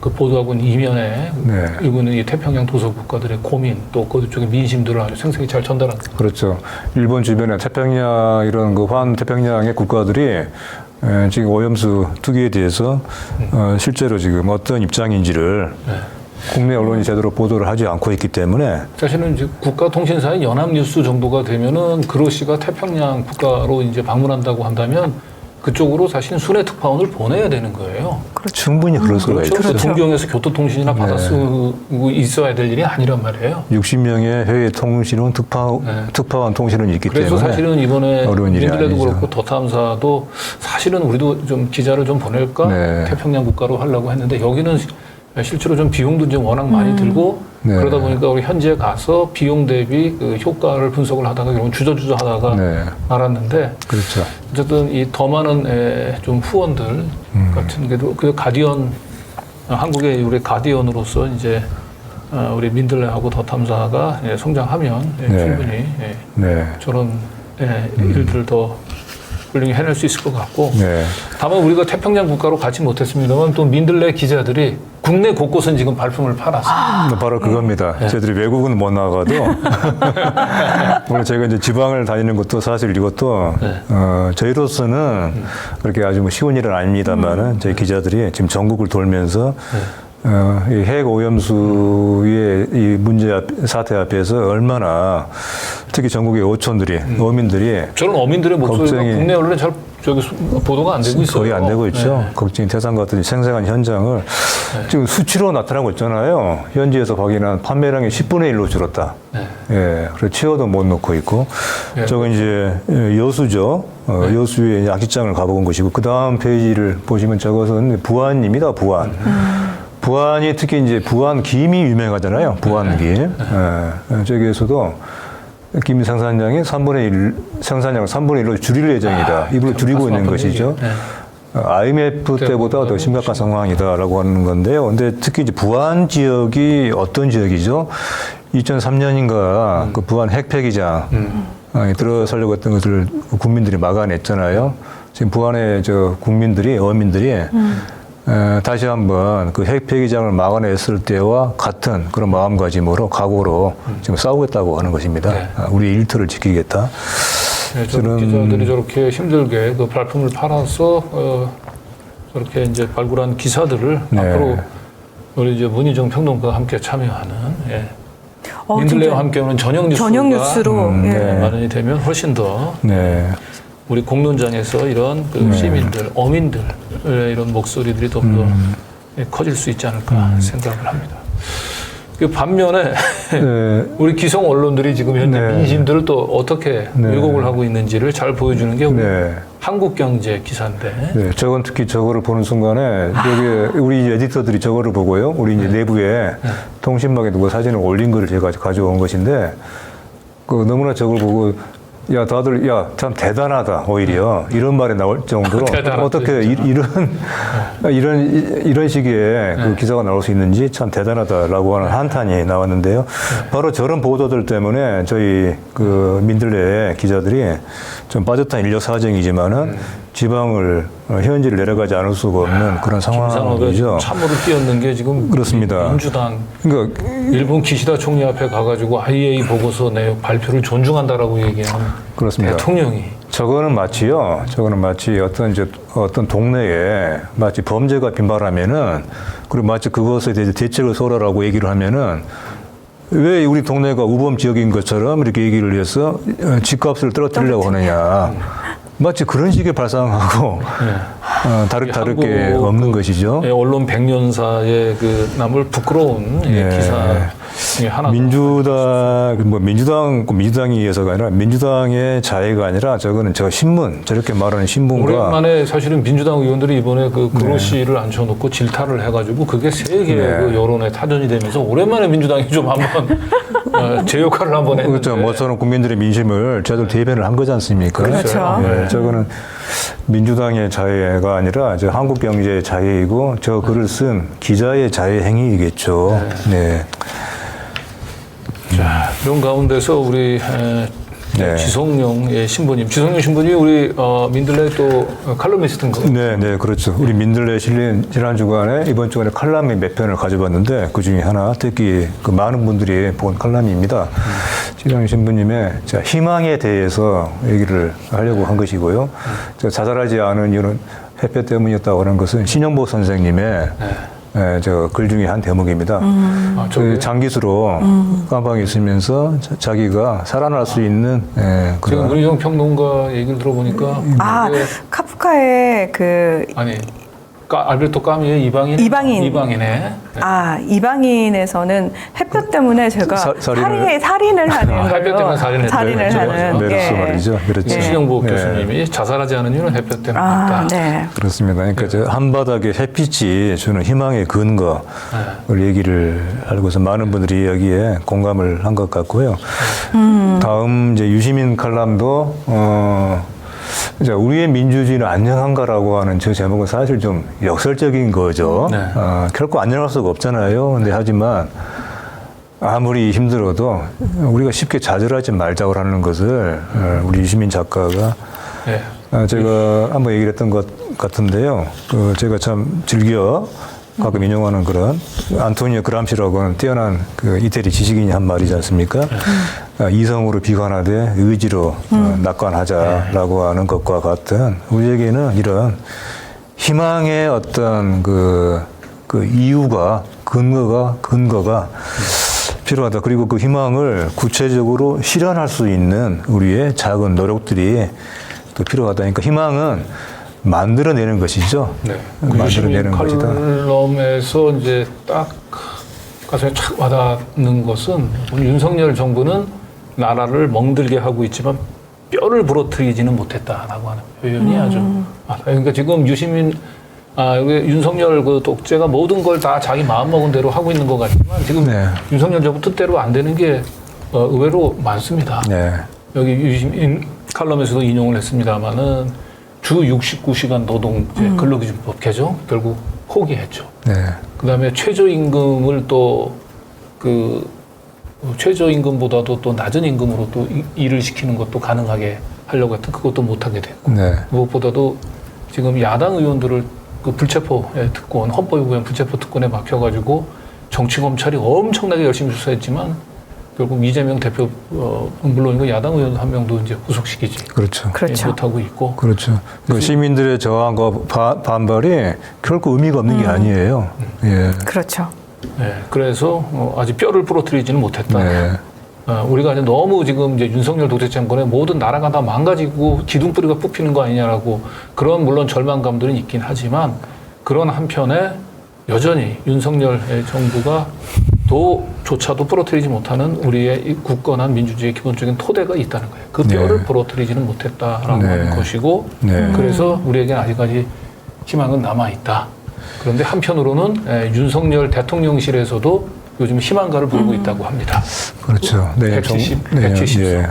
[SPEAKER 1] 그 보도하고는 이면에
[SPEAKER 2] 네.
[SPEAKER 1] 이거는 이 태평양 도서 국가들의 고민 또 그쪽의 민심들을 아주 생생히 잘 전달한 거죠.
[SPEAKER 2] 그렇죠. 일본 주변에 태평양 이런 그 환태평양의 국가들이 지금 오염수 투기에 대해서 실제로 지금 어떤 입장인지를 국내 언론이 제대로 보도를 하지 않고 있기 때문에
[SPEAKER 1] 사실은 이제 국가통신사인 연합뉴스 정도가 되면은 그로시가 태평양 국가로 이제 방문한다고 한다면 그쪽으로 사실 순회 특파원을 보내야 되는 거예요.
[SPEAKER 2] 충분히 그럴 수가
[SPEAKER 1] 그렇죠.
[SPEAKER 2] 있죠.
[SPEAKER 1] 동경에서 교토통신이나 받아쓰고 있어야 될 일이 아니란 말이에요.
[SPEAKER 2] 60명의 해외 통신원 특파원 통신원이 있기
[SPEAKER 1] 그래서
[SPEAKER 2] 때문에
[SPEAKER 1] 사실은 이번에
[SPEAKER 2] 어려운 일이
[SPEAKER 1] 민들레도
[SPEAKER 2] 아니죠.
[SPEAKER 1] 그렇고 더탐사도 사실은 우리도 좀 기자를 좀 보낼까
[SPEAKER 2] 네.
[SPEAKER 1] 태평양 국가로 하려고 했는데 여기는 실제로 좀 비용도 이제 워낙 많이 들고
[SPEAKER 2] 네.
[SPEAKER 1] 그러다 보니까 우리 현지에 가서 비용 대비 그 효과를 분석을 하다가 결국 주저주저 하다가
[SPEAKER 2] 네.
[SPEAKER 1] 말았는데
[SPEAKER 2] 그렇죠.
[SPEAKER 1] 어쨌든 이 더 많은 좀 후원들 같은 게도 그 가디언 한국의 우리 가디언으로서 이제 우리 민들레하고 더 탐사가 성장하면
[SPEAKER 2] 네.
[SPEAKER 1] 충분히
[SPEAKER 2] 네.
[SPEAKER 1] 저런 일들을 더 훌륭히 해낼 수 있을 것 같고
[SPEAKER 2] 네.
[SPEAKER 1] 다만 우리가 태평양 국가로 가지 못했습니다만 또 민들레 기자들이 국내 곳곳은 지금 발품을 팔았어요.
[SPEAKER 2] 바로 그겁니다. 저희들이 외국은 못 나가도 물론 저희가 이제 지방을 다니는 것도 사실 이것도 저희로서는 그렇게 아주 뭐 쉬운 일은 아닙니다만은 저희 기자들이 지금 전국을 돌면서 이 핵 오염수의 이 문제 사태 앞에서 얼마나 특히 전국의 어촌들이 어민들이
[SPEAKER 1] 저런 어민들의 목소리가
[SPEAKER 2] 걱정이-
[SPEAKER 1] 국내 언론에 잘 보도가 안 되고 있어요.
[SPEAKER 2] 거의 안 되고 있죠.
[SPEAKER 1] 네.
[SPEAKER 2] 걱정이 태산 같은 생생한 현장을 지금 수치로 나타나고 있잖아요. 현지에서 확인한 판매량이 10분의 1로 줄었다.
[SPEAKER 1] 네.
[SPEAKER 2] 예, 그래서 치어도 못 넣고 있고,
[SPEAKER 1] 네.
[SPEAKER 2] 저건 이제 여수죠. 여수의 야기장을 가본 것이고, 그 다음 페이지를 보시면 저것은 부안입니다. 부안. 부안이 특히 이제 부안 김이 유명하잖아요. 부안 김. 저기에서도 김 생산량이 3분의 1, 생산량을 3분의 1로 줄일 예정이다. 이걸
[SPEAKER 1] 참
[SPEAKER 2] 줄이고 있는
[SPEAKER 1] 가슴 아픈
[SPEAKER 2] 것이죠.
[SPEAKER 1] 얘기예요.
[SPEAKER 2] IMF 때보다 더 심각한 상황이다라고 하는 건데요. 근데 특히 이제 부안 지역이 어떤 지역이죠? 2003년인가 그 부안 핵폐기장 들어서려고 했던 것을 국민들이 막아냈잖아요. 지금 부안의 저 국민들이 어민들이 다시 한번 그 핵폐기장을 막아냈을 때와 같은 그런 마음가짐으로 각오로 지금 싸우겠다고 하는 것입니다.
[SPEAKER 1] 네.
[SPEAKER 2] 우리 일터를 지키겠다.
[SPEAKER 1] 네, 저런 기자들이 저렇게 힘들게 그 발품을 팔아서 저렇게 이제 발굴한 기사들을
[SPEAKER 2] 네.
[SPEAKER 1] 앞으로 우리 이제 문희정 평론가와 함께 참여하는 민들레와
[SPEAKER 3] 진짜
[SPEAKER 1] 함께하는 저녁 뉴스가
[SPEAKER 3] 저녁 뉴스로
[SPEAKER 1] 마련이 되면 훨씬 더
[SPEAKER 2] 네.
[SPEAKER 1] 우리 공론장에서 이런 그 시민들, 어민들의 이런 목소리들이 좀 더 커질 수 있지 않을까 생각을 합니다. 그 반면에
[SPEAKER 2] 네.
[SPEAKER 1] 우리 기성 언론들이 지금 현재
[SPEAKER 2] 네.
[SPEAKER 1] 민심들을 또 어떻게
[SPEAKER 2] 네.
[SPEAKER 1] 왜곡을 하고 있는지를 잘 보여주는 게 우리
[SPEAKER 2] 네.
[SPEAKER 1] 한국경제 기사인데
[SPEAKER 2] 네, 저건 특히 저거를 보는 순간에 여기 우리 에디터들이 저거를 보고요. 우리 이제 내부에 통신망에 누가 사진을 올린 거를 제가 가져온 것인데 그 너무나 저걸 보고 야 다들 야 참 대단하다 오히려 이런 말이 나올 정도로
[SPEAKER 1] 대단하다,
[SPEAKER 2] 어떻게 이런 식의 그 기사가 나올 수 있는지 참 대단하다라고 하는 한탄이 나왔는데요. 바로 저런 보도들 때문에 저희 그 민들레 기자들이 좀 빠듯한 인력 사정이지만은 지방을 현지를 내려가지 않을 수가 없는 그런
[SPEAKER 1] 김상업의
[SPEAKER 2] 상황이죠.
[SPEAKER 1] 참으로 뛰었는 게 지금
[SPEAKER 2] 그렇습니다.
[SPEAKER 1] 민주당
[SPEAKER 2] 그러니까
[SPEAKER 1] 일본 기시다 총리 앞에 가가지고 IAEA 보고서 내용 발표를 존중한다라고 얘기하는
[SPEAKER 2] 그렇습니다.
[SPEAKER 1] 대통령이
[SPEAKER 2] 저거는 마치요. 저거는 마치 어떤 동네에 마치 범죄가 빈발하면은 그리고 마치 그것에 대해서 대책을 세우라고 얘기를 하면은 왜 우리 동네가 우범 지역인 것처럼 이렇게 얘기를 해서 집값을 떨어뜨리려고 하느냐. 마치 그런 식의 발상하고 다르게
[SPEAKER 1] 한국
[SPEAKER 2] 없는 것이죠.
[SPEAKER 1] 언론 100년사의 그 남을 부끄러운 기사 중에 하나.
[SPEAKER 2] 민주당이 의해서가 아니라 민주당의 자해가 아니라 저거는 제가 저렇게 말하는 신문과
[SPEAKER 1] 오랜만에 사실은 민주당 의원들이 이번에 그 그로시를 앉혀놓고 질타를 해가지고 그게 세계 그 여론의 타전이 되면서 오랜만에 민주당이 좀 한번 제 역할을 한번 했는데.
[SPEAKER 2] 그렇죠. 모처럼 국민들의 민심을 저들 대변을 한 거지 않습니까?
[SPEAKER 3] 그렇죠.
[SPEAKER 2] 네, 저거는 민주당의 자해가 아니라 이제 한국 경제의 자해이고 저 글을 쓴 기자의 자해 행위이겠죠. 네.
[SPEAKER 1] 자, 이런 가운데서 우리
[SPEAKER 2] 네.
[SPEAKER 1] 지성용 신부님, 지성용 신부님 우리 민들레 또 칼럼니스트인 거.
[SPEAKER 2] 네, 네, 그렇죠. 우리 민들레 실린 지난 주간에 이번 주간에 칼럼이 몇 편을 가져봤는데 그 중에 하나 특히 그 많은 분들이 본 칼럼입니다. 지성용 신부님의 자, 희망에 대해서 얘기를 하려고 한 것이고요. 자살하지 않은 이유는 햇볕 때문이었다고 하는 것은 신영복 선생님의 저 글 중에 한 대목입니다. 그 장기수로 감방에 있으면서 자기가 살아날 수 있는
[SPEAKER 1] 지금
[SPEAKER 2] 그런
[SPEAKER 1] 문희정 평론가 얘기를 들어보니까 이게
[SPEAKER 3] 카프카의 그
[SPEAKER 1] 아니 알베르토 까미의 이방인이네. 네.
[SPEAKER 3] 이방인에서는 햇볕 때문에 제가 살인을 하는 거예요.
[SPEAKER 1] 햇볕 때문에 살인을
[SPEAKER 3] 하는.
[SPEAKER 2] 메르스 말이죠. 그렇죠.
[SPEAKER 1] 신영복
[SPEAKER 2] 네.
[SPEAKER 1] 교수님이 자살하지 않은 이유는 햇볕 때문이다.
[SPEAKER 3] 네.
[SPEAKER 2] 그렇습니다. 그러니까 저 한바닥의 햇빛이 주는 희망의 근거를 얘기를 알고서 많은 분들이 여기에 공감을 한 것 같고요. 다음 이제 유시민 칼럼도 우리의 민주주의는 안녕한가라고 하는 저 제목은 사실 좀 역설적인 거죠.
[SPEAKER 1] 네.
[SPEAKER 2] 결코 안녕할 수가 없잖아요. 근데 하지만 아무리 힘들어도 우리가 쉽게 좌절하지 말자고 하는 것을 우리 유시민 작가가 제가 한번 얘기를 했던 것 같은데요. 제가 참 즐겨 가끔 인용하는 그런 안토니오 그람시라고 하는 뛰어난 그 이태리 지식인이 한 말이지 않습니까? 이성으로 비관하되 의지로 낙관하자라고 하는 것과 같은 우리에게는 이런 희망의 어떤 그 이유가 근거가 필요하다. 그리고 그 희망을 구체적으로 실현할 수 있는 우리의 작은 노력들이 또 필요하다. 그러니까 희망은 만들어내는 것이죠.
[SPEAKER 1] 네.
[SPEAKER 2] 만들어내는 것이다.
[SPEAKER 1] 칼럼에서 이제 딱 가슴에 착 와닿는 것은 우리 윤석열 정부는 나라를 멍들게 하고 있지만 뼈를 부러뜨리지는 못했다라고 하는 표현이 아주 그러니까 지금 윤석열 그 독재가 모든 걸 다 자기 마음먹은 대로 하고 있는 것 같지만 지금 윤석열 정부 뜻대로 안 되는 게 의외로 많습니다.
[SPEAKER 2] 네.
[SPEAKER 1] 여기 유시민 칼럼에서도 인용을 했습니다마는 주 69시간 노동제 근로기준법 개정 결국 포기했죠.
[SPEAKER 2] 네.
[SPEAKER 1] 그다음에 최저임금을 또 그 최저임금보다도 또 낮은 임금으로 또 일을 시키는 것도 가능하게 하려고 했던 그것도 못하게 됐고
[SPEAKER 2] 네.
[SPEAKER 1] 무엇보다도 지금 야당 의원들을 그 불체포 특권 헌법위반 불체포 특권에 막혀가지고 정치 검찰이 엄청나게 열심히 수사했지만 결국 이재명 대표 물론이고 야당 의원 한 명도 이제 구속시키지
[SPEAKER 2] 그렇죠.
[SPEAKER 1] 못하고 있고
[SPEAKER 2] 그렇죠. 시민들의 저항과 반발이 결코 의미가 없는 게 아니에요. 예.
[SPEAKER 3] 그렇죠.
[SPEAKER 1] 네, 그래서 아직 뼈를 부러뜨리지는 못했다.
[SPEAKER 2] 네.
[SPEAKER 1] 우리가 이제 너무 지금 이제 윤석열 독재 정권의 모든 나라가 다 망가지고 기둥뿌리가 뽑히는 거 아니냐라고 그런 물론 절망감들은 있긴 하지만 그런 한편에 여전히 윤석열 정부가 도조차도 부러뜨리지 못하는 우리의 이 굳건한 민주주의의 기본적인 토대가 있다는 거예요. 그 뼈를 부러뜨리지는 못했다라고 하는 것이고 그래서 우리에게는 아직까지 희망은 남아있다. 그런데 한편으로는 윤석열 대통령실에서도 요즘 희망가를 부르고 있다고 합니다.
[SPEAKER 2] 그렇죠. 네,
[SPEAKER 1] 170.
[SPEAKER 2] 예,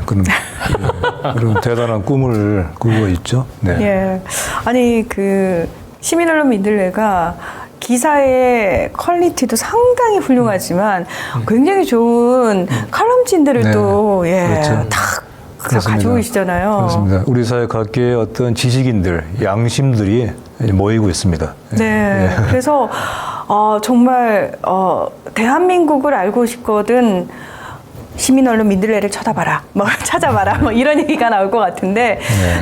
[SPEAKER 2] 그런 대단한 꿈을 꾸고 있죠. 네.
[SPEAKER 3] 예. 아니 그 시민언론 민들레가 기사의 퀄리티도 상당히 훌륭하지만 굉장히 좋은 칼럼진들을 또
[SPEAKER 2] 그렇죠.
[SPEAKER 3] 다 가지고 계시잖아요.
[SPEAKER 2] 그렇습니다. 우리 사회 각계의 어떤 지식인들, 양심들이 모이고 있습니다.
[SPEAKER 3] 네. 그래서 정말 대한민국을 알고 싶거든 시민언론 민들레를 쳐다봐라, 찾아봐라, 이런 얘기가 나올 것 같은데,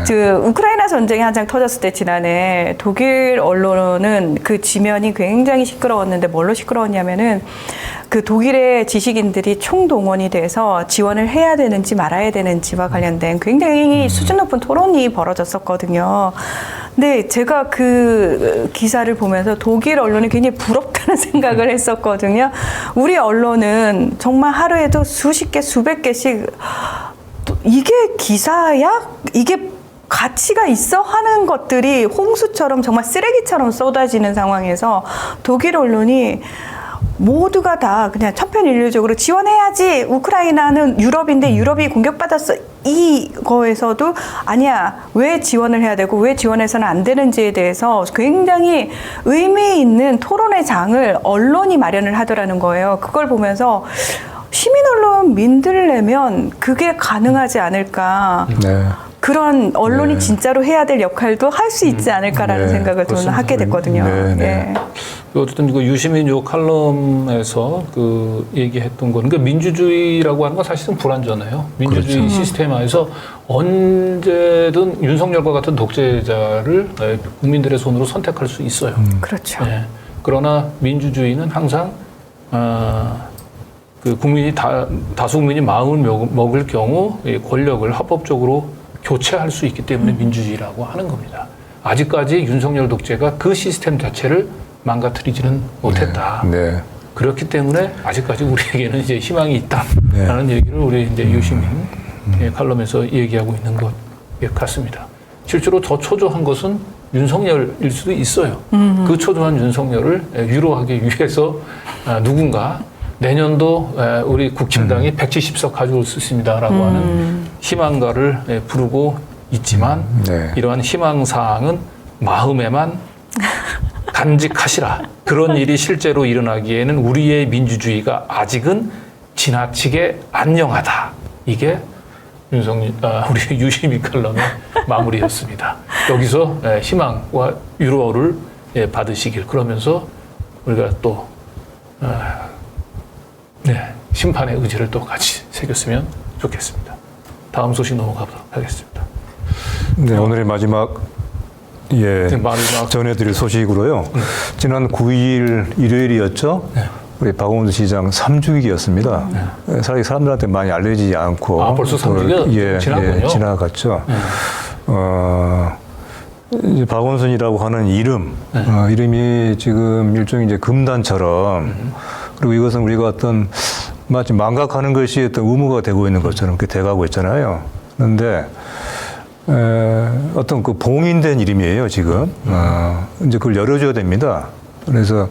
[SPEAKER 3] 그 우크라이나 전쟁이 한창 터졌을 때 지난해 독일 언론은 그 지면이 굉장히 시끄러웠는데 뭘로 시끄러웠냐면은 그 독일의 지식인들이 총동원이 돼서 지원을 해야 되는지 말아야 되는지와 관련된 굉장히 수준 높은 토론이 벌어졌었거든요. 근데 제가 그 기사를 보면서 독일 언론이 굉장히 부럽다는 생각을 했었거든요. 우리 언론은 정말 하루에도 수십 개, 수백 개씩 이게 기사야? 이게 가치가 있어? 하는 것들이 홍수처럼 정말 쓰레기처럼 쏟아지는 상황에서 독일 언론이 모두가 다 그냥 천편일률적으로 지원해야지. 우크라이나는 유럽인데 유럽이 공격받았어. 이거에서도 아니야, 왜 지원을 해야 되고 왜 지원해서는 안 되는지에 대해서 굉장히 의미 있는 토론의 장을 언론이 마련을 하더라는 거예요. 그걸 보면서 시민 언론 민들레면 그게 가능하지 않을까.
[SPEAKER 2] 네.
[SPEAKER 3] 그런 언론이
[SPEAKER 2] 네.
[SPEAKER 3] 진짜로 해야 될 역할도 할 수 있지 않을까라는
[SPEAKER 2] 네,
[SPEAKER 3] 생각을 저는
[SPEAKER 1] 그렇습니다.
[SPEAKER 3] 하게 됐거든요.
[SPEAKER 2] 네, 네.
[SPEAKER 3] 예.
[SPEAKER 1] 어쨌든 그 유시민 요 칼럼에서 그 얘기했던 건, 그러니까 민주주의라고 하는 건 사실은 불완전해요. 민주주의
[SPEAKER 2] 그렇죠.
[SPEAKER 1] 시스템 안에서 언제든 윤석열과 같은 독재자를 국민들의 손으로 선택할 수 있어요.
[SPEAKER 3] 그렇죠.
[SPEAKER 1] 예. 그러나 민주주의는 항상 그 국민이 다수 국민이 마음을 먹을 경우 이 권력을 합법적으로 교체할 수 있기 때문에 민주주의라고 하는 겁니다. 아직까지 윤석열 독재가 그 시스템 자체를 망가뜨리지는 못했다.
[SPEAKER 2] 네.
[SPEAKER 1] 그렇기 때문에 아직까지 우리에게는 이제 희망이 있다라는 얘기를 우리 이제 유시민 칼럼에서 얘기하고 있는 것 같습니다. 실제로 더 초조한 것은 윤석열일 수도 있어요. 그 초조한 윤석열을 위로하기 위해서 누군가 내년도 우리 국힘당이 170석 가져올 수 있습니다라고 하는 희망가를 부르고 있지만
[SPEAKER 2] 네.
[SPEAKER 1] 이러한 희망사항은 마음에만 간직하시라. 그런 일이 실제로 일어나기에는 우리의 민주주의가 아직은 지나치게 안녕하다. 이게 우리 유시민 칼럼의 마무리였습니다. 여기서 희망과 위로를 받으시길, 그러면서 우리가 또 심판의 의지를 또 같이 새겼으면 좋겠습니다. 다음 소식 넘어가 보도록 하겠습니다.
[SPEAKER 2] 네, 오늘의 마지막
[SPEAKER 1] 마지막
[SPEAKER 2] 전해드릴 소식으로요. 지난 9일 일요일이었죠.
[SPEAKER 1] 네.
[SPEAKER 2] 우리 박원순 시장 3주기였습니다. 사실 사람들한테 많이 알려지지 않고
[SPEAKER 1] 벌써 3주기가 지났군요.
[SPEAKER 2] 지나갔죠. 이제 박원순이라고 하는 이름, 이름이 지금 일종의 이제 금단처럼, 그리고 이것은 우리가 어떤 마치 망각하는 것이 어떤 의무가 되고 있는 것처럼 그렇게 돼가고 있잖아요. 그런데 어떤 그 봉인된 이름이에요, 지금. 이제 그걸 열어줘야 됩니다. 그래서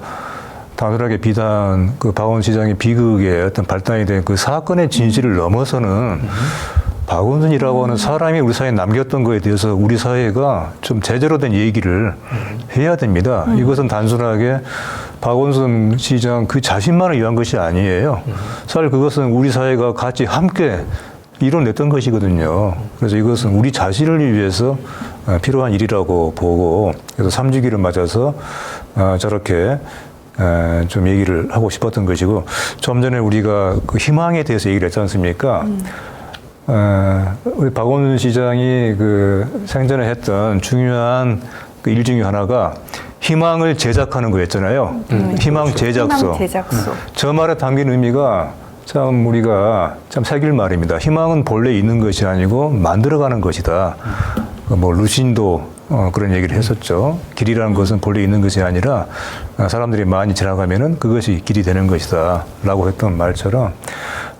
[SPEAKER 2] 단순하게 비단 그 박원순 시장의 비극의 어떤 발단이 된 그 사건의 진실을 넘어서는 박원순이라고 하는 사람이 우리 사회에 남겼던 거에 대해서 우리 사회가 좀 제대로 된 얘기를 해야 됩니다. 이것은 단순하게 박원순 시장 그 자신만을 위한 것이 아니에요. 사실 그것은 우리 사회가 같이 함께 이뤄냈던 것이거든요. 그래서 이것은 우리 자신을 위해서 필요한 일이라고 보고, 그래서 3주기를 맞아서 저렇게 좀 얘기를 하고 싶었던 것이고, 좀 전에 우리가 그 희망에 대해서 얘기를 했지 않습니까? 우리 박원순 시장이 그 생전에 했던 중요한 그 일 중에 하나가 희망을 제작하는 거였잖아요. 희망 제작소.
[SPEAKER 3] 희망 제작소.
[SPEAKER 2] 저 말에 담긴 의미가 참 우리가 참 새길 말입니다. 희망은 본래 있는 것이 아니고 만들어가는 것이다. 뭐 루신도 그런 얘기를 했었죠. 길이라는 것은 본래 있는 것이 아니라 사람들이 많이 지나가면은 그것이 길이 되는 것이다라고 했던 말처럼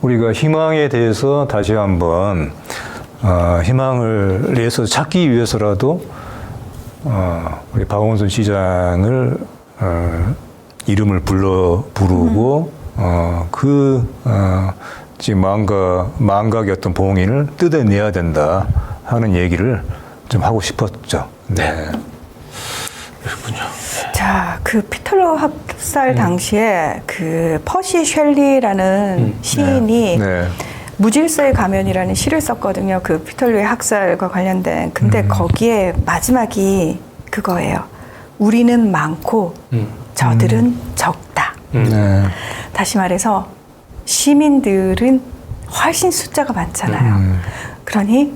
[SPEAKER 2] 우리가 희망에 대해서 다시 한번 희망을 내서 찾기 위해서라도 우리 박원순 시장을 이름을 부르고 지금 망각의 어떤 봉인을 뜯어내야 된다 하는 얘기를 좀 하고 싶었죠. 네.
[SPEAKER 1] 그렇군요.
[SPEAKER 3] 자, 그 피털러 학살 당시에 그 퍼시 셸리라는 시인이
[SPEAKER 2] 네.
[SPEAKER 3] 무질서의 가면이라는 시를 썼거든요. 그 피털러의 학살과 관련된. 근데 거기에 마지막이 그거예요. 우리는 많고 저들은 적다.
[SPEAKER 2] 네.
[SPEAKER 3] 다시 말해서 시민들은 훨씬 숫자가 많잖아요. 그러니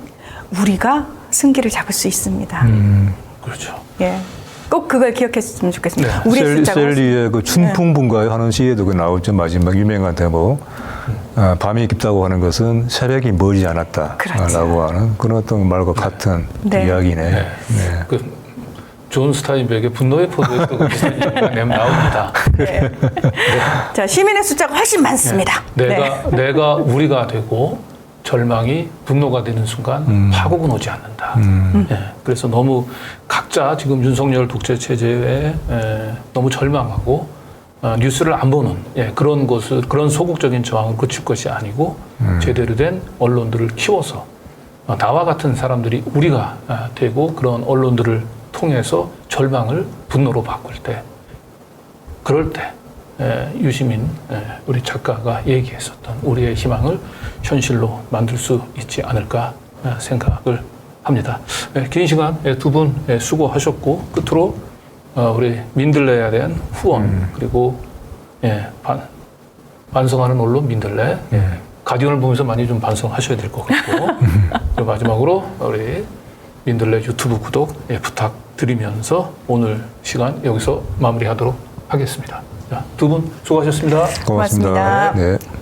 [SPEAKER 3] 우리가 승기를 잡을 수 있습니다.
[SPEAKER 1] 그렇죠.
[SPEAKER 3] 예. 꼭 그걸 기억했으면 좋겠습니다.
[SPEAKER 1] 네.
[SPEAKER 3] 우리의 숫자가 훨씬-
[SPEAKER 2] 셀리의 그 춘풍분가에 하는 시에도 그 나오죠. 마지막 유명한 대목. 밤이 깊다고 하는 것은 새벽이 멀지 않았다라고
[SPEAKER 3] 그렇죠.
[SPEAKER 2] 하는 그런 어떤 말과 같은
[SPEAKER 3] 네.
[SPEAKER 2] 이야기네. 네.
[SPEAKER 1] 그 존 스타인백의 분노의 포도에 또 비슷한 얘기가 나옵니다.
[SPEAKER 3] 네. 자, 시민의 숫자가 훨씬 많습니다. 네.
[SPEAKER 1] 내가 우리가 되고 절망이 분노가 되는 순간 파국은 오지 않는다. 예, 그래서 너무 각자 지금 윤석열 독재 체제에 너무 절망하고 뉴스를 안 보는 그런 소극적인 저항을 그칠 것이 아니고 제대로 된 언론들을 키워서 나와 같은 사람들이 우리가 되고 그런 언론들을 통해서 절망을 분노로 바꿀 때, 그럴 때 유시민 우리 작가가 얘기했었던 우리의 희망을 현실로 만들 수 있지 않을까 생각을 합니다. 긴 시간 두 분 수고하셨고, 끝으로 우리 민들레에 대한 후원, 그리고 반성하는 언론 민들레, 가디언을 보면서 많이 좀 반성하셔야 될 것 같고, 그리고 마지막으로 우리 민들레 유튜브 구독 부탁드리면서 오늘 시간 여기서 마무리하도록 하겠습니다. 두 분 수고하셨습니다.
[SPEAKER 2] 고맙습니다.
[SPEAKER 3] 고맙습니다.
[SPEAKER 2] 네.